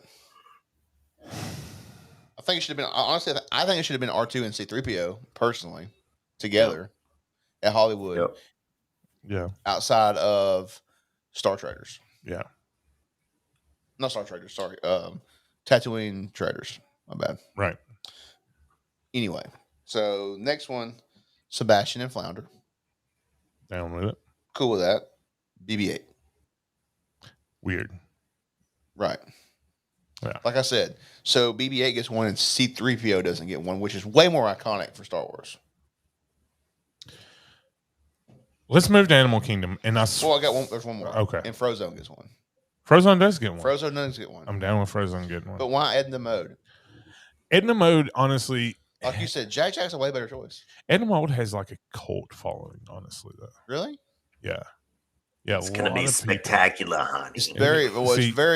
I think it should have been, honestly, I think it should have been R2 and C3PO, personally, together at Hollywood. Yep. Yeah. Outside of Star Traders. Yeah. Not Star Traders, sorry. Tatooine Traders. My bad. Right. Anyway, so next one, Sebastian and Flounder. Down with it. Cool with that. BB-8. Weird. Right. Yeah. Like I said, so BB-8 gets one and C-3PO doesn't get one, which is way more iconic for Star Wars. Let's move to Animal Kingdom, and I got one. There's one more. Okay. And Frozone gets one. Frozone does get one. Frozone does get one. I'm down with Frozone getting one. But why Edna Mode? Edna Mode, honestly, like you said, Jack Jack's a way better choice. Edna Mode has like a cult following, honestly, though. Really? Yeah. Yeah. It's gonna be spectacular, honey. It's very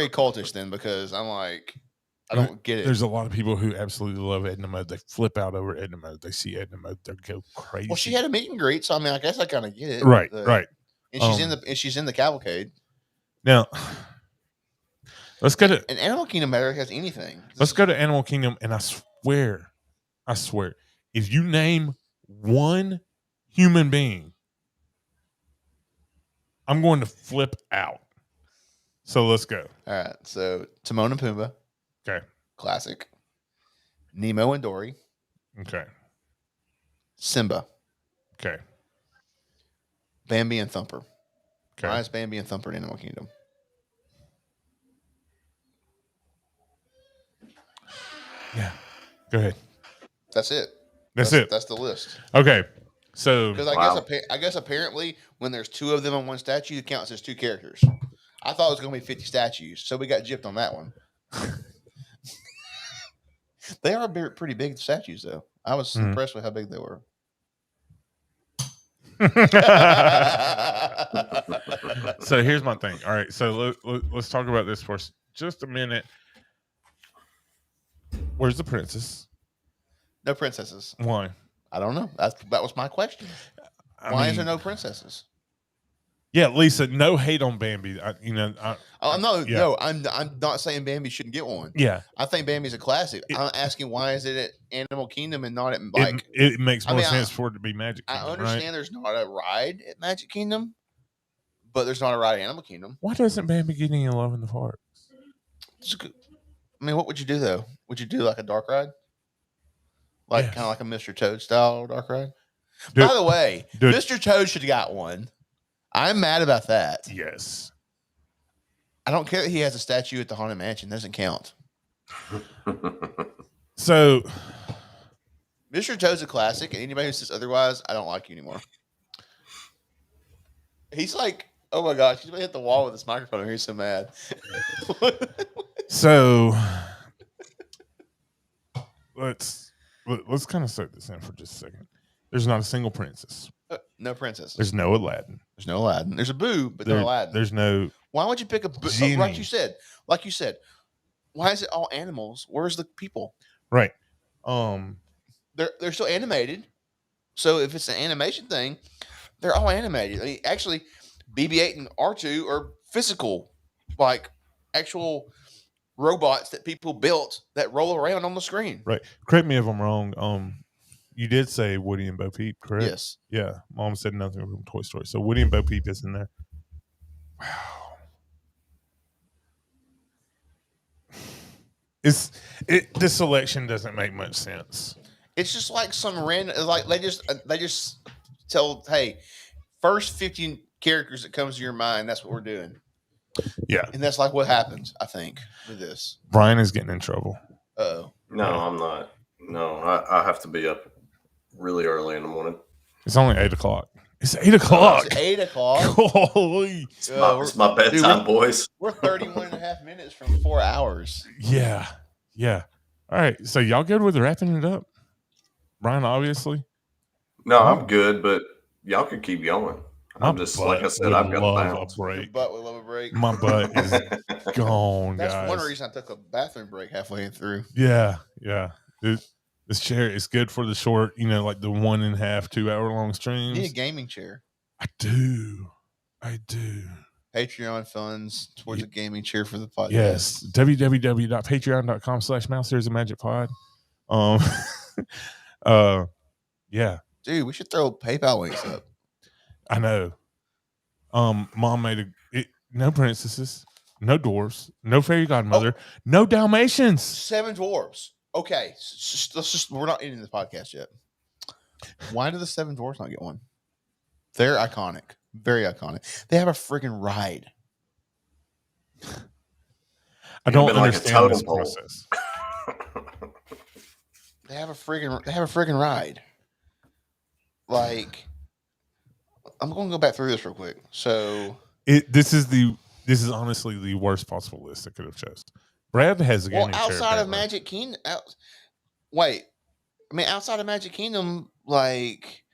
cultish then, because I'm like, I don't get it. There's a lot of people who absolutely love Edna Mode. They flip out over Edna Mode. They see Edna Mode, they go crazy. Well, she had a meet and greet, so I mean, I guess I kind of get it. Right. Right. And she's in the cavalcade. Now, let's go to and Animal Kingdom never has anything. Let's go to Animal Kingdom, and I swear, if you name one human being, I'm going to flip out. So let's go. All right. So Timon and Pumbaa. Okay. Classic. Nemo and Dory. Okay. Simba. Okay. Bambi and Thumper. Okay. Why is Bambi and Thumper in Animal Kingdom? Yeah. Go ahead. That's it. That's it. That's the list. Okay. So because I guess apparently when there's two of them on one statue, it counts as two characters. I thought it was going to be 50 statues, so we got gypped on that one. They are pretty big statues, though. I was impressed with how big they were. So here's my thing. All right, so let's talk about this for just a minute. Where's the princess? No princesses. Why? I don't know. That was my question. Why is there no princesses? Yeah, Lisa, no hate on Bambi. I'm not saying Bambi shouldn't get one. Yeah, I think Bambi's a classic. I'm asking why is it at Animal Kingdom and not at like? It makes more sense for it to be Magic Kingdom. I understand there's not a ride at Magic Kingdom, but there's not a ride at Animal Kingdom. Why doesn't Bambi get any love in the parks? I mean, what would you do though? Would you do like a dark ride? Like kind of like a Mr. Toad style dark ride? By the way, Mr. Toad should have got one. I'm mad about that. Yes. I don't care that he has a statue at the Haunted Mansion. Doesn't count. So, Mr. Toad's a classic, and anybody who says otherwise, I don't like you anymore. He's like, oh my gosh, he's gonna hit the wall with this microphone here. He's so mad. So, let's kind of soak this in for just a second. There's not a single princess. No princess. There's no Aladdin. There's no Aladdin. There's a Boo, but no Aladdin. There's no. Why would you pick a Boo? Oh, like you said. Why is it all animals? Where's the people? Right. They're still animated. So if it's an animation thing, they're all animated. I mean, actually, BB-8 and R2 are physical, like actual robots that people built that roll around on the screen. Right. Correct me if I'm wrong. You did say Woody and Bo Peep, correct? Yes. Yeah. Mom said nothing from Toy Story. So Woody and Bo Peep is in there. Wow. This selection doesn't make much sense. It's just like some random, like they just tell, hey, first 15 characters that comes to your mind, that's what we're doing. Yeah. And that's like what happens, I think, with this. Brian is getting in trouble. Uh-oh. No, I'm not. No, I have to be up really early in the morning. It's only 8 o'clock. It's 8 o'clock. It's 8 o'clock. Holy. It's my bedtime, boys. We're 31 and a half minutes from 4 hours. Yeah. Yeah. All right. So y'all good with wrapping it up? Brian, obviously. No, I'm good, but y'all can keep going. I'm just like I said, I've got to love bounce. a break. Your butt would love a break. My butt is gone, That's guys. one reason I took a bathroom break halfway through. Yeah. This chair is good for the short, like the 1.5, 2 hour long streams. You need a gaming chair. I do. Patreon funds towards a gaming chair for the podcast. Yes. www.patreon.com/mouse. There's a magic pod. Yeah. Dude, we should throw PayPal links up. I know. Mom made no princesses, no dwarfs, no fairy godmother, no Dalmatians. 7 dwarves. Okay, we're not ending the podcast yet. Why do the 7 dwarves not get one? They're iconic. Very iconic. They have a freaking ride. I don't understand this process. They have a freaking ride. Like, I'm going to go back through this real quick. So this is honestly the worst possible list I could have chosen. Brad has a gaming chair. Outside of Magic Kingdom, outside of Magic Kingdom, like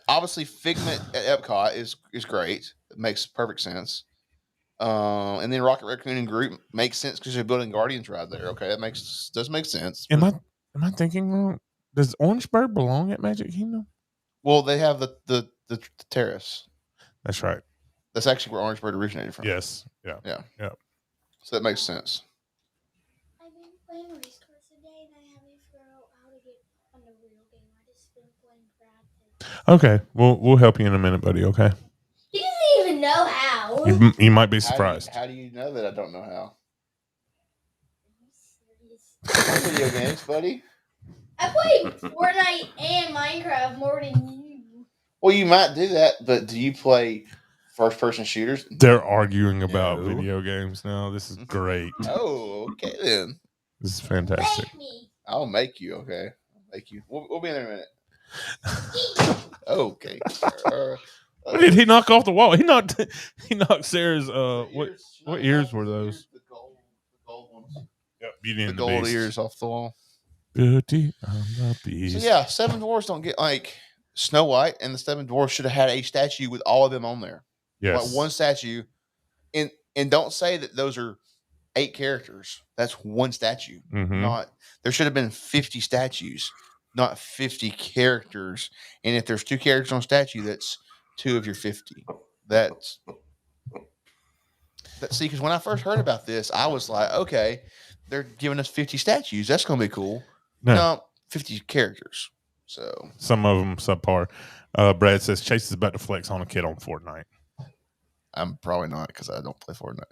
obviously Figment at Epcot is great. It makes perfect sense. And then Rocket Raccoon and Groot makes sense because they're building Guardians ride there. Okay, that does make sense. Am I thinking wrong? Does Orange Bird belong at Magic Kingdom? Well, they have the terrace. That's right. That's actually where Orange Bird originated from. Yes. Yeah. So that makes sense. I've been playing race cars today, and I haven't figured out how to get on the real game. I just been playing Brad. Okay, we'll help you in a minute, buddy. Okay. He doesn't even know how. You might be surprised. How do you know that I don't know how? Video games, buddy. I play Fortnite and Minecraft more than you. Well, you might do that, but do you play first-person shooters? They're arguing about video games now. This is great. Oh, okay then. This is fantastic. Make me. I'll make you. Okay, I'll make you. We'll be in there in a minute. Okay. Did he knock off the wall? He knocked Sarah's. What ears were those? The gold ones. Yep, Beauty and the the gold Beast. ears off the wall. Beauty and the Beast. So yeah, 7 dwarfs don't get like Snow White, and the 7 dwarfs should have had a statue with all of them on there. Yes, like one statue, and don't say that those are 8 characters. That's one statue. Mm-hmm. Not there should have been 50 statues, not 50 characters. And if there's 2 characters on a statue, that's 2 of your 50. That's see, because when I first heard about this, I was like, okay, they're giving us 50 statues. That's going to be cool. No, 50 characters. So some of them subpar. Brad says Chase is about to flex on a kid on Fortnite. I'm probably not because I don't play Fortnite.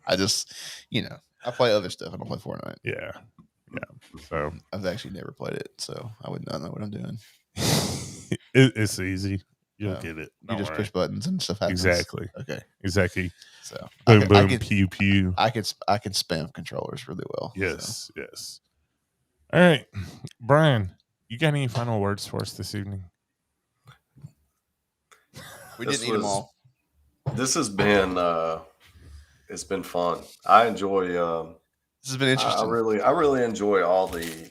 I just, I play other stuff. I don't play Fortnite. Yeah. So I've actually never played it, so I would not know what I'm doing. It's easy. You'll get it. You just push buttons and stuff happens. Exactly. Okay. Exactly. So boom, boom, pew, pew. I can spam controllers really well. Yes. So. Yes. All right, Brian, you got any final words for us this evening? We didn't eat them all. This has been it's been fun. I enjoy this has been interesting. I really enjoy all the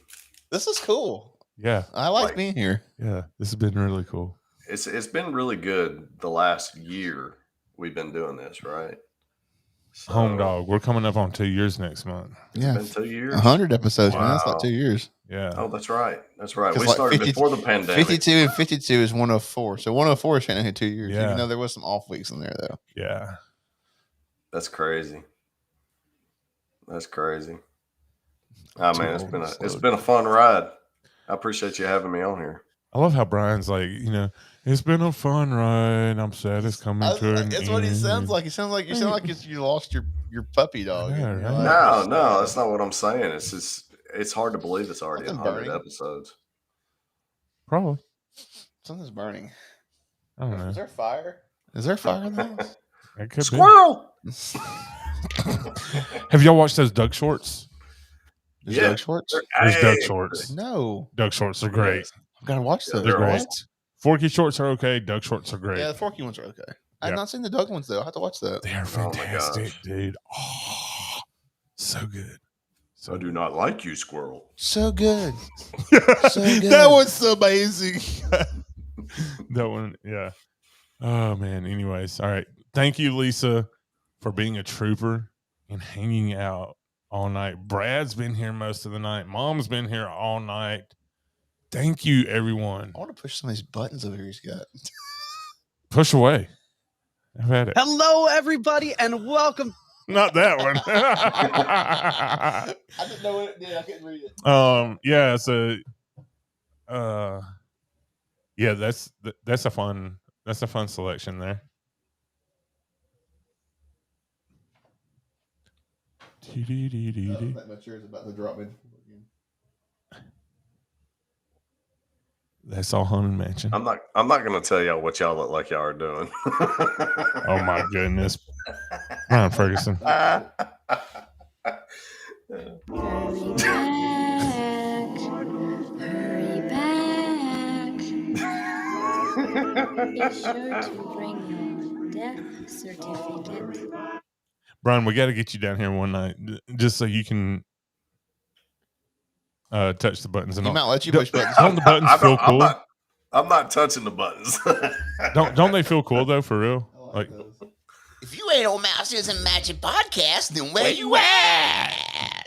This is cool. Yeah. I like being here. Yeah. This has been really cool. It's been really good the last year we've been doing this, right? So, Home dog. We're coming up on 2 years next month. Yeah. It's been 2 years. 100 episodes, man. That's not 2 years. Yeah. Oh, that's right. That's right. We like started before the pandemic. 52 and 52 is 104. So 104 is trying to hit 2 years. Yeah. Even though there was some off weeks in there, though. Yeah. That's crazy. That's crazy. Oh man, it's been a fun ride. I appreciate you having me on here. I love how Brian's like, it's been a fun ride. I'm sad it's coming to an end. That's what he sounds like. You sound like you lost your puppy dog. Yeah, right. No, that's not what I'm saying. It's just it's hard to believe it's already 100 episodes. Probably. Something's burning. I don't know. Is there fire? Is there fire in the house? It could Squirrel! be. Have y'all watched those Doug shorts? There's Doug shorts? There's Doug shorts. No. Doug shorts are great. I've got to watch those. They're great. Forky shorts are okay. Doug shorts are great. Yeah, the Forky ones are okay. I've not seen the Doug ones, though. I have to watch that. They are fantastic, dude. Oh, so good. I do not like you, squirrel. So good. So good. That was amazing. That one, yeah. Oh man. Anyways, all right. Thank you, Lisa, for being a trooper and hanging out all night. Brad's been here most of the night. Mom's been here all night. Thank you, everyone. I want to push some of these buttons over here he's got. Push away. I've had it. Hello, everybody, and welcome. Not that one. I didn't know what it did. I couldn't read it. Yeah. So, yeah, that's a fun selection there. That much is about to drop in. That's all Haunted Mansion. I'm not gonna tell y'all what y'all look like y'all are doing. Oh my goodness. Ryan Ferguson. Hurry back. Be sure to bring your death certificate. Brian, we got to get you down here one night just so you can touch the buttons and He all. might let you push buttons. Don't the buttons feel cool? I'm not touching the buttons. Don't they feel cool though, for real? Like, if you ain't on Mouses and Magic Podcast, then where you at?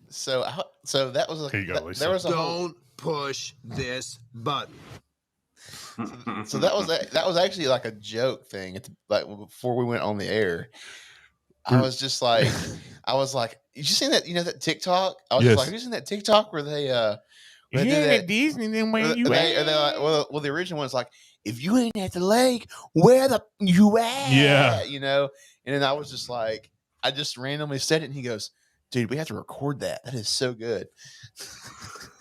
So that was Here you go, Lisa. there was a Don't push this button. So that was actually like a joke thing. Like before we went on the air, I was just like, you seen that? You know that TikTok? I was just like, have you seen that TikTok where they if you ain't at Disney, then where you at? Like, well, the original one's like, if you ain't at the lake, where the you at? Yeah, you know. And then I was just like, I just randomly said it, and he goes, "Dude, we have to record that. That is so good."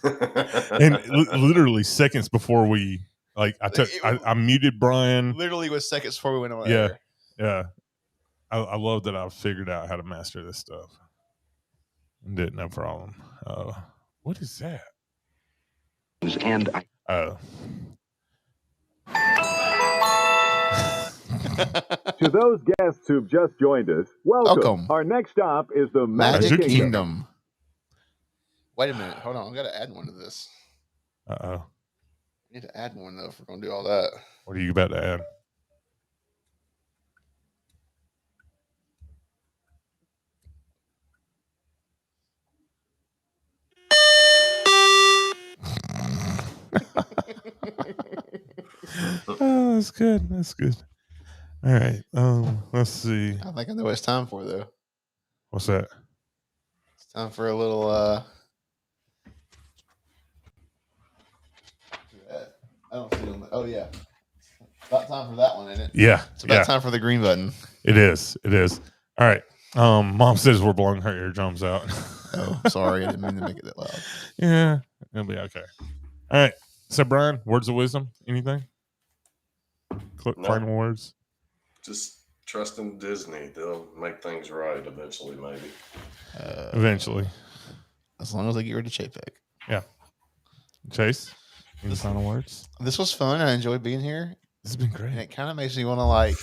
And literally seconds before we. Like I muted Brian. Literally was seconds before we went on Yeah, air. yeah. I love that I've figured out how to master this stuff. Did no problem. What is that? And To those guests who've just joined us, welcome. Our next stop is the Magic Kingdom. Wait a minute. Hold on. I've got to add one to this. Uh-oh. I need to add one, though, if we're going to do all that. What are you about to add? Oh, that's good. That's good. All right. Let's see. I think I know what it's time for, though. What's that? It's time for a little I don't see them. Oh yeah. About time for that one, isn't it? Yeah. It's about time for the green button. It is. It is. All right. Mom says we're blowing her eardrums out. Oh, sorry. I didn't mean to make it that loud. Yeah. It'll be okay. All right. So Brian, words of wisdom? Anything? Final words? Just trust in Disney. They'll make things right eventually, maybe. Eventually. As long as they get rid of Chapek. Yeah. Chase, any final words? This was fun. I enjoyed being here. This has been great. And it kind of makes me want to like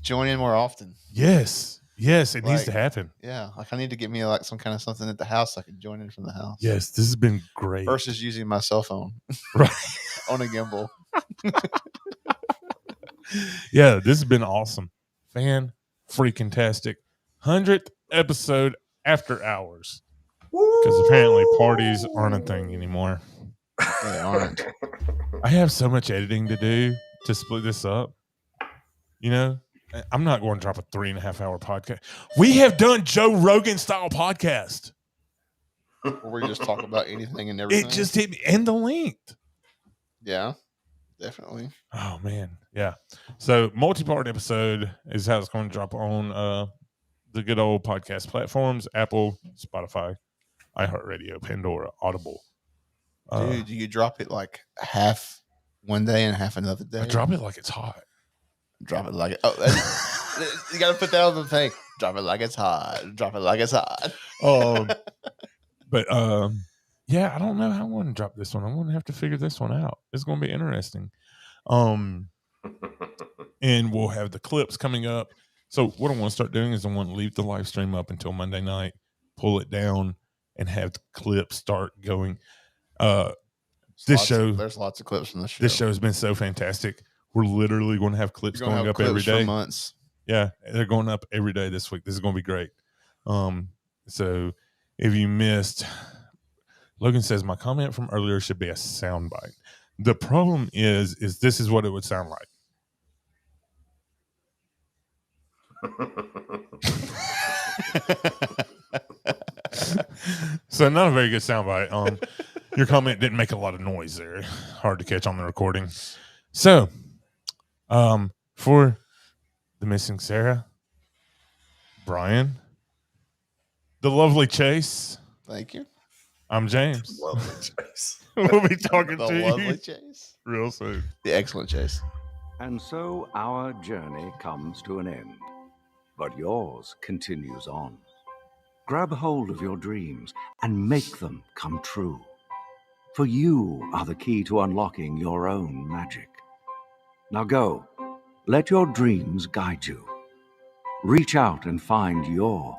join in more often. Yes. Yes, it needs to happen. Yeah. Like I need to get me like some kind of something at the house so I can join in from the house. Yes, this has been great. Versus using my cell phone. Right. On a gimbal. Yeah, this has been awesome. Fan-freaking-tastic. 100th episode after hours. Because apparently parties aren't a thing anymore. They aren't. I have so much editing to do to split this up. You know, I'm not going to drop a 3.5 hour podcast. We have done Joe Rogan style podcast. Where we just talk about anything and everything. It just hit me. And the length. Yeah, definitely. Oh, man. Yeah. So multi-part episode is how it's going to drop on the good old podcast platforms, Apple, Spotify, iHeartRadio, Pandora, Audible. Dude, do you drop it like half one day and half another day? I drop it like it's hot. Drop it like it. Oh, you got to put that on the thing. Drop it like it's hot. Drop it like it's hot. But yeah, I don't know how I'm going to drop this one. I'm going to have to figure this one out. It's going to be interesting. and we'll have the clips coming up. So what I want to start doing is I want to leave the live stream up until Monday night, pull it down, and have the clips start going. There's lots of clips from the show. This show has been so fantastic. We're literally going to have clips going up every day. For months. Yeah, they're going up every day this week. This is going to be great. So if you missed, Logan says my comment from earlier should be a soundbite. The problem is this is what it would sound like. So not a very good soundbite. Your comment didn't make a lot of noise there. Hard to catch on the recording. So, for the missing Sarah, Brian, the lovely Chase. Thank you. I'm James. Lovely Chase. We'll be talking the to lovely you Chase. real soon. The excellent Chase. And so our journey comes to an end, but yours continues on. Grab hold of your dreams and make them come true. For you are the key to unlocking your own magic. Now go, let your dreams guide you. Reach out and find your